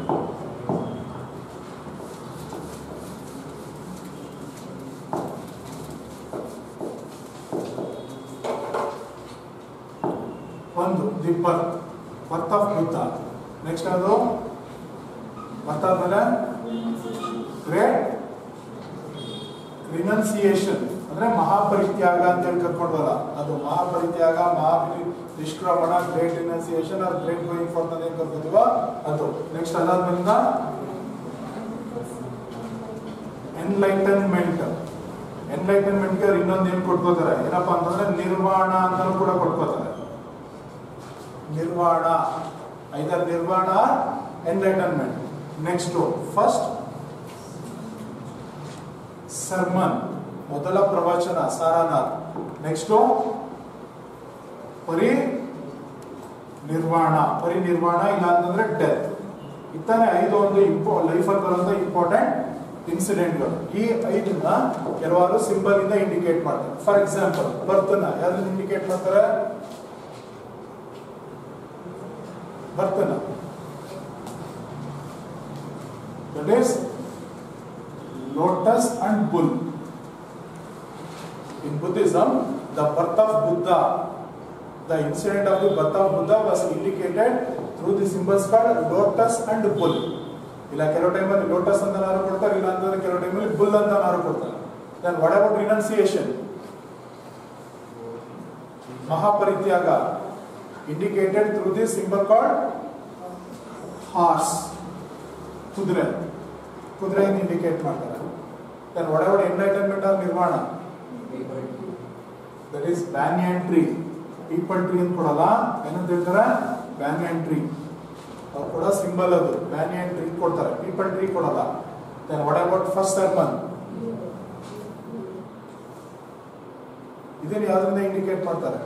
ಒಂದು the birth of Buddha. Next ಅದು ಬರ್ತ್ ಆದ್ಮೇಲೆ ಗ್ರೇಟ್ ರಿನನ್ಸಿಯೇಷನ್ ಅಂದ್ರೆ ಮಹಾಪರಿತ್ಯಾಗ ಅಂತ ಹೇಳಿ ಕರ್ಕೊಂಡ್ವಲ್ಲ, ಅದು ಮಹಾಪರಿತ್ಯಾಗ, ನಿಷ್ಕ್ರಮಣ, great renunciation or great going forth ಅಂತ ಏನ್ ಕರ್ಕೋತೀವೋ ಅದು. Next ಅದಾದ್ಮೇಲಿಂದ enlightenment. ಎನ್ಲೈಟನ್ಮೆಂಟ್ಗೆ ಇನ್ನೊಂದು ಏನ್ ಕೊಟ್ಕೋತಾರೆ ಏನಪ್ಪಾ ಅಂತಂದ್ರೆ ನಿರ್ವಾಣ ಅಂತಾನು ಕೂಡ ಕೊಟ್ಕೋತಾರೆ. ನಿರ್ವಾಣ, ಐದರ್ ನಿರ್ವಾಣ ಎನ್ಲೈಟನ್ಮೆಂಟ್. ನೆಕ್ಸ್ಟ್ ಫಸ್ಟ್ ಸರ್ಮನ್, ಮೊದಲ ಪ್ರವಚನ ಸಾರಾನಾಥ್. ನೆಕ್ಸ್ಟ್ ಪರಿನಿರ್ವಾಣ ಇಲ್ಲ ಅಂತಂದ್ರೆ ಡೆತ್. ಇತ್ತಾನೆ 5 ಒಂದು ಲೈಫಲ್ಲಿ ಬರುವಂತ ಇಂಪಾರ್ಟೆಂಟ್ ಇನ್ಸಿಡೆಂಟ್ಗಳು. ಈ 5ನ್ನ ಕೆಲವಾರು ಸಿಂಬಲ್ ಇಂದ ಇಂಡಿಕೇಟ್ ಮಾಡ್ತಾರೆ. ಫಾರ್ ಎಕ್ಸಾಂಪಲ್ ಬರ್ತ್ನ ಯಾವ್ದು ಇಂಡಿಕೇಟ್ ಮಾಡ್ತಾರೆ? ಬರ್ತ್ನ that is lotus and bull. In Buddhism, the birth of Buddha, the incident of the birth of Buddha was indicated through the symbols called lotus and bull. ಇಲ್ಲ ಕೆಲವು ಟೈಮಲ್ಲಿ lotus ಅಂತ ನಾರು ಕೊಡ್ತಾರೆ, ಇಲ್ಲ ಅಂತಂದ್ರೆ ಕೆಲವು ಟೈಮಲ್ಲಿ ಬುಲ್ ಅಂತ ನಾರು ಕೊಡ್ತಾರೆ. Then what about renunciation? ಮಹಾಪರಿತ್ಯಾಗ indicated through the symbol called horse. ಕುದುರೆಯನ್ನು ಇಂಡಿಕೇಟ್ ಮಾಡ್ತಾರೆ. Then what about enlightenment or nirvana? That is banyan tree. People tree ಅಂತ ಕೊಡಲ್ಲ, ಏನಂತ ಹೇಳ್ತಾರೆ? banyan tree. ಅವ್ರು ಕೊಡೋ ಸಿಂಬಲ್ ಅದು banyan tree ಕೊಡ್ತಾರೆ, people tree ಕೊಡಲ್ಲ. Then what about first sermon? ಇದನ್ನ ಯಾವ್ದ್ರಿಂದ ಇಂಡಿಕೇಟ್ ಮಾಡ್ತಾರೆ?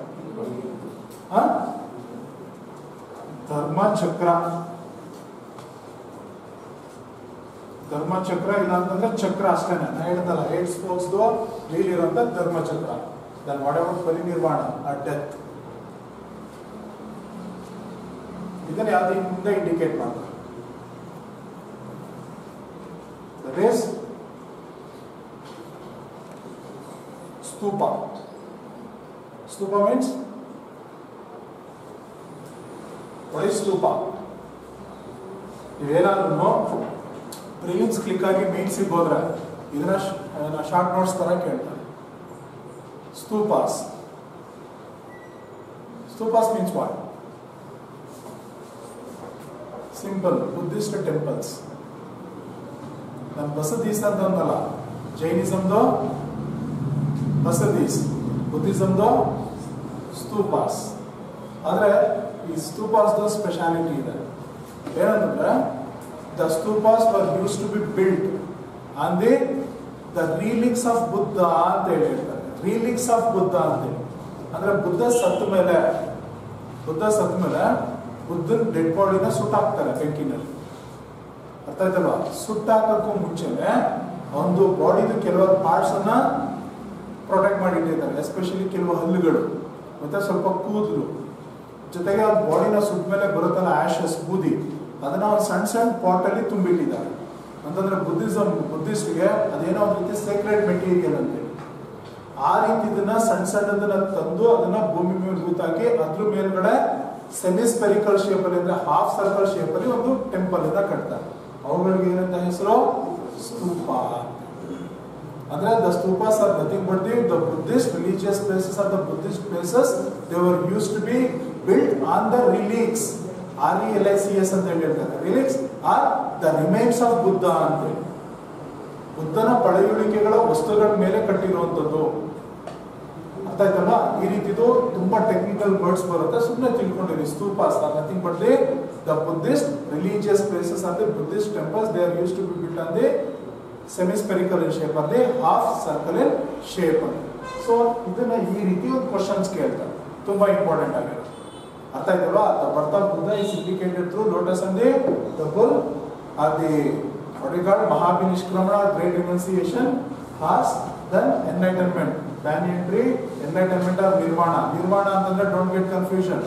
ಧರ್ಮ ಚಕ್ರ ಇಲ್ಲ ಅಂತಂದ್ರೆ ಚಕ್ರ ಅಷ್ಟೇನೆ. ನಾ ಹೇಳಿದಲ್ಲ 8 ಸ್ಪೋಕ್ಸ್ ವೀಲ್ ಇರುವಂತ ಧರ್ಮ ಚಕ್ರ. ದೆನ್ ವಾಟ್ ಅಬೌಟ್ ಪರಿನಿರ್ವಾಣ ಆ ಡೆತ್? ಇದನ್ನ ಯಾವ್ದಿಂದ ಇಂಡಿಕೇಟ್ ಮಾಡ್ತಾರೆ? That is stupa. Stupa means what is stupa? ನೀವೇನಾದ್ರೂ ಪ್ರಿಲಿಮ್ಸ್ ಕ್ಲಿಕ್ ಆಗಿ ಮೇನ್ಸಿಗೆ ಹೋದ್ರೆ ಇದನ್ನ ಶಾರ್ಟ್ ನೋಟ್ಸ್ ತರ ಕೇಳ್ತಾರೆ. Stupas means what? Simple Buddhist temples. ನಾನು ಬಸದೀಸ್ ಅಂತ ಅಂದಲ್ಲ, ಜೈನಿಸಮ್ದು ಬಸದೀಸ್, ಬುದ್ಧಿಸಮ್ದು ಸ್ತೂಪಾಸ್. ಆದ್ರೆ ಈ ಸ್ತೂಪಾಸ್ದು ಸ್ಪೆಷಾಲಿಟಿ ಇದೆ. ಏನಂತಂದ್ರೆ the stupas were used to be built on the relics of Buddha ಅಂತ ಹೇಳ್ತಾರೆ. relics of Buddha ಅಂತ ಹೇಳಿ ಅಂದ್ರೆ ಬುದ್ಧ ಸತ್ತ ಮೇಲೆ ಬುದ್ಧನ ಡೆಡ್ ಬಾಡಿನ ಸುಟ್ಟಾಕ್ತಾರೆ ಬೆಂಕಿನಲ್ಲಿ. ಅರ್ಥ ಆಯ್ತಲ್ವಾ? ಸುಟ್ಟಾಕಕ್ಕೂ ಮುಂಚೆನೆ ಒಂದು ಬಾಡಿದು ಕೆಲವು ಪಾರ್ಟ್ಸ್ ಅನ್ನ ಪ್ರೊಟೆಕ್ಟ್ ಮಾಡಿ ಇಟ್ಟಿದ್ದಾರೆ. ಎಸ್ಪೆಷಲಿ ಕೆಲವು ಹಲ್ಲುಗಳು ಮತ್ತೆ ಸ್ವಲ್ಪ ಕೂದಲು, ಜೊತೆಗೆ ಆ ಬಾಡಿನ ಸುಟ್ಟ ಮೇಲೆ ಬರುತ್ತಲ್ಲ ಆಶಸ್, ಬೂದಿ, ಅದನ್ನ ಒಂದು ಸಣ್ಣ ಪಾಟ್ ಅಲ್ಲಿ ತುಂಬಿಟ್ಟಿದ್ದಾರೆ. ಅಂತಂದ್ರೆ ಬುದ್ಧಿಸ್ಟ್ಗೆ ಅದೇನೋ ಒಂದು ರೀತಿ ಸೀಕ್ರೆಟ್ ಮೆಟೀರಿಯಲ್ ಅಂತೇಳಿ. ಆ ರೀತಿ ಇದನ್ನ ಸಣ್ಣದನ್ನ ತಂದು ಅದನ್ನ ಭೂಮಿ ಮೇಲೆ ಹೂತಾಕಿ ಅದ್ರ ಮೇಲ್ಗಡೆ ಸೆಮಿಸ್ಪೆರಿಕಲ್ ಶೇಪ್ ಅಲ್ಲಿ ಅಂದ್ರೆ ಹಾಫ್ ಸರ್ಕಲ್ ಶೇಪ್ ಅಲ್ಲಿ ಒಂದು ಟೆಂಪಲ್ ಇಂದ ಕಟ್ತಾರೆ. ಅವುಗಳಿಗೆ ಏನಂತ ಹೆಸರು? ಸ್ತೂಪ. ಅಂದ್ರೆ the stupas are nothing but the Buddhist religious places or the Buddhist places. They were used to be built on the relics. RELICS ಅಂತ ಹೇಳ್ತಾರೆ. Relics are the remains of Buddha ಅಂತ. ಬುದ್ಧನ ಪಳೆಯುಳಿಕೆಗಳ ವಸ್ತುಗಳ ಮೇಲೆ ಕಟ್ಟಿರುವಂತದ್ದು. ಅರ್ಥ ಆಯ್ತಲ್ಲ? ಈ ರೀತಿದು ತುಂಬಾ ಟೆಕ್ನಿಕಲ್ ವರ್ಡ್ಸ್ ಬರುತ್ತೆ, ಸುಮ್ಮನೆ ತಿಳ್ಕೊಂಡಿರಿ. Stupas are nothing but the Buddhist religious places and the Buddhist temples. They are used to be built on the semi-spherical in shape or the half circle in shape. So ಇದನ್ನ ಈ ರೀತಿ ಒಂದು questions ಕೇಳ್ತಾರೆ, ತುಂಬಾ important ಆಗಿರೋದು. ಅರ್ಥ ಆಯ್ತಲ್ವಾ? The birth of Buddha is indicated through lotus and the bull or the what we call Mahabhinishkramana, great renunciation, has then enlightenment, banyan tree, enlightenment or nirvana. Nirvana ಅಂತಂದ್ರೆ don't get confusion.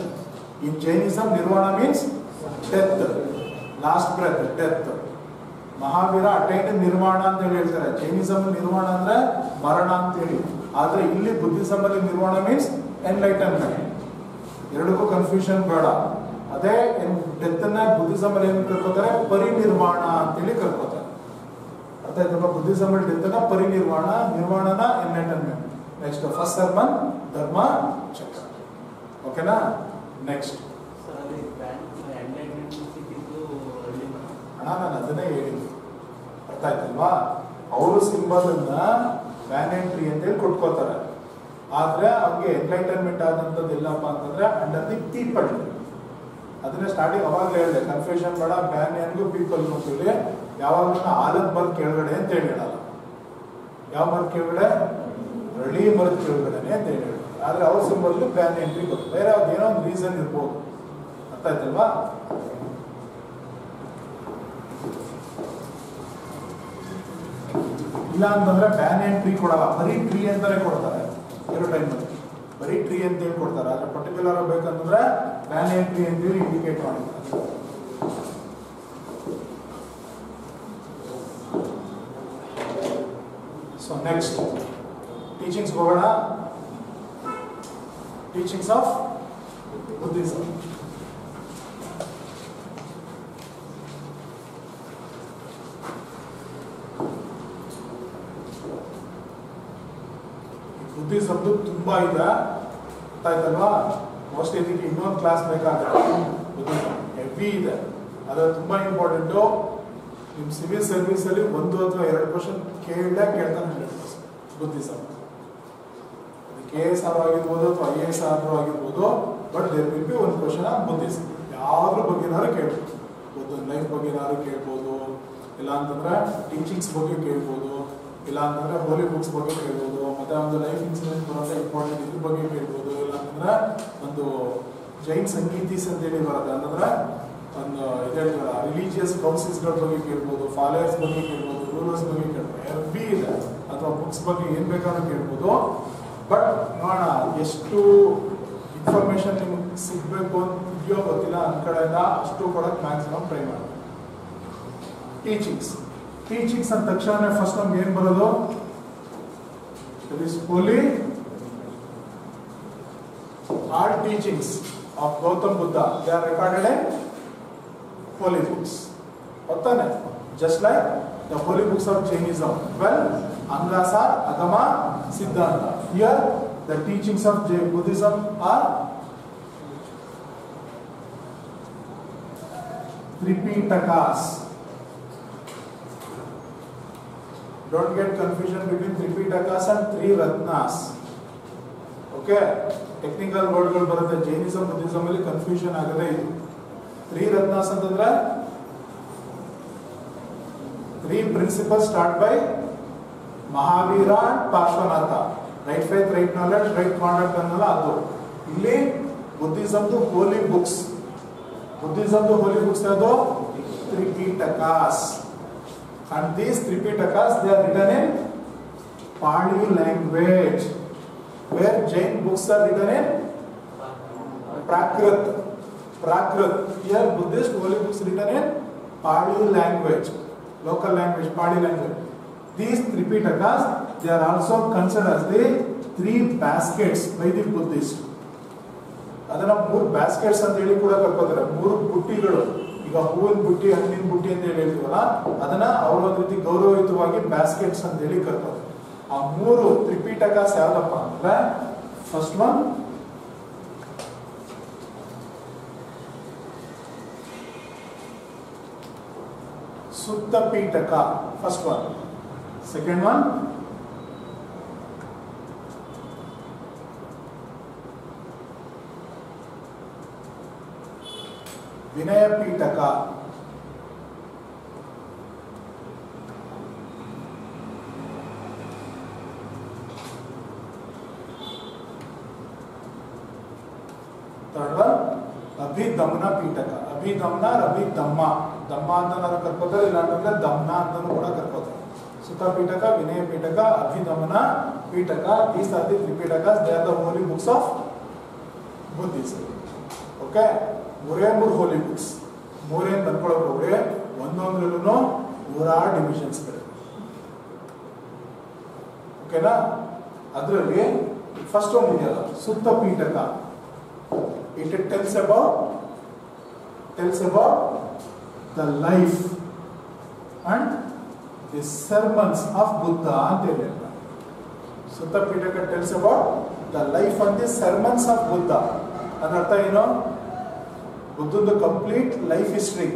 In Jainism, nirvana means death, last breath, death. Mahavira attain nirvana ಅಂತ ಹೇಳ್ತಾರೆ. Jainism ನಿರ್ವಾಣ ಅಂದ್ರೆ ಮರಣ ಅಂತ ಹೇಳಿ. ಆದ್ರೆ ಇಲ್ಲಿ Buddhism ಅಲ್ಲಿ ನಿರ್ವಾಣ ಮೀನ್ಸ್ ಎನ್ಲೈಟನ್ಮೆಂಟ್. ಎರಡಕ್ಕೂ ಕನ್ಫ್ಯೂಷನ್ ಬೇಡ. ಅದೇ ಡೆತ್ ಅನ್ನ ಬುದ್ಧಿಸಮ್ ಅಲ್ಲಿ ಏನ್ ಕರ್ಕೋತಾರೆ? ಪರಿನಿರ್ವಾಣ ಅಂತೇಳಿ ಕರ್ಕೋತಾರೆ. ಅರ್ಥ ಆಯ್ತಲ್ಲ? ಬುದ್ಧಿಸಮ್ ಅಲ್ಲಿ ಡೆತ್ ಅನ್ನ ಪರಿನಿರ್ವಾಣ, ನಿರ್ವಾಣನ ಎನ್ಲೈಟನ್ಮೆಂಟ್. ನೆಕ್ಸ್ಟ್ ಫಸ್ಟ್ ಸರ್ಮನ್ ಧರ್ಮ ಚಕ್ರ. ಓಕೆನಾ? ನೆಕ್ಸ್ಟ್ ನಾನು ಅದನ್ನೇ ಹೇಳಿದ್ದೆ. ಅರ್ಥ ಆಯ್ತಲ್ವಾ? ಅವರು ಸಿಂಬಲ್ ಅನ್ನ ಬ್ಯಾನಿಯನ್ ಟ್ರೀ ಅಂತ ಹೇಳಿ ಕೊಟ್ಕೋತಾರೆ. ಆದ್ರೆ ಅವ್ರಿಗೆ ಎನ್ಲೈಟನ್ಮೆಂಟ್ ಆದಂಥದ್ದು ಎಲ್ಲಪ್ಪ ಅಂತಂದ್ರೆ ಅಂಡರ್ ದಿ ಪೀಪಲ್. ಅದನ್ನ ಸ್ಟಾರ್ಟಿಂಗ್ ಅವಾಗಲೇ ಹೇಳಿದೆ, ಕನ್ಫ್ಯೂಷನ್ ಬೇಡ. ಬ್ಯಾನಿಯನ್ಗೂ ಪೀಪಲ್ ಅಂತೇಳಿ ಯಾವಾಗಲೂ ಆಲದ ಮರದ ಕೆಳಗಡೆ ಅಂತ ಹೇಳಿ ಹೇಳಲ್ಲ. ಯಾವ ಮರದ ಕೆಳಗಡೆ? ರಳಿ ಮರದ ಕೆಳಗಡೆನೆ ಅಂತ ಹೇಳಿ ಹೇಳಿ. ಆದ್ರೆ ಅವ್ರ ಸಿಂಬಲ್ ಬ್ಯಾನಿಯನ್ ಟ್ರೀ ಗೊತ್ತು. ಬೇರೆ ಏನೋ ಒಂದು ರೀಸನ್ ಇರ್ಬೋದು. ಅರ್ಥ ಆಯ್ತಲ್ವಾ? ಇಲ್ಲ ಅಂತಂದ್ರೆ ಬ್ಯಾನಿಯನ್ ಟ್ರೀ ಕೊಡಲ್ಲ, ಬರೀ ಟ್ರೀ ಅಂತಾನೆ ಕೊಡ್ತಾರೆ. ಕೆಲವು ಟೈಮಲ್ಲಿ ಬರೀ ಟ್ರೀ ಅಂತ ಹೇಳಿ ಕೊಡ್ತಾರೆ. ಆದ್ರೆ ಪರ್ಟಿಕ್ಯುಲರ್ ಬೇಕಂತಂದ್ರೆ ಬ್ಯಾನಿಯನ್ ಟ್ರೀ ಅಂತ ಹೇಳಿ ಇಂಡಿಕೇಟ್ ಮಾಡಿರ್ತಾರೆ. ಸೊ ನೆಕ್ಸ್ಟ್ ಟೀಚಿಂಗ್ಸ್ ಹೋಗೋಣ. Teachings of Buddhism. ಬುದ್ಧಿಸಮ್ದು ತುಂಬಾ ಇದೆ, ಗೊತ್ತಾಯ್ತಲ್ವಾ? ಮೋಸ್ಟ್ ಇದಕ್ಕೆ ಇನ್ನೊಂದು ಕ್ಲಾಸ್ ಬೇಕಾಗುತ್ತೆ. ಬುದ್ಧಿಸಮ್ ಹೆವಿ ಇದೆ, ಅದು ತುಂಬಾ ಇಂಪಾರ್ಟೆಂಟು. ನಿಮ್ಮ ಸಿವಿಲ್ ಸರ್ವಿಸ್ ಅಲ್ಲಿ 1 ಅಥವಾ 2 ಕ್ವಶನ್ ಕೇಳ್ತಾನೆ 100%. ಬುದ್ಧಿಸಮ್ KS ಆಗಿರ್ಬೋದು ಅಥವಾ IAS ಆಗಿರ್ಬೋದು, ಬಟ್ ದೇರ್ ವಿಲ್ ಬಿ ಒಂದು ಕ್ವಶನ್ ಆನ್ ಬುದ್ಧಿಸಮ್. ಯಾವ್ದ್ರ ಬಗ್ಗೆನಾದ್ರು ಕೇಳ್ಬೋದು. ಒಂದು ಲೈಫ್ ಬಗ್ಗೆನಾದ್ರು ಕೇಳ್ಬೋದು, ಇಲ್ಲ ಅಂತಂದ್ರೆ ಟೀಚಿಂಗ್ಸ್ ಬಗ್ಗೆ ಕೇಳ್ಬೋದು, ಇಲ್ಲ ಅಂತಂದ್ರೆ ಹೋಲಿ ಬುಕ್ಸ್ ಬಗ್ಗೆ ಕೇಳ್ಬೋದು, ಮತ್ತೆ ಒಂದು ಲೈಫ್ ಇನ್ಸಿಡೆಂಟ್ ಬರುತ್ತೆ ಇಂಪಾರ್ಟೆಂಟ್ ಇದ್ರ ಬಗ್ಗೆ ಕೇಳ್ಬೋದು, ಇಲ್ಲ ಅಂತಂದ್ರೆ ಒಂದು ಜೈನ್ ಸಂಗೀತೀಸ್ ಅಂತೇಳಿ ಬರುತ್ತೆ, ಅಂತಂದ್ರೆ ಒಂದು ಇದೇ ರಿಲಿಜಿಯಸ್ ಕೌನ್ಸಿಲ್ಸ್ಗಳ ಬಗ್ಗೆ ಕೇಳ್ಬೋದು, ಫಾಲೋಯರ್ಸ್ ಬಗ್ಗೆ ಕೇಳ್ಬೋದು, ರೂಲರ್ಸ್ ಬಗ್ಗೆ ಕೇಳ್ಬೋದು. ಎಫ್ಬಿ ಇದೆ, ಅಥವಾ ಬುಕ್ಸ್ ಬಗ್ಗೆ ಏನು ಬೇಕಾದ್ರೂ ಕೇಳ್ಬೋದು. ಬಟ್ ನೋಡೋಣ ಎಷ್ಟು ಇನ್ಫಾರ್ಮೇಶನ್ ನಿಮ್ಗೆ ಸಿಗಬೇಕು ಅಂತ ಇದೆಯೋ ಗೊತ್ತಿಲ್ಲ. ನನ್ನ ಕಡೆಯಿಂದ ಅಷ್ಟು ಕೊಡೋಕ್ಕೆ ಮ್ಯಾಕ್ಸಿಮಮ್ ಟ್ರೈ ಮಾಡಿ. ಟೀಚಿಂಗ್ಸ್ ಅಂದ ತಕ್ಷಣ ಫಸ್ಟ್ ನಮ್ಗೆ ಏನು ಬರೋದು? It is holy all teachings of Gautam Buddha. They are recorded in holy books. Hottane just like the holy books of Jainism. Well, Angasa, Agama, Siddhanta. Here the teachings of Buddhism are Tripitakas. Don't get confusion between Tripitakas and Three Ratnas. Okay, technical word ಗಳು ಬರುತ್ತೆ. Jainism, Buddhism ಅಲ್ಲಿ confusion ಆಗದೆ ಇದೆ. Three Ratnas ಅಂತಂದ್ರೆ 3 principles start by Mahavira and Parshvanatha. Right faith, right knowledge, right conduct ಅನ್ನಲ್ಲ ಅದು. ಇಲ್ಲಿ ಬುದ್ಧಿಸಮ್ದು ಹೋಲಿ books. ಬುದ್ಧಿಸಮ್ದು ಹೋಲಿ books ಯಾವುದು? Tripitakas. And these Tripitakas, they are written in Pali language, where Jain books are written in Prakrit. Here Buddhist holy books written in Pali language, local language, Pali language. These Tripitakas, they are also considered as the 3 baskets by the Buddhist. ಅದನ್ನ 3 baskets ಅಂತ ಹೇಳಿ ಕೂಡ ಕರ್ಕೋತಾರೆ. 3 ಬುಟ್ಟಿಗಳು. ಈಗ ಈಗ ಹೂವಿನ ಬುಟ್ಟಿ ಹಣ್ಣಿನ ಬುಟ್ಟಿ ಅಂತ ಹೇಳಿ ಹೇಳ್ತೀವಲ್ಲ ಅದನ್ನ ಅವರು ಒಂದು ರೀತಿ ಗೌರವಯುತವಾಗಿ ಬ್ಯಾಸ್ಕೆಟ್ಸ್ ಅಂತ ಹೇಳಿ ಕರ್ತಾರೆ. ಆ 3 ತ್ರಿಪೀಠಕಾಸ್ ಯಾವ್ದಪ್ಪ ಅಂದ್ರೆ first one Sutta Pitaka, first one. Second one Vinaya Pitaka. Third one Abhidhamma Pitaka. Abhidhamma Abhidhamma, Dhamma ಅಂತ ನಾವು ಕರ್ಕೋತಾರೆ, ಇಲ್ಲ ಅಂತಂದ್ರೆ ದಮ್ನ ಅಂತಾನು ಕೂಡ ಕರ್ಕೋತಾರೆ. Sutta Pitaka, Vinaya Pitaka, Abhidhamma Pitaka. These are the Tripitakas. They are the holy books of Buddhism. Okay? 3 holy books. 3 ಅಂತ ಅನ್ಕೊಳ್ಳೋಕೆ ಹೋಗ್ರೆ ಒಂದೊಂದ್ರಲ್ಲೂ 106 ಡಿವಿಷನ್ಸ್ ಗಳಿವೆ. ಓಕೆನಾ? ಅದರಲ್ಲಿ ಫಸ್ಟ್ ಒನ್ ಇದೆಯಲ್ಲ ಸುತ್ತ Pitaka. It tells about the life and the sermons of Buddha ಅಂತ ಹೇಳ್ತಾರೆ. Sutta Pitaka tells about the life and the sermons of Buddha. ಅದರ ಅರ್ಥ ಏನು? ಬುದ್ಧಂದು ಕಂಪ್ಲೀಟ್ ಲೈಫ್ ಹಿಸ್ಟ್ರಿ,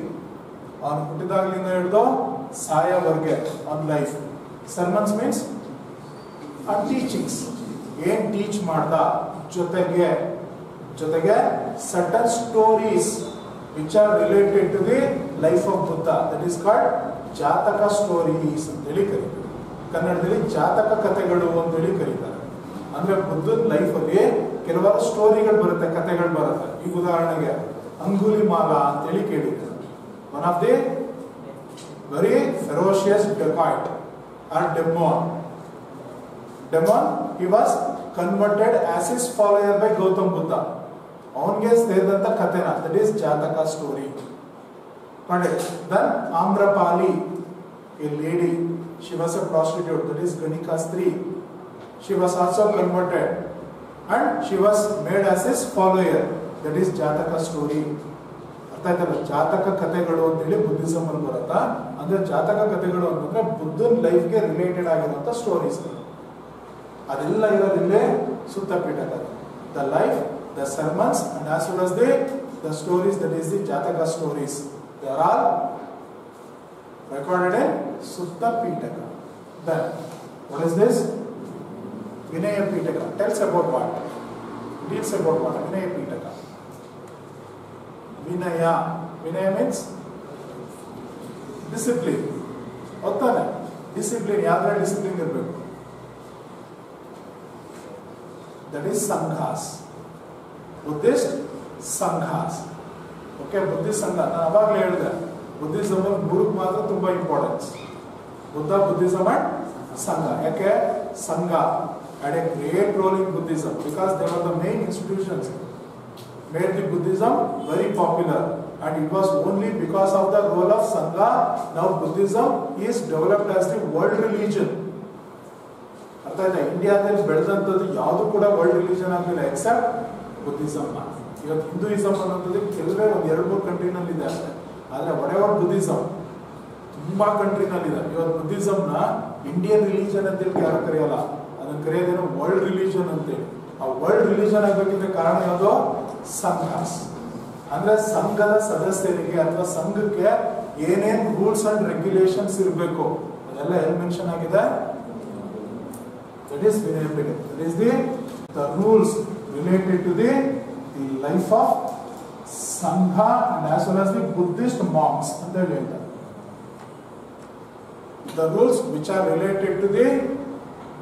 ಅವನು ಹುಟ್ಟಿದಾಗಲಿಂದ ಹಿಡಿದು ಸಾಯೋವರೆಗೆ ಆನ್ ಲೈಫ್. ಸರ್ಮನ್ಸ್ ಮೀನ್ಸ್ ಟೀಚಿಂಗ್ಸ್, ಏನ್ ಟೀಚ್ ಮಾಡ್ದ, ಜೊತೆಗೆ certain stories which are related to the life of Buddha, that is called ಜಾತಕ ಸ್ಟೋರೀಸ್ ಅಂತ ಹೇಳಿ ಕರೀತಾರೆ. ಕನ್ನಡದಲ್ಲಿ ಜಾತಕ ಕಥೆಗಳು ಅಂತ ಹೇಳಿ ಕರೀತಾರೆ. ಅಂದ್ರೆ ಬುದ್ಧನ ಲೈಫ್ ಅಲ್ಲಿ ಕೆಲವಾರು ಸ್ಟೋರಿಗಳು ಬರುತ್ತೆ, ಕಥೆಗಳು ಬರುತ್ತೆ. ಈಗ ಉದಾಹರಣೆಗೆ ಅಂಗುಲಿಮಾಲ ಅಂತ ಹೇಳಿ ಕೇಳಿದ್ದಾರೆ. One of the very ferocious dacoit or demon. He was converted as his follower by Gautam Buddha. ಅವನಿಗೆ ಸೇರಿದಂತ ಕಥೆನ, ದಟ್ ಈಸ್ ಜಾತಕ story. Then Amrapali, a lady, she was a prostitute, that is Ganika Stri. She was also converted and she was made as his follower, that is Jataka story. ಅರ್ಥ ಆಯ್ತಲ್ಲ? ಜಾತಕ ಕಥೆಗಳು ಅಂತೇಳಿ Buddhism ಅಲ್ಲಿ ಬರುತ್ತಾ. ಅಂದ್ರೆ ಜಾತಕ ಕಥೆಗಳು ಅಂತಂದ್ರೆ ಬುದ್ಧನ ಲೈಫ್ಗೆ ರಿಲೇಟೆಡ್ ಆಗಿರುವಂತ ಸ್ಟೋರೀಸ್. ಅದೆಲ್ಲ ಇರೋದಿಲ್ಲೇ Sutta Pitaka. The life, the sermons and as well as the stories, that is the Jataka stories. They are all recorded in Sutta Pitaka. Then, what is this? Vinaya Pitaka. Tells about what? Deals about what? Vinaya Pitaka. Vinaya. Vinaya means discipline. Ottane. Discipline. Yadra discipline irbeku. That is Sanghas. Buddhist Sanghas. Okay, Buddhist ಸಂಘ. ನಾನು ಅವಾಗಲೇ ಹೇಳಿದೆ, Buddhism 3 ಮಾತ್ರ ತುಂಬಾ importance. Buddha, Buddhism and ಸಂಘ. ಯಾಕೆ? ಸಂಘ had a great role in Buddhism because they were the main institutions made the Buddhism very popular, and it was only because of the role of Sangha now Buddhism is developed as the world religion. ಅರ್ಥ ಆಯ್ತಾ? ಇಂಡಿಯಾದಲ್ಲಿ ಬೆಳೆದಂಥದ್ದು ಯಾವುದು ಕೂಡ world religion ಆಗಲಿಲ್ಲ accept Buddhism. ಇವತ್ತು Hinduism ಅನ್ನೋದು ಕೆಲವೇ 1-2-3 ಕಂಟ್ರಿನಲ್ಲಿ ಇದೆ ಅಷ್ಟೇ. ಆದರೆ ವಡೆವರ್ ಬುದ್ಧಿಸಮ್ ತುಂಬಾ ಕಂಟ್ರಿನಲ್ಲಿದೆ. ಇವತ್ತು ಬುದ್ಧಿಸಮ್ನ ಇಂಡಿಯನ್ ರಿಲಿಜನ್ ಅಂತೇಳಿ ಯಾರು ಕರೆಯಲ್ಲ, ಅದನ್ನು ಕರೆಯೋದೇನೋ ವರ್ಲ್ಡ್ ರಿಲಿಜನ್ ಅಂತೇಳಿ. ಆ ವರ್ಲ್ಡ್ ರಿಲಿಜನ್ ಆಗಬೇಕಿದ್ರೆ ಕಾರಣ ಯಾವುದು? ಸಂಘಾಸ್. ಅಂದ್ರೆ ಸಂಘದ ಸದಸ್ಯರಿಗೆ ಅಥವಾ ಸಂಘಕ್ಕೆ ಏನೇನ್ ರೂಲ್ಸ್ ಅಂಡ್ ರೆಗ್ಯುಲೇಷನ್ಸ್ ಇರಬೇಕು ಅದೆಲ್ಲ ಎಲ್ಲಿ ಮೆನ್ಷನ್ ಆಗಿದೆ? That is Vinaya Pitaka. That is the rules related to the life of Sangha and as well as the Buddhist monks ಅಂತ ಹೇಳ್ತಾರೆ. The rules which are related to the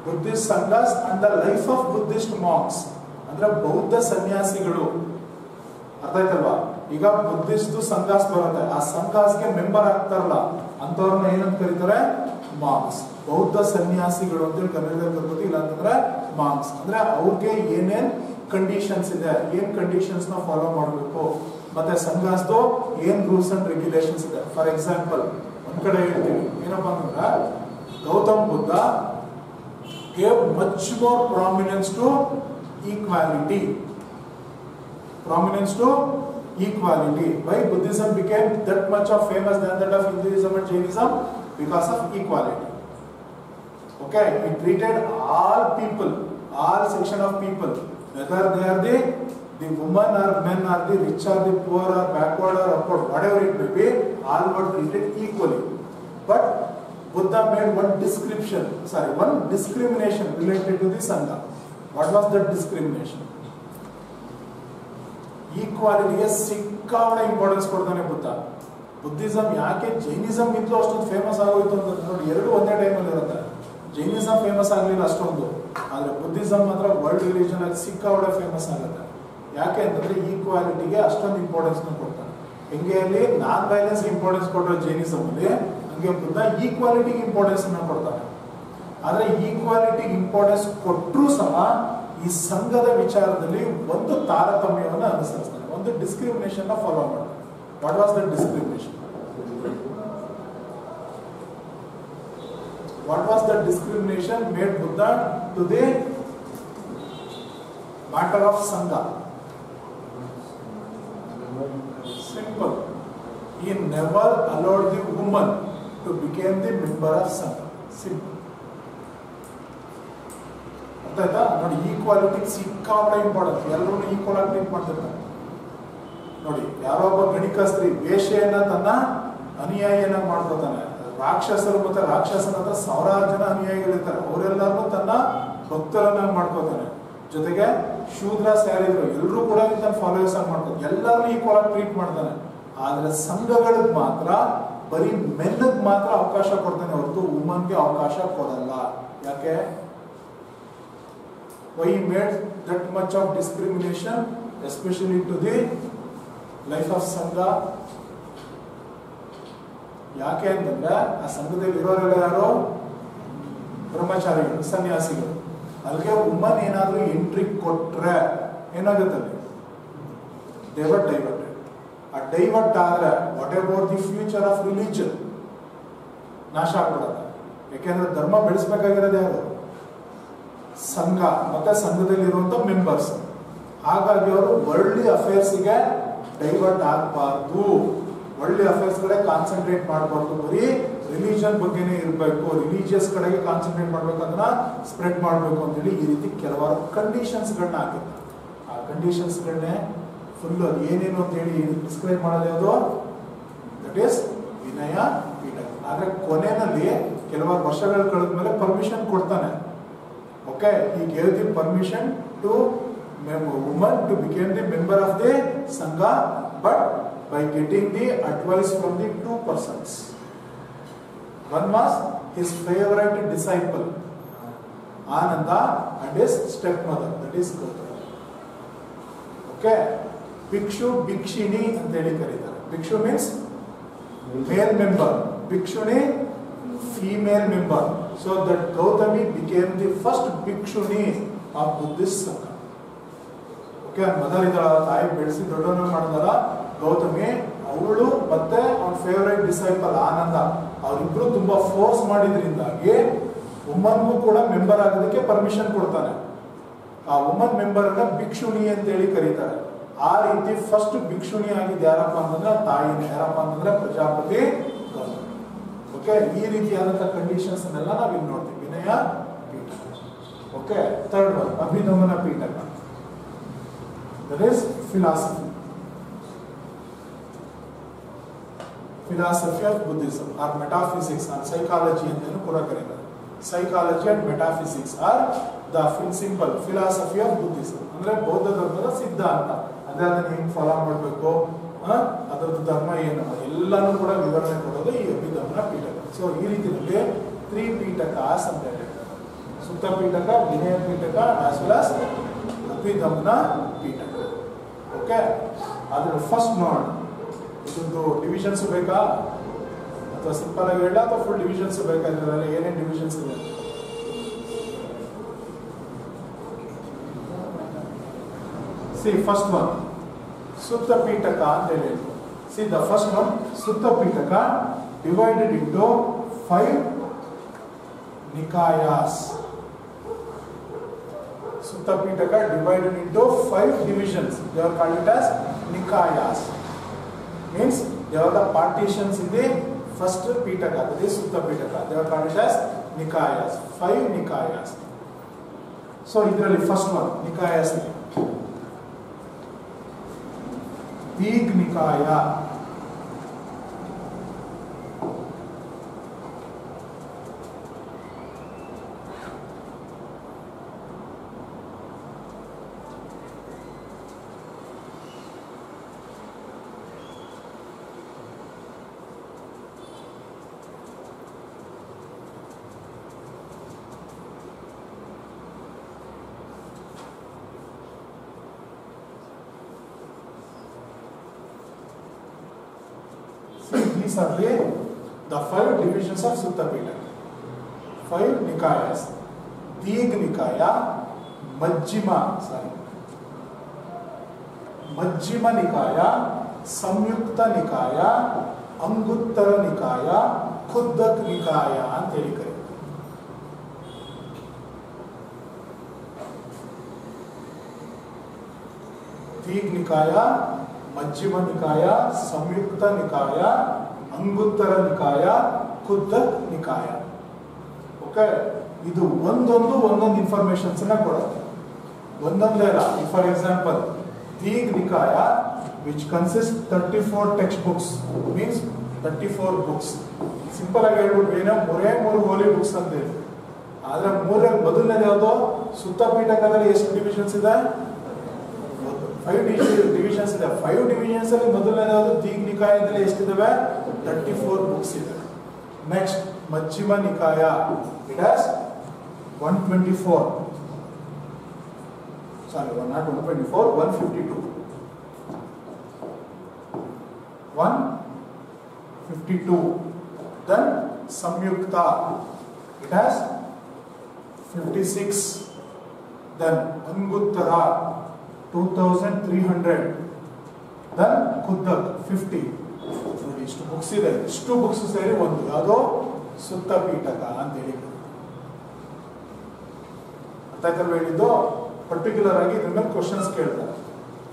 Buddhist Sanghas and the life of Buddhist monks, ಅಂದ್ರೆ ಬೌದ್ಧ ಸನ್ಯಾಸಿಗಳು. ಅರ್ಥ ಆಯ್ತಲ್ವಾ? ಈಗ Buddhist Sanghas ಬರುತ್ತೆ, ಆ ಸಂಘಾಸ್ಗೆ ಮೆಂಬರ್ ಆಗ್ತಾರಲ್ಲ ಅಂತವ್ರನ್ನ ಏನಂತ ಕರೀತಾರೆ? ಮಾಂಕ್ಸ್. ಬೌದ್ಧ ಸನ್ಯಾಸಿಗಳು ಅಂತೇಳಿ ಕನ್ನಡದಲ್ಲಿ ಕರ್ಬೋದು, ಇಲ್ಲ ಅಂತಂದ್ರೆ ಮಾಂಕ್ಸ್. ಅಂದ್ರೆ ಅವ್ರಿಗೆ ಏನೇನ್ ಕಂಡೀಷನ್ಸ್ ಇದೆ, ಏನ್ ಕಂಡೀಷನ್ಸ್ ನ ಫಾಲೋ ಮಾಡಬೇಕು, ಮತ್ತೆ ಸಂಘಾಸ್ದು ಏನ್ ರೂಲ್ಸ್ ಅಂಡ್ ರೆಗ್ಯುಲೇಷನ್ಸ್ ಇದೆ. ಫಾರ್ ಎಕ್ಸಾಂಪಲ್, ಒಂದ್ ಕಡೆ ಹೇಳ್ತೀವಿ ಏನಪ್ಪಾ ಅಂತಂದ್ರೆ, Gautam Buddha gave much more prominence to equality. Prominence to equality. Why Buddhism became that much of famous than that of Hinduism and Jainism? Because of equality. Okay, it treated all people, all section of people, whether they are the woman or men or the rich or the poor or backward or upward, whatever it may be, all were treated equally. But Buddha made one discrimination related to the Sangha. What was that discrimination? ಈಕ್ವಾಲಿಟಿಗೆ ಸಿಕ್ಕಾಪಟ್ಟೆ importance ಕೊಡ್ತಾನೆ Buddha. Buddhism ಯಾಕೆ Jainism ಗಿಂತಲೂ ಅಷ್ಟೊಂದು famous ಆಗೋಯ್ತು ಅಂತ ನೋಡಿ, ಎರಡು ಒಂದೇ ಟೈಮಲ್ಲಿ ಇರುತ್ತೆ. ಜೈನಿಸಮ್ ಫೇಮಸ್ ಆಗಲಿಲ್ಲ ಅಷ್ಟೊಂದು, ಆದರೆ ಬುದ್ಧಿಸಮ್ ಮಾತ್ರ ವರ್ಲ್ಡ್ ರಿಲಿಜನ್ ಆಗಿ ಸಿಕ್ಕಾಪಟ್ಟೆ ಫೇಮಸ್ ಆಗುತ್ತೆ. ಯಾಕೆ ಅಂತಂದ್ರೆ ಈಕ್ವಾಲಿಟಿಗೆ ಅಷ್ಟೊಂದು ಇಂಪಾರ್ಟೆನ್ಸ್ ಕೊಡ್ತಾನೆ. ಹೆಂಗೆ ಅಲ್ಲಿ ನಾನ್ ವೈಲೆನ್ಸ್ ಇಂಪಾರ್ಟೆನ್ಸ್ ಕೊಟ್ಟರೆ ಜೈನಿಸಮ್ ಅಲ್ಲಿ, ಹಂಗೆ ಬುದ್ಧ ಈಕ್ವಾಲಿಟಿಗೆ ಇಂಪಾರ್ಟೆನ್ಸ್ ಕೊಡ್ತಾನೆ. ಆದರೆ ಈಕ್ವಾಲಿಟಿಗೆ ಇಂಪಾರ್ಟೆನ್ಸ್ ಕೊಟ್ಟರೂ ಸಹ ಈ ಸಂಘದ ವಿಚಾರದಲ್ಲಿ ಒಂದು ತಾರತಮ್ಯವನ್ನು ಅನುಸರಿಸ್ತಾನೆ, ಒಂದು ಡಿಸ್ಕ್ರಿಮಿನೇಷನ್ ಫಾಲೋ ಮಾಡ್ತಾನೆ. What was the discrimination? What was the discrimination made Buddha to the matter of Sangha? Simple. He never allowed the woman to become the member of Sangha. Simple. ಅರ್ಥ ಆಯ್ತಾ? ನೋಡಿ, ಈಕ್ವಾಲಿಟಿ ಸಿಕ್ಕಾಪಟ್ಟೆ important. ಎಲ್ಲರೂ equal ಆಗಿ treat ಮಾಡ್ತಿರ್ತಾರೆ. ನೋಡಿ, ಯಾರೋ ಒಬ್ಬ ಗಣಿಕ ಸ್ತ್ರೀ ವೇಶ್ಯೆಯನ್ನ ತನ್ನ ಅನುಯಾಯಿಯನ್ನಾಗಿ ಮಾಡ್ಕೊತಾನೆ. ರಾಕ್ಷಸರು ಮತ್ತೆ ರಾಕ್ಷಸನ ಹತ್ರ ಸಾವಿರಾರು ಜನ ಅನುಯಾಯಿಗಳಿರ್ತಾರೆ, ಅವರೆಲ್ಲರೂ ತನ್ನ ಭಕ್ತರನ್ನಾಗಿ ಮಾಡ್ಕೋತಾನೆ. ಜೊತೆಗೆ ಶೂದ್ರಸ್ ಯಾರಿದ್ರು ಎಲ್ಲರೂ ಕೂಡ ತನ್ನ ಫಾಲೋವರ್ಸ್ ಆಗಿ ಮಾಡ್ಕೋತಾರೆ. ಎಲ್ಲರೂ ಈಕ್ವಲ್ ಆಗಿ ಟ್ರೀಟ್ ಮಾಡ್ತಾನೆ. ಆದ್ರೆ ಸಂಘಗಳಿಗೆ ಮಾತ್ರ ಬರೀ ಮೆನ್ಗೆ ಮಾತ್ರ ಅವಕಾಶ ಕೊಡ್ತಾನೆ ಹೊರತು ವುಮನ್ಗೆ ಅವಕಾಶ ಕೊಡಲ್ಲ. ಯಾಕೆ? Why he made that much of discrimination, especially to the life of Sangha? ಯಾಕೆ ಅಂತಂದ್ರೆ ಆ ಸಂಘದಲ್ಲಿ ಇರೋರೆಲ್ಲ ಯಾರು? ಬ್ರಹ್ಮಚಾರಿಗಳು, ಸನ್ಯಾಸಿಗಳು. ಅಲ್ಲಿಗೆ ವುಮನ್ ಏನಾದ್ರೂ ಎಂಟ್ರಿ ಕೊಟ್ರೆ ಏನಾಗುತ್ತಲ್ಲಿ? ಡೈವರ್ಟೆಡ್. ಆ ಡೈವರ್ಟ್ ಆದ್ರೆ what about the future of religion? ನಾಶ ಆಗ್ಬಿಡುತ್ತೆ. ಯಾಕೆಂದ್ರೆ ಧರ್ಮ ಬೆಳೆಸಬೇಕಾಗಿರೋದು ಯಾರು? ಸಂಘ ಮತ್ತೆ ಸಂಘದಲ್ಲಿರುವಂತ ಮೆಂಬರ್ಸ್. ಹಾಗಾಗಿ ಅವರು ವರ್ಲ್ಡ್ಲಿ ಅಫೇರ್ಸ್ಗೆ ಡೈವರ್ಟ್ ಆಗಬಾರ್ದು, ವರ್ಲ್ಡ್ಲಿ ಅಫೇರ್ಸ್ ಕಡೆ ಕಾನ್ಸಂಟ್ರೇಟ್ ಮಾಡಬಾರ್ದು, ಬರೀ ರಿಲಿಜನ್ ಬಗ್ಗೆನೇ ಇರಬೇಕು, ರಿಲಿಜಿಯಸ್ ಕಡೆಗೆ ಕಾನ್ಸಂಟ್ರೇಟ್ ಮಾಡ್ಬೇಕಂದ್ರೆ ಸ್ಪ್ರೆಡ್ ಮಾಡಬೇಕು ಅಂತೇಳಿ ಈ ರೀತಿ ಕೆಲವಾರು ಕಂಡೀಷನ್ಸ್ಗಳನ್ನ ಹಾಕಿದ್ದಾರೆ. ಆ ಕಂಡೀಷನ್ಸ್ಗಳನ್ನೇ ಫುಲ್ ಅದು ಏನೇನು ಅಂತೇಳಿ ಡಿಸ್ಕ್ರೈಬ್ ಮಾಡೋದು ಯಾವುದು? ದಟ್ ಈಸ್ ವಿನಯ ಪೀಠ. ಆದ್ರೆ ಕೊನೆಯಲ್ಲಿ ಕೆಲವಾರು ವರ್ಷಗಳು ಕಳೆದ ಮೇಲೆ ಪರ್ಮಿಷನ್ ಕೊಡ್ತಾನೆ. Okay, he gave the permission to woman to become the member of the Sangha, but by getting the advice from the two persons. One was his favorite disciple, Ananda, and his stepmother, that is Gautama. Okay, Bhikshu, Bhikshini ಅಂತ ಹೇಳಿ ಕರೀತಾರೆ. Bhikshu means male member, Bhikshuni female member. So that Gautami became the first Bhikshuni of Buddhist Sangha. Okay, mother ಇದ್ದಾಳ, ತಾಯಿ ಬೆಳೆಸಿ ದೊಡ್ಡವನ್ನ ಮಾಡಿದಾರ ಗೌತಮಿ. ಅವಳು ಮತ್ತೆ ಅವನ ಫೇವರೇಟ್ ಡಿಸೈಪಲ್ ಆನಂದ, ಅವರಿಬ್ರು ತುಂಬಾ ಫೋರ್ಸ್ ಮಾಡಿದ್ರಿಂದಾಗಿ ವುಮನ್ಗೂ ಕೂಡ ಮೆಂಬರ್ ಆಗೋದಕ್ಕೆ ಪರ್ಮಿಷನ್ ಕೊಡ್ತಾನೆ. ಆ ವುಮನ್ ಮೆಂಬರ್ ಅನ್ನ ಭಿಕ್ಷುಣಿ ಅಂತ ಹೇಳಿ ಕರೀತಾರೆ. ಆ ರೀತಿ ಫಸ್ಟ್ ಭಿಕ್ಷುಣಿ ಆಗಿದ್ದು ಯಾರಪ್ಪ ಅಂತಂದ್ರೆ ತಾಯಿನೇ. ಯಾರಪ್ಪ ಅಂತಂದ್ರೆ ಪ್ರಜಾಪತಿ ಗೌತಮಿ. ಓಕೆ, ಈ ರೀತಿಯಾದಂತಹ ಕಂಡೀಷನ್ಸ್ ಅನ್ನೆಲ್ಲ ನಾವು ಇಲ್ಲಿ ನೋಡ್ತೀವಿ. Vinaya Pitaka. Okay, third one Abhidhamma Pitaka. That is philosophy. Philosophy of Buddhism or metaphysics or psychology ಅಂತಲೂ ಕೂಡ ಕರೀತಾರೆ. Psychology and metaphysics or the simple philosophy of Buddhism. ಅಂದ್ರೆ ಬೌದ್ಧ ಧರ್ಮದ ಸಿದ್ಧಾಂತ. ಅಂದ್ರೆ ಅದನ್ನ ಹೆಂಗ್ ಫಾಲೋ ಮಾಡಬೇಕು, ಅದರದ್ದು ಧರ್ಮ ಏನು, ಎಲ್ಲಾನು ಕೂಡ ವಿವರಣೆ ಕೊಡೋದು ಈ ಅಭಿದಮನ ಪೀಠಕ. ಸೊ ಈ ರೀತಿಯಲ್ಲಿ ತ್ರಿಪೀಠಕಾಸ್ ಅಂತ ಹೇಳ್ತಾರೆ. Sutta Pitaka, Vinaya Pitaka, as well as Abhidhamma Pitaka. Okay, ಅದ್ರ ಫಸ್ಟ್ ನೋಡ್ ಇದೊಂದು ಡಿವಿಷನ್ಸ್ ಬೇಕಾ ಅಥವಾ ಸಿಂಪಲ್ ಆಗಿ ಹೇಳ ಅಥವಾ ಫುಲ್ ಡಿವಿಷನ್ಸ್ ಬೇಕಾ? ಇದರಲ್ಲಿ ಏನೇನು ಡಿವಿಷನ್ಸ್ ಇದೆ? C first one Sutta Pitaka ಅಂತ ಹೇಳಿ. See the first one, Sutta Pitaka divided into 5 Nikayas. Sutta Pitaka divided into 5 divisions. They are called it as Nikayas. Means there are the partitions in the first Pitaka, that is Sutta Pitaka. They are called as Nikayas. 5 Nikayas. So, idralli first one, Nikayas. Dig Nikaya. These are the 5 divisions of Sutta Pitaka. 5 Nikayas. Dig Nikaya, Majjhima Nikaya, Samyukta Nikaya, Anguttara Nikaya, Khuddaka Nikaya ಅಂತ ಹೇಳಿ ಕರೀತಾರೆ. Dig Nikaya, Majjhima Nikaya, Samyukta Nikaya, Anguttara Nikaya, Khuddaka Nikaya. Okay, ಇದು ಒಂದೊಂದು informations ಅನ್ನ ಕೊಡುತ್ತೆ. ಒಂದೊಂದೇ ಅಲ್ಲ. For example, Dig Nikaya, which consists 34 textbooks, means 34 books. Simple ಆಗಿ ಹೇಳ್ಬಿಟ್ಟು ಏನೋ 3 ಹೋಲಿ ಬುಕ್ಸ್ ಅಂತ ಹೇಳಿ. ಆದ್ರೆ ಮೂರಲ್ಲಿ ಮೊದಲನೇದು ಯಾವುದು? ಸುತ್ತ ಪಿಟಕದಲ್ಲಿ ಎಷ್ಟು ಡಿವಿಷನ್ಸ್ ಇದೆ? 5 ಡಿವಿಷನ್ಸ್ ಇದೆ. 5 ಡಿವಿಷನ್ಸ್ ಅಲ್ಲಿ ಮೊದಲನೇದು ಯಾವುದು? Dig Nikayದಲ್ಲಿ ಎಷ್ಟಿದಾವೆ? 34 ಬುಕ್ಸ್ ಇದೆ. Next Majjhima Nikaya, it has 124. Sorry, not 124, 152. 152. Then Samyukta, it has 56. Then Anguttara, 2300. Then Khuddaka, 50. ನೋಡಿ, ಇಷ್ಟು ಬುಕ್ಸ್ ಇದೆ. ಇಷ್ಟು ಬುಕ್ಸ್ ಸೇರಿ ಒಂದು ಯಾವುದೋ ಸುತ್ತ ಪೀಠಕ ಅಂತ ಹೇಳಿ. ಅರ್ಥಾಯ್ತಲ್ವ ಹೇಳಿದ್ದು? ಪರ್ಟಿಕ್ಯುಲರ್ ಆಗಿ ಇದ್ರ ಮೇಲೆ ಕ್ವಶನ್ಸ್ ಕೇಳ್ತಾರೆ.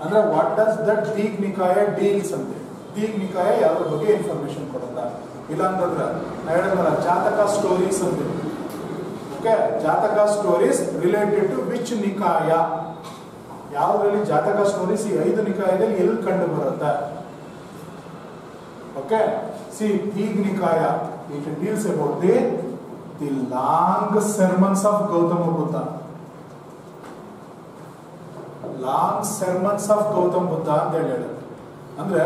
ಅಂದ್ರೆ what does that Dig Nikaya deals ಅಂತ. Dig Nikaya ಯಾವ್ದ್ರ ಬಗ್ಗೆ ಇನ್ಫಾರ್ಮೇಶನ್ ಕೊಡುತ್ತಾ? ಇಲ್ಲ ಅಂತಂದ್ರೆ ನಾ ಹೇಳಿದ್ನಲ್ಲ, ಜಾತಕ ಸ್ಟೋರೀಸ್ ಅಂತ. ಓಕೆ, ಜಾತಕ ಸ್ಟೋರೀಸ್ ರಿಲೇಟೆಡ್ ಟು ವಿಚ್ ನಿಕಾಯ, ಯಾವ್ದ್ರಲ್ಲಿ ಜಾತಕ ಸ್ಟೋರೀಸ್ ಈ 5 ನಿಕಾಯದಲ್ಲಿ ಎಲ್ಲಿ ಕಂಡು ಬರುತ್ತೆ? Okay, see, Dig Nikaya, it deals about the long sermons of Gautama Buddha. Long sermons of Gautama Buddha ಅಂತ ಹೇಳಿದ್ರು. ಅಂದ್ರೆ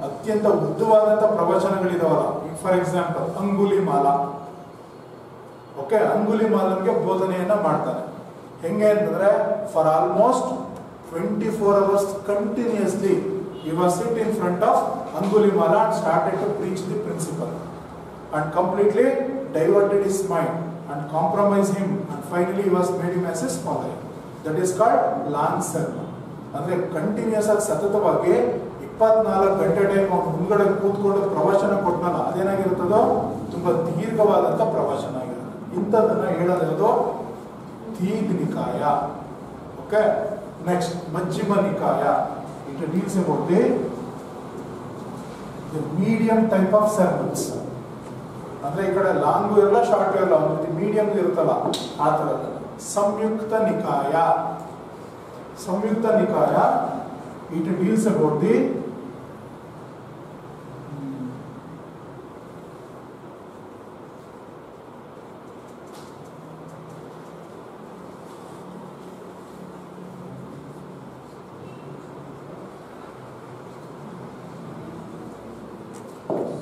ಅತ್ಯಂತ ಉದ್ದವಾದಂತ ಪ್ರವಚನಗಳಿದಾವಲ್ಲ. For example, Angulimala. ಓಕೆ, ಅಂಗುಲಿಮಾಲನ್ಗೆ ಬೋಧನೆಯನ್ನ ಮಾಡ್ತಾನೆ. ಹೆಂಗೆ ಅಂತಂದ್ರೆ, for almost 24 hours continuously he was sit in front of Angulimala and started to preach the principle and completely diverted his mind and compromised him, and finally he was made him as his follower. That is called long sermon. ಅಂದ್ರೆ continuous ಆಗಿ ಸತತವಾಗಿ 24 ಗಂಟೆ time ಮುಂದ್ಗಡೆ ಕೂತ್ಕೊಂಡು ಪ್ರವಚನ ಕೊಟ್ಟನಲ್ಲ, ಅದೇನಾಗಿರುತ್ತದೋ ತುಂಬಾ ದೀರ್ಘವಾದಂತ ಪ್ರವಚನ ಆಗಿರುತ್ತೆ. ಇಂಥದನ್ನ ಹೇಳೋದು Dig Nikaya. Okay, next Majjhima Nikaya. It deals about the medium type of sermons. ಅಂದ್ರೆ ಈ ಕಡೆ ಲಾಂಗು ಇರಲ್ಲ, ಶಾರ್ಟ್ ಇರಲ್ಲ, ಒಂದು ಮೀಡಿಯಂ ಇರುತ್ತಲ್ಲ, ಆ ತರದ. Samyukta Nikaya. Samyukta Nikaya, it deals about the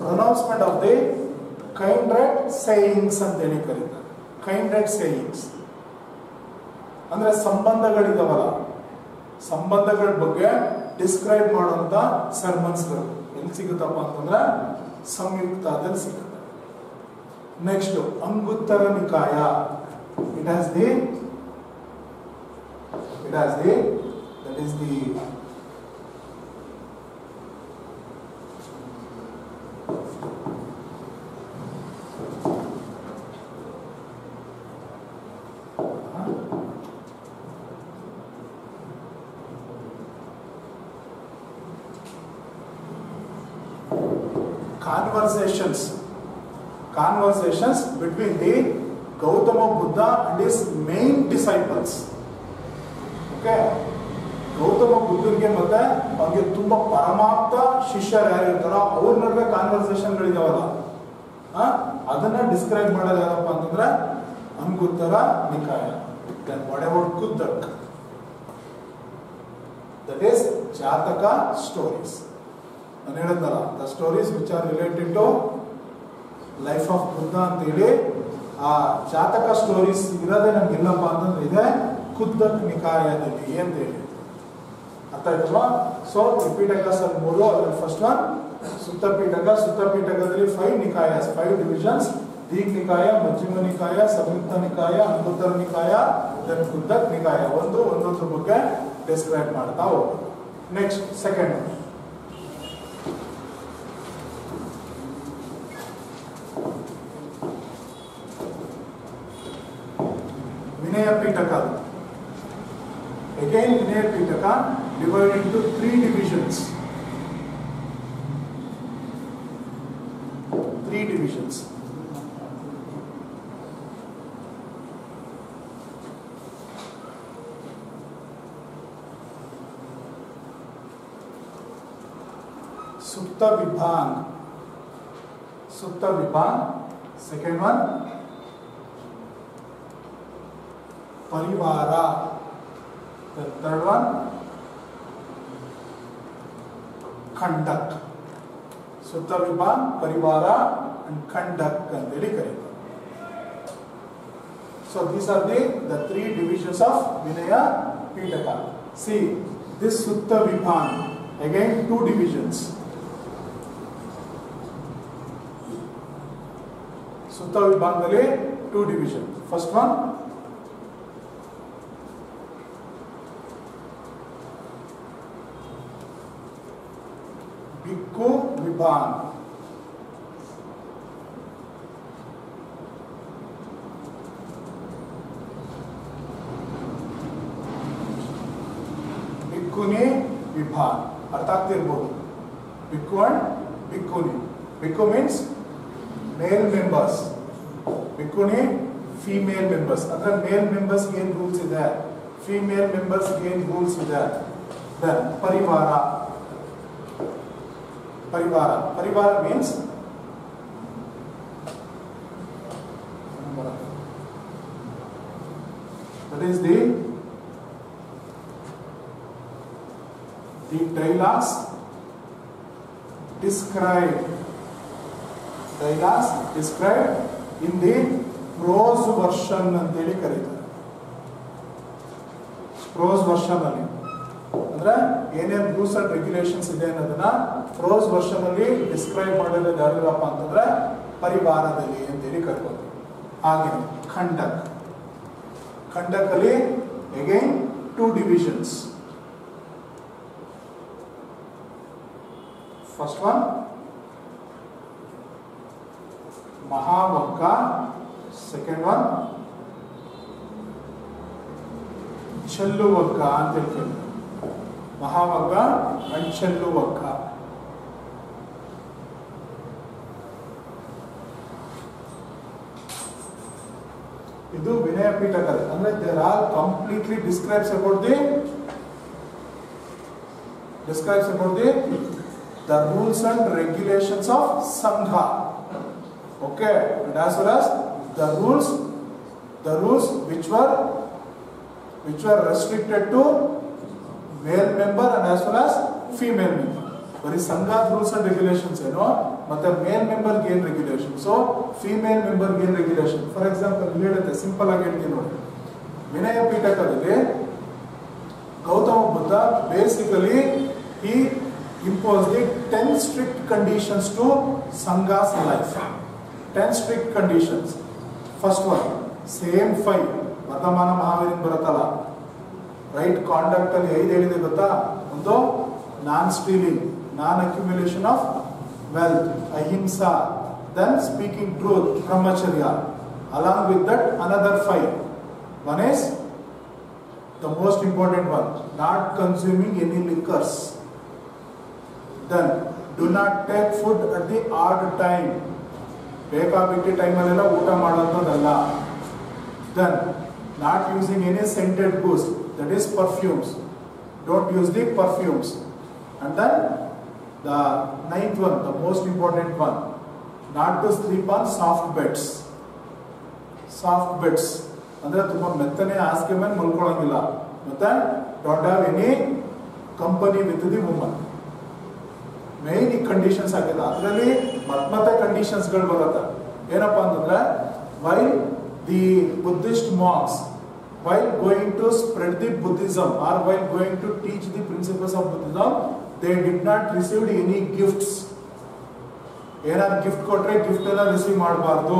pronouncement of the kindred sayings ಅಂತ ಹೇಳಿ ಕರೀತಾರೆ. kindred sayings ಅಂದ್ರೆ ಸಂಬಂಧಗಳಿದಾವಲ್ಲ, ಸಂಬಂಧಗಳ ಬಗ್ಗೆ ಡಿಸ್ಕ್ರೈಬ್ ಮಾಡುವಂತ ಸರ್ಮನ್ಸ್ಗಳು ಎಲ್ಲಿ ಸಿಗುತ್ತಪ್ಪ ಅಂತಂದ್ರೆ ಸಂಯುಕ್ತದಲ್ಲಿ ಸಿಗುತ್ತೆ. Next ಅಂಗುತ್ತರ ನಿಕಾಯ. It has the that is the conversations between the Gautama Buddha and his main disciples. Okay, Gautama ಬುದ್ಧನಿಗೆ ಮತ್ತೆ ಅವ್ರಿಗೆ ತುಂಬಾ ಪರಮಾಪ್ತ ಶಿಷ್ಯರು ಯಾರಿರ್ತಾರೋ ಅವ್ರ ನಡುವೆ ಕಾನ್ವರ್ಸೇಷನ್ಗಳಿದಾವಲ್ಲ, ಅದನ್ನ ಡಿಸ್ಕ್ರೈಬ್ ಮಾಡೋದು ಯಾರಪ್ಪ ಅಂತಂದ್ರೆ ಅಂಗುತ್ತರ ನಿಕಾಯ. Then what about Kudak? That is Jataka stories. ನಾನು ಹೇಳಿದ್ನಲ್ಲ, the stories which are related to life of Buddha ಅಂತ ಹೇಳಿ ಆ ಜಾತಕ ಸ್ಟೋರೀಸ್ ಇರೋದೇ ನಮ್ಗೆ ಇಲ್ಲಪ್ಪ ಅಂತಂದ್ರೆ ಇದೆ ಕುದ್ದಕ್ ನಿಕಾಯದಲ್ಲಿ ಅಂತ ಹೇಳಿ. ಅರ್ಥ ಆಯ್ತಲ್ವಾ? ಸೊ ತ್ರಿಪಿಟಕಸ್ ಅಲ್ಲಿ 3, ಅದ್ರಲ್ಲಿ ಫಸ್ಟ್ ಒನ್ ಸುತ್ತಪೀಠಕ. ಸುತ್ತಪೀಠಕದಲ್ಲಿ 5 ನಿಕಾಯಸ್, 5 ಡಿವಿಷನ್ಸ್: ದೀಗ್ ನಿಕಾಯ, ಮಧ್ಯಮ ನಿಕಾಯ, ಸಂಯುಕ್ತ ನಿಕಾಯ, ಅಂಗುತ್ತರ ನಿಕಾಯ, ದೆನ್ ಕುದ್ದಕ್ ನಿಕಾಯ. ಒಂದೊಂದ್ರ ಬಗ್ಗೆ ಡಿಸ್ಕ್ರೈಬ್ ಮಾಡ್ತಾ ಹೋಗ್ಬೋದು. Next second Vinaya Pitaka. Again, Vinaya Pitaka divided into 3 divisions. 3 divisions. Sutta Vibhang. Second one, Parivara. The third one, Kandak. Sutta Vibhang, Parivara and Kandak ಅಂತೇಳಿ ಕರೀತಾರೆ. So these are the 3 divisions of Vinaya Pitaka. See, this Sutta Vibhang, again 2 divisions. Sutta Vibhangali 2 divisions. First one, Bhikkhu Vibhang. Bhikkhuni Vibhang. ಅರ್ಥ ಆಗ್ತಿರ್ಬೋದು. Bhikkhu and Bhikkhuni. Bhikkhu means male members. Bhikkhuni female members. ಅಂದ್ರೆ male members ಏನು rules ಇದೆ, female members ಏನು rules ಇದೆ. Then Parivara. Parivara means that is the dialogues described in the prose version ಅಂತೇಳಿ ಕರೀತಾರೆ. prose version ಅಲ್ಲಿ ಅಂದ್ರೆ ಏನೇನು ರೂಲ್ಸ್ ಅಂಡ್ ರೆಗ್ಯುಲೇಷನ್ಸ್ ಇದೆ ಅನ್ನೋದನ್ನ ಪ್ರೋಸ್ ವರ್ಷನ್ ಅಲ್ಲಿ ಡಿಸ್ಕ್ರೈಬ್ ಮಾಡಿರೋದು ಯಾರಿರಪ್ಪ ಅಂತಂದ್ರೆ ಪರಿವಾರದಲ್ಲಿ ಅಂತೇಳಿ ಕರ್ಬೋದು. ಹಾಗೆ ಖಂಡಕ್ ಅಲ್ಲಿ again 2 divisions. First one Mahavagga, second one Cullavagga ಅಂತ ಹೇಳ್ತಾರೆ. ಮಹಾವಗ್ಗ ಅಂಡ್ ಚೆಲ್ಲುವಗ್ಗ. ಇದು ವಿನಯ ಪೀಠಕ. ಅಂದ್ರೆ there are completely describes about the rules and regulations of Sangha. Okay, and as well as the rules which were restricted to male member and as well as female member. ಬರೀ ಸಂಘ rules and regulations ಏನೋ, ಮತ್ತೆ ಮೇಲ್ ಮೆಂಬರ್ಗೆ ಏನು regulation, so female ಮೆಂಬರ್ಗೆ ಏನು regulation. For example ಹೇಳುತ್ತೆ, simple ಆಗಿ ಹೇಳ್ತೀನಿ ನೋಡಿ. ವಿನಯ ಪೀಠಕದಲ್ಲಿ Gautama Buddha basically he imposed 10 strict conditions to Sangha's life. 10 strict conditions. First one, same 5 ವರ್ತಮಾನ ಮಹಾವೀರನ್ ಬರುತ್ತಲ್ಲ, ರೈಟ್ ಕಾಂಡಕ್ಟ್ ಅಲ್ಲಿ 5 ಹೇಳಿದೆ ಗೊತ್ತಾ. ಒಂದು non stealing, non accumulation of wealth, ahimsa, then speaking truth, brahmacharya. Along with that, another 5. One is the most important one, not consuming any liquors. Then do not take food at the odd time. ಬೇಕಾಬಿಟ್ಟಿ ಟೈಮಲ್ಲೆಲ್ಲ ಊಟ ಮಾಡೋದಲ್ಲ. Then not using any scented goods, that is perfumes. Don't use the perfumes. And then the ninth one, the most important one, not to sleep on soft beds. Soft beds ಅಂದ್ರೆ ತುಂಬಾ ಮೆತ್ತನೆ ಹಾಸಿಗೆ ಮೇಲೆ ಮಲ್ಕೊಳ್ಳೋಂಗಿಲ್ಲ. ಮತ್ತೆ don't have any company with the woman. Main ಈ conditions ಆಗಿದೆ. ಅದರಲ್ಲಿ ಮತ್ತೆ ಕಂಡೀಷನ್ಸ್ಗಳು ಬರುತ್ತೆ. ಏನಪ್ಪಾ ಅಂತಂದ್ರೆ, while the Buddhist monks while going to spread the Buddhism or while going to teach the principles of Buddhism, they did not receive any gifts. ಏನಾದ್ರು gift ಕೊಟ್ರೆ ಗಿಫ್ಟ್ ಎಲ್ಲ ರಿಸೀವ್ ಮಾಡಬಾರ್ದು.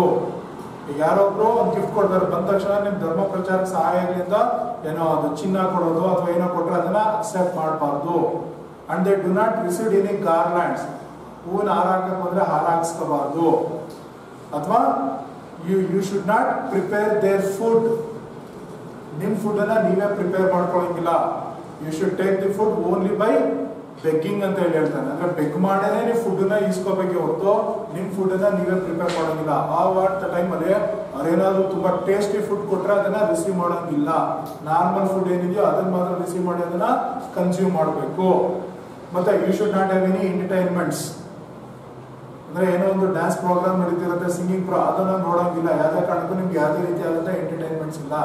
ಈಗ ಯಾರೊಬ್ರು ಒಂದು ಗಿಫ್ಟ್ ಕೊಡ್ತಾರೆ, ಬಂದ ತಕ್ಷಣ ನಿಮ್ ಧರ್ಮ ಪ್ರಚಾರಕ್ಕೆ ಸಹಾಯದಿಂದ ಏನೋ ಅದು ಚಿನ್ನ ಕೊಡೋದು ಅಥವಾ ಏನೋ ಕೊಟ್ರೆ ಅದನ್ನ ಅಕ್ಸೆಪ್ಟ್ ಮಾಡಬಾರ್ದು. And they do not receive any garlands. ಹೂವಿನ ಹಾರ ಹಾಕಕ್ ಬಂದ್ರೆ ಹಾರ ಹಾಕ್ಸ್ಕೋಬಾರ್ದು. ಅಥವಾ you should not prepare their food. ನಿಮ್ ಫುಡ್ ಅನ್ನ ನೀವೇ ಪ್ರಿಪೇರ್ ಮಾಡ್ಕೊಳ್ಳೋಂಗಿಲ್ಲ. You should take the food only by begging ಅಂತ ಹೇಳ್ತಾನೆ. ಅಂದ್ರೆ ಬೆಗ್ ಮಾಡೇನೆ ನೀವು ಫುಡ್ ನ ಇಸ್ಕೋಬೇಕೆ ಹೊರತು ನಿಮ್ ಫುಡ್ ಅನ್ನ ನೀವೇ ಪ್ರಿಪೇರ್ ಮಾಡೋಂಗಿಲ್ಲ. ಆ ಟೈಮ್ ಅಲ್ಲಿ ಅವ್ರೇನಾದ್ರು ತುಂಬಾ ಟೇಸ್ಟಿ ಫುಡ್ ಕೊಟ್ರೆ ಅದನ್ನ ರಿಸೀವ್ ಮಾಡೋಂಗಿಲ್ಲ. ನಾರ್ಮಲ್ ಫುಡ್ ಏನಿದೆಯೋ ಅದನ್ನ ಮಾತ್ರ ರಿಸೀವ್ ಮಾಡಿ ಅದನ್ನ ಕನ್ಸ್ಯೂಮ್ ಮಾಡಬೇಕು. ಮತ್ತೆ you should not have any entertainments. ಅಂದ್ರೆ ಏನೋ ಒಂದು ಡ್ಯಾನ್ಸ್ ಪ್ರೋಗ್ರಾಮ್ ನಡೀತಿರುತ್ತೆ, ಸಿಂಗಿಂಗ್ ಅದನ್ನ ನೋಡೋಂಗಿಲ್ಲ. ಯಾವುದೇ ಕಾರಣಕ್ಕೂ ನಿಮ್ಗೆ ಯಾವುದೇ ರೀತಿಯಾದಂತಹ ಎಂಟರ್ಟೈನ್ಮೆಂಟ್ಸ್ ಇಲ್ಲ.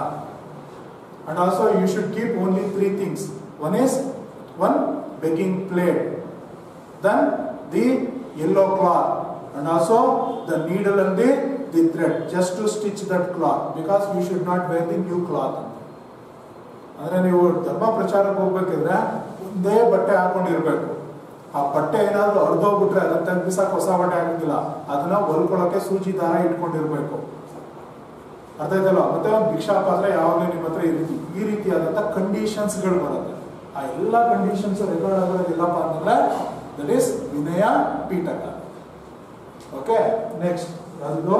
And also you should keep only 3 things. One begging plate, then the yellow cloth, and also the needle and the thread, just to stitch that cloth, because you should not wear the new cloth. ಅಂದ್ರೆ ನೀವು ಧರ್ಮ ಪ್ರಚಾರಕ್ಕೆ ಹೋಗ್ಬೇಕಿದ್ರೆ ಒಂದೇ ಬಟ್ಟೆ ಹಾಕೊಂಡಿರ್ಬೇಕು. ಆ ಬಟ್ಟೆ ಏನಾದ್ರು ಅರ್ಧೋಗ್ಬಿಟ್ರೆ ಅದನ್ನ ತೆಗ್ದಿಸಾಕ್ ಹೊಸ ಬಟ್ಟೆ ಹಾಕಿಲ್ಲ. ಅದನ್ನ ಹೊಲ್ಕೊಳಕ್ಕೆ ಸೂಜಿ ದಾರ ಇಟ್ಕೊಂಡಿರ್ಬೇಕು. ಅರ್ಥ ಆಯ್ತಲ್ಲ? ಮತ್ತೆ ಒಂದು ಭಿಕ್ಷಾ ಪಾತ್ರ ಯಾವಾಗಲೂ ನಿಮ್ಮ ಹತ್ರ ಈ ರೀತಿಯಾದಂಥ ಕಂಡೀಷನ್ಸ್ಗಳು ಬರುತ್ತೆ. ಆ ಎಲ್ಲ ಕಂಡೀಷನ್ಸ್ ರೆಕಾರ್ಡ್ ಆಗೋದಿಲ್ಲಪ್ಪ ಅಂತಂದ್ರೆ that is Vinaya Pitaka. Okay, next ಅದು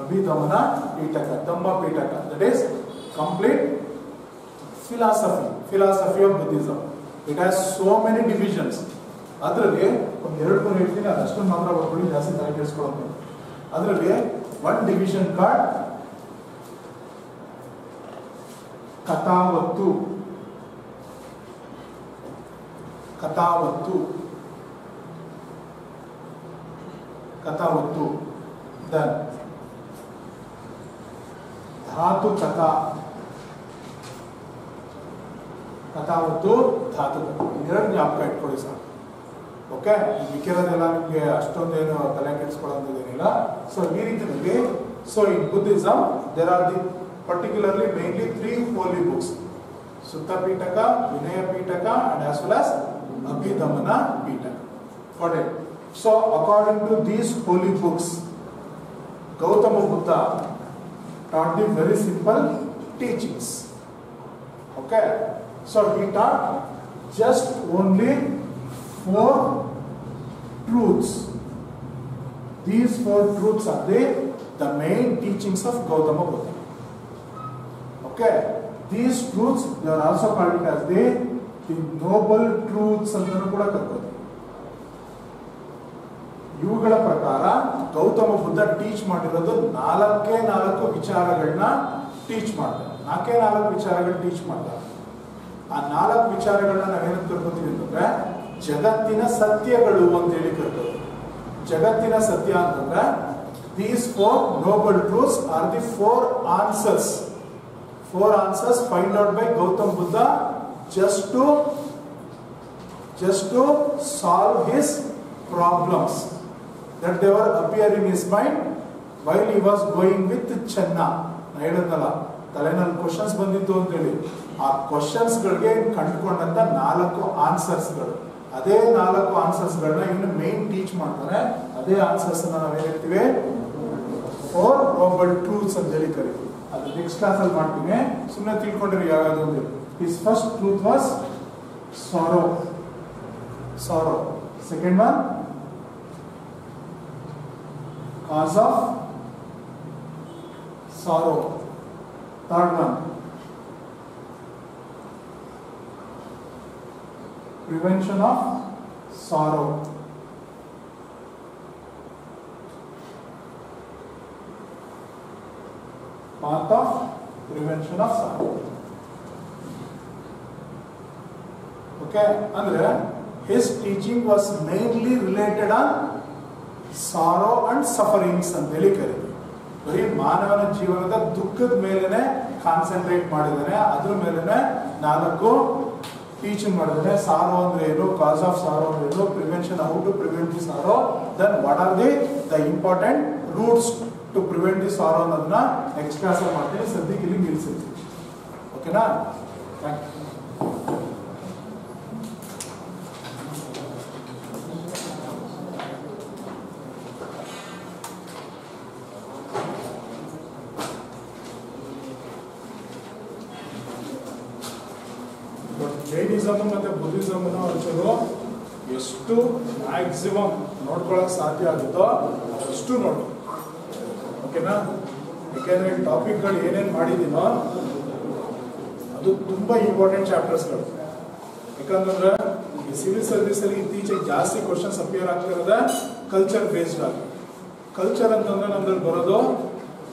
Abhidhamma Pitaka, Dhamma Pitaka. That is complete philosophy of Buddhism. It has so many divisions. ಅದರಲ್ಲಿ ಒಂದು 2-3 ಹೇಳ್ತೀನಿ, ಅದಷ್ಟನ್ನು ಮಾತ್ರ ಬರ್ಕೊಳ್ಳಿ, ಜಾಸ್ತಿ ತಲೆ ಕೆಡಿಸ್ಕೊಳ್ಳೋದು. ಅದರಲ್ಲಿ ಒನ್ ಡಿವಿಷನ್ ಕಾರ್ಡ್ ಕಥಾವತ್ತು. ದೆನ್ ಧಾತು ಕಥಾ. ಕಥಾವತ್ತು, ಧಾತು ಕಥಾ, ಇದೆರಡು ಜ್ಞಾಪಕ ಇಟ್ಕೊಳ್ಳಿ ಸರ್. ಓಕೆ, ಮಿಕ್ಕಿರೋದೆಲ್ಲ ನಿಮಗೆ ಅಷ್ಟೊಂದೇನು ತಲೆ ಕೆಡಿಸ್ಕೊಳ್ಳೋದೇನಿಲ್ಲ. ಸೊ ಈ ರೀತಿಯಲ್ಲಿ, so in Buddhism there are the particularly mainly 3 holy books: Sutta Pitaka, Vinaya Pitaka, and as well as Abhidhamana Pitaka. Got it? So according to these holy books, Gautama Buddha taught the very simple teachings. Okay, so he taught just only 4 truths. These 4 truths are the main teachings of Gautama Buddha. Okay, these truths they are also called as the noble truths ಅಂತ ಕೂಡ ಕರೀತಾರೆ. ಇವುಗಳ ಪ್ರಕಾರ Gautama Buddha teach ಮಾಡಿರೋದು 4 ವಿಚಾರಗಳನ್ನ teach ಮಾಡ್ತಾರೆ. 4 ವಿಚಾರಗಳು teach ಮಾಡ್ತಾರೆ. ಆ 4 ವಿಚಾರಗಳನ್ನ ನಾವೇನಂತ ಕರ್ಕೋತೀವಿ ಅಂತಂದ್ರೆ ಜಗತ್ತಿನ ಸತ್ಯಗಳು ಅಂತೇಳಿ ಕರ್ಕೋತೀವಿ. ಜಗತ್ತಿನ ಸತ್ಯ ಅಂತಂದ್ರೆ these 4 noble truths are the 4 answers. 4 answers find out by Gautam Buddha just to solve his problems that they were appearing in his mind while he was going with Channa. ನಾನು ಹೇಳಿದ್ನಲ್ಲ, ತಲೆನಲ್ಲಿ ಕ್ವಶನ್ಸ್ ಬಂದಿತ್ತು ಅಂತೇಳಿ, ಆ questions ಗಳಿಗೆ ಕಂಡುಕೊಂಡಂತ 4 ಆನ್ಸರ್ಸ್ಗಳು. ಅದೇ 4 ಆನ್ಸರ್ಸ್ಗಳನ್ನ ಇನ್ನು main teach ಮಾಡ್ತಾರೆ. ಅದೇ ಆನ್ಸರ್ಸ್ ನಾವೇನ್ ಹೇಳ್ತೀವಿ, 4 noble truths ಅಂತ ಹೇಳಿ ಕರಿತೀವಿ. ಅದು ನೆಕ್ಸ್ಟ್ ಕ್ಲಾಸ್ ಅಲ್ಲಿ ಮಾಡ್ತೀನಿ, ಸುಮ್ಮನೆ ತಿಳ್ಕೊಂಡ್ರೆ ಯಾವ್ಯಾವುದು ಅಂತ. His first truth was sorrow. Second one cause of sorrow. Third one prevention of sorrow. path of prevention of sorrow. Okay, andre his teaching was mainly related on sorrow and sufferings ಅಂತ ಹೇಳಿ ಕರೀತೀವಿ. ಬರೀ ಮಾನವನ ಜೀವನದ ದುಃಖದ ಮೇಲೆನೆ concentrate ಮಾಡಿದ್ದಾನೆ, ಅದ್ರ ಮೇಲೆನೆ 4 ಟೀಚಿಂಗ್ ಮಾಡಿದ್ದಾನೆ. ಸಾರೋ ಅಂದ್ರೆ ಏನು, ಕಾಸ್ ಆಫ್ ಸಾರೋ ಅಂದ್ರೆ ಏನು, prevention, how to prevent the sorrow, then what are the important roots to prevent the sorrow ಅನ್ನೋದನ್ನ ನೆಕ್ಸ್ಟ್ ಕ್ಲಾಸ್ ಅಲ್ಲಿ ಮಾಡ್ತೀನಿ. ಸದ್ಯಕ್ಕೆ ಇಲ್ಲಿ ನಿಲ್ಲಿಸ್ತೀನಿ. ಓಕೆನಾ? Thank you. ಜೈನಿಸಮ್ ಮತ್ತೆ ಬುದ್ಧಿಸಮ್ ಒಂಚೂರು ಎಷ್ಟು ಮ್ಯಾಕ್ಸಿಮಮ್ ನೋಡ್ಕೊಳಕ್ ಸಾಧ್ಯ ಆಗುತ್ತೋ ಅಷ್ಟು ನೋಡಿ. ಓಕೆನಾ? ಯಾಕೆಂದ್ರೆ ಟಾಪಿಕ್ಗಳು ಏನೇನು ಮಾಡಿದ್ದೀನೋ ಅದು ತುಂಬಾ ಇಂಪಾರ್ಟೆಂಟ್ ಚಾಪ್ಟರ್ಸ್ಗಳು. ಯಾಕಂತಂದ್ರೆ ಈ ಸಿವಿಲ್ ಸರ್ವಿಸ್ ಅಲ್ಲಿ ಇತ್ತೀಚೆಗೆ ಜಾಸ್ತಿ ಕ್ವಶನ್ಸ್ ಅಪಿಯರ್ ಆಗ್ತಿರೋದ ಕಲ್ಚರ್ ಬೇಸ್ಡ್ ಆಗಿ. ಕಲ್ಚರ್ ಅಂತಂದ್ರೆ ನಮ್ದ್ರಲ್ಲಿ ಬರೋದು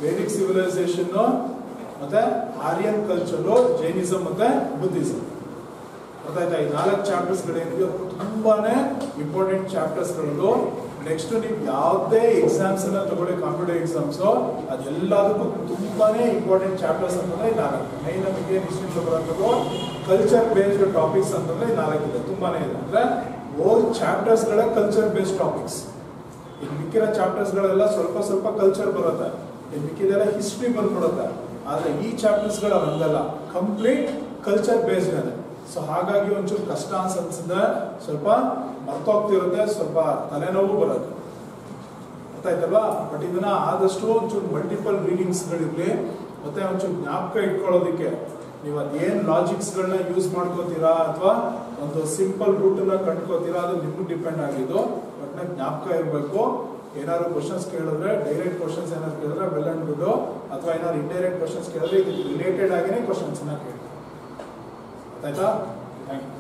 ವೇದಿಕ್ ಸಿವಿಲೈಸೇಷನ್ ಮತ್ತೆ ಆರ್ಯನ್ ಕಲ್ಚರ್, ಜೈನಿಸಮ್ ಮತ್ತೆ ಬುದ್ಧಿಸಮ್. ಗೊತ್ತಾಯ್ತಾ? ಈ 4 ಚಾಪ್ಟರ್ಸ್ಗಳೇನಿದೆ ತುಂಬಾನೇ ಇಂಪಾರ್ಟೆಂಟ್ ಚಾಪ್ಟರ್ಸ್ಗಳು. ನೆಕ್ಸ್ಟ್ ನೀವು ಯಾವುದೇ ಎಕ್ಸಾಮ್ಸ್ ಅನ್ನ ತಗೊಳ್ಳಿ, ಕಾಂಪಿಟೇಟಿವ್ ಎಕ್ಸಾಮ್ಸ್, ಅದೆಲ್ಲದಕ್ಕೂ ತುಂಬಾನೇ ಇಂಪಾರ್ಟೆಂಟ್ ಚಾಪ್ಟರ್ಸ್ ಅಂತಂದ್ರೆ 4. ಮೈನ್ ನಮಗೆ ಇನ್ಸ್ಟಿಟ್ಯೂಟ್ ಬರೋದು ಕಲ್ಚರ್ ಬೇಸ್ಡ್ ಟಾಪಿಕ್ಸ್ ಅಂತಂದ್ರೆ 4 ಇದೆ, ತುಂಬಾನೇ ಇದೆ. ಅಂದ್ರೆ ಓಲ್ಡ್ ಚಾಪ್ಟರ್ಸ್ಗಳ ಕಲ್ಚರ್ ಬೇಸ್ಡ್ ಟಾಪಿಕ್ಸ್. ಈಗ ಮಿಕ್ಕಿರೋ ಚಾಪ್ಟರ್ಸ್ಗಳೆಲ್ಲ ಸ್ವಲ್ಪ ಸ್ವಲ್ಪ ಕಲ್ಚರ್ ಬರುತ್ತೆ, ಈಗ ಮಿಕ್ಕಿದೆಲ್ಲ ಹಿಸ್ಟ್ರಿ ಬಂದ್ಬಿಡುತ್ತೆ. ಆದ್ರೆ ಈ ಚಾಪ್ಟರ್ಸ್ಗಳು ಹಂಗಲ್ಲ, ಕಂಪ್ಲೀಟ್ ಕಲ್ಚರ್ ಬೇಸ್ಡ್ ಇದೆ. ಸೊ ಹಾಗಾಗಿ ಒಂಚೂರು ಕಷ್ಟ ಅನ್ಸಿದೆ, ಸ್ವಲ್ಪ ಮರ್ತೋಗ್ತಿರುತ್ತೆ, ಸ್ವಲ್ಪ ತಲೆನೋವು ಬರುತ್ತೆ. ಗೊತ್ತಾಯ್ತಲ್ವಾ? ಬಟ್ ಇದನ್ನ ಆದಷ್ಟು ಒಂಚೂರು ಮಲ್ಟಿಪಲ್ ರೀಡಿಂಗ್ಸ್ಗಳಿರ್ಲಿ, ಮತ್ತೆ ಒಂಚೂರು ಜ್ಞಾಪಕ ಇಟ್ಕೊಳ್ಳೋದಕ್ಕೆ ನೀವು ಅದೇನು ಲಾಜಿಕ್ಸ್ಗಳನ್ನ ಯೂಸ್ ಮಾಡ್ಕೋತೀರಾ ಅಥವಾ ಒಂದು ಸಿಂಪಲ್ ರೂಟನ್ನ ಕಂಡ್ಕೋತೀರಾ, ಅದು ನಿಮ್ಗೆ ಡಿಪೆಂಡ್ ಆಗಿದ್ದು. ಬಟ್ ನಂಗೆ ಜ್ಞಾಪಕ ಇರಬೇಕು. ಏನಾದ್ರು ಕ್ವಶನ್ಸ್ ಕೇಳಿದ್ರೆ, ಡೈರೆಕ್ಟ್ ಕ್ವಶನ್ಸ್ ಏನಾದ್ರು ಕೇಳಿದ್ರೆ ವೆಲ್ ಅಂಡ್ ಗುಡ್, ಅಥವಾ ಏನಾದ್ರು ಇಂಡೈರೆಕ್ಟ್ ಕ್ವಶನ್ಸ್ ಕೇಳಿದ್ರೆ ಇದಕ್ಕೆ ರಿಲೇಟೆಡ್ ಆಗಿನೇ ಕ್ವಶನ್ಸ್ನ ಕೇಳಿ. ಆಯ್ತಾ? Thank you.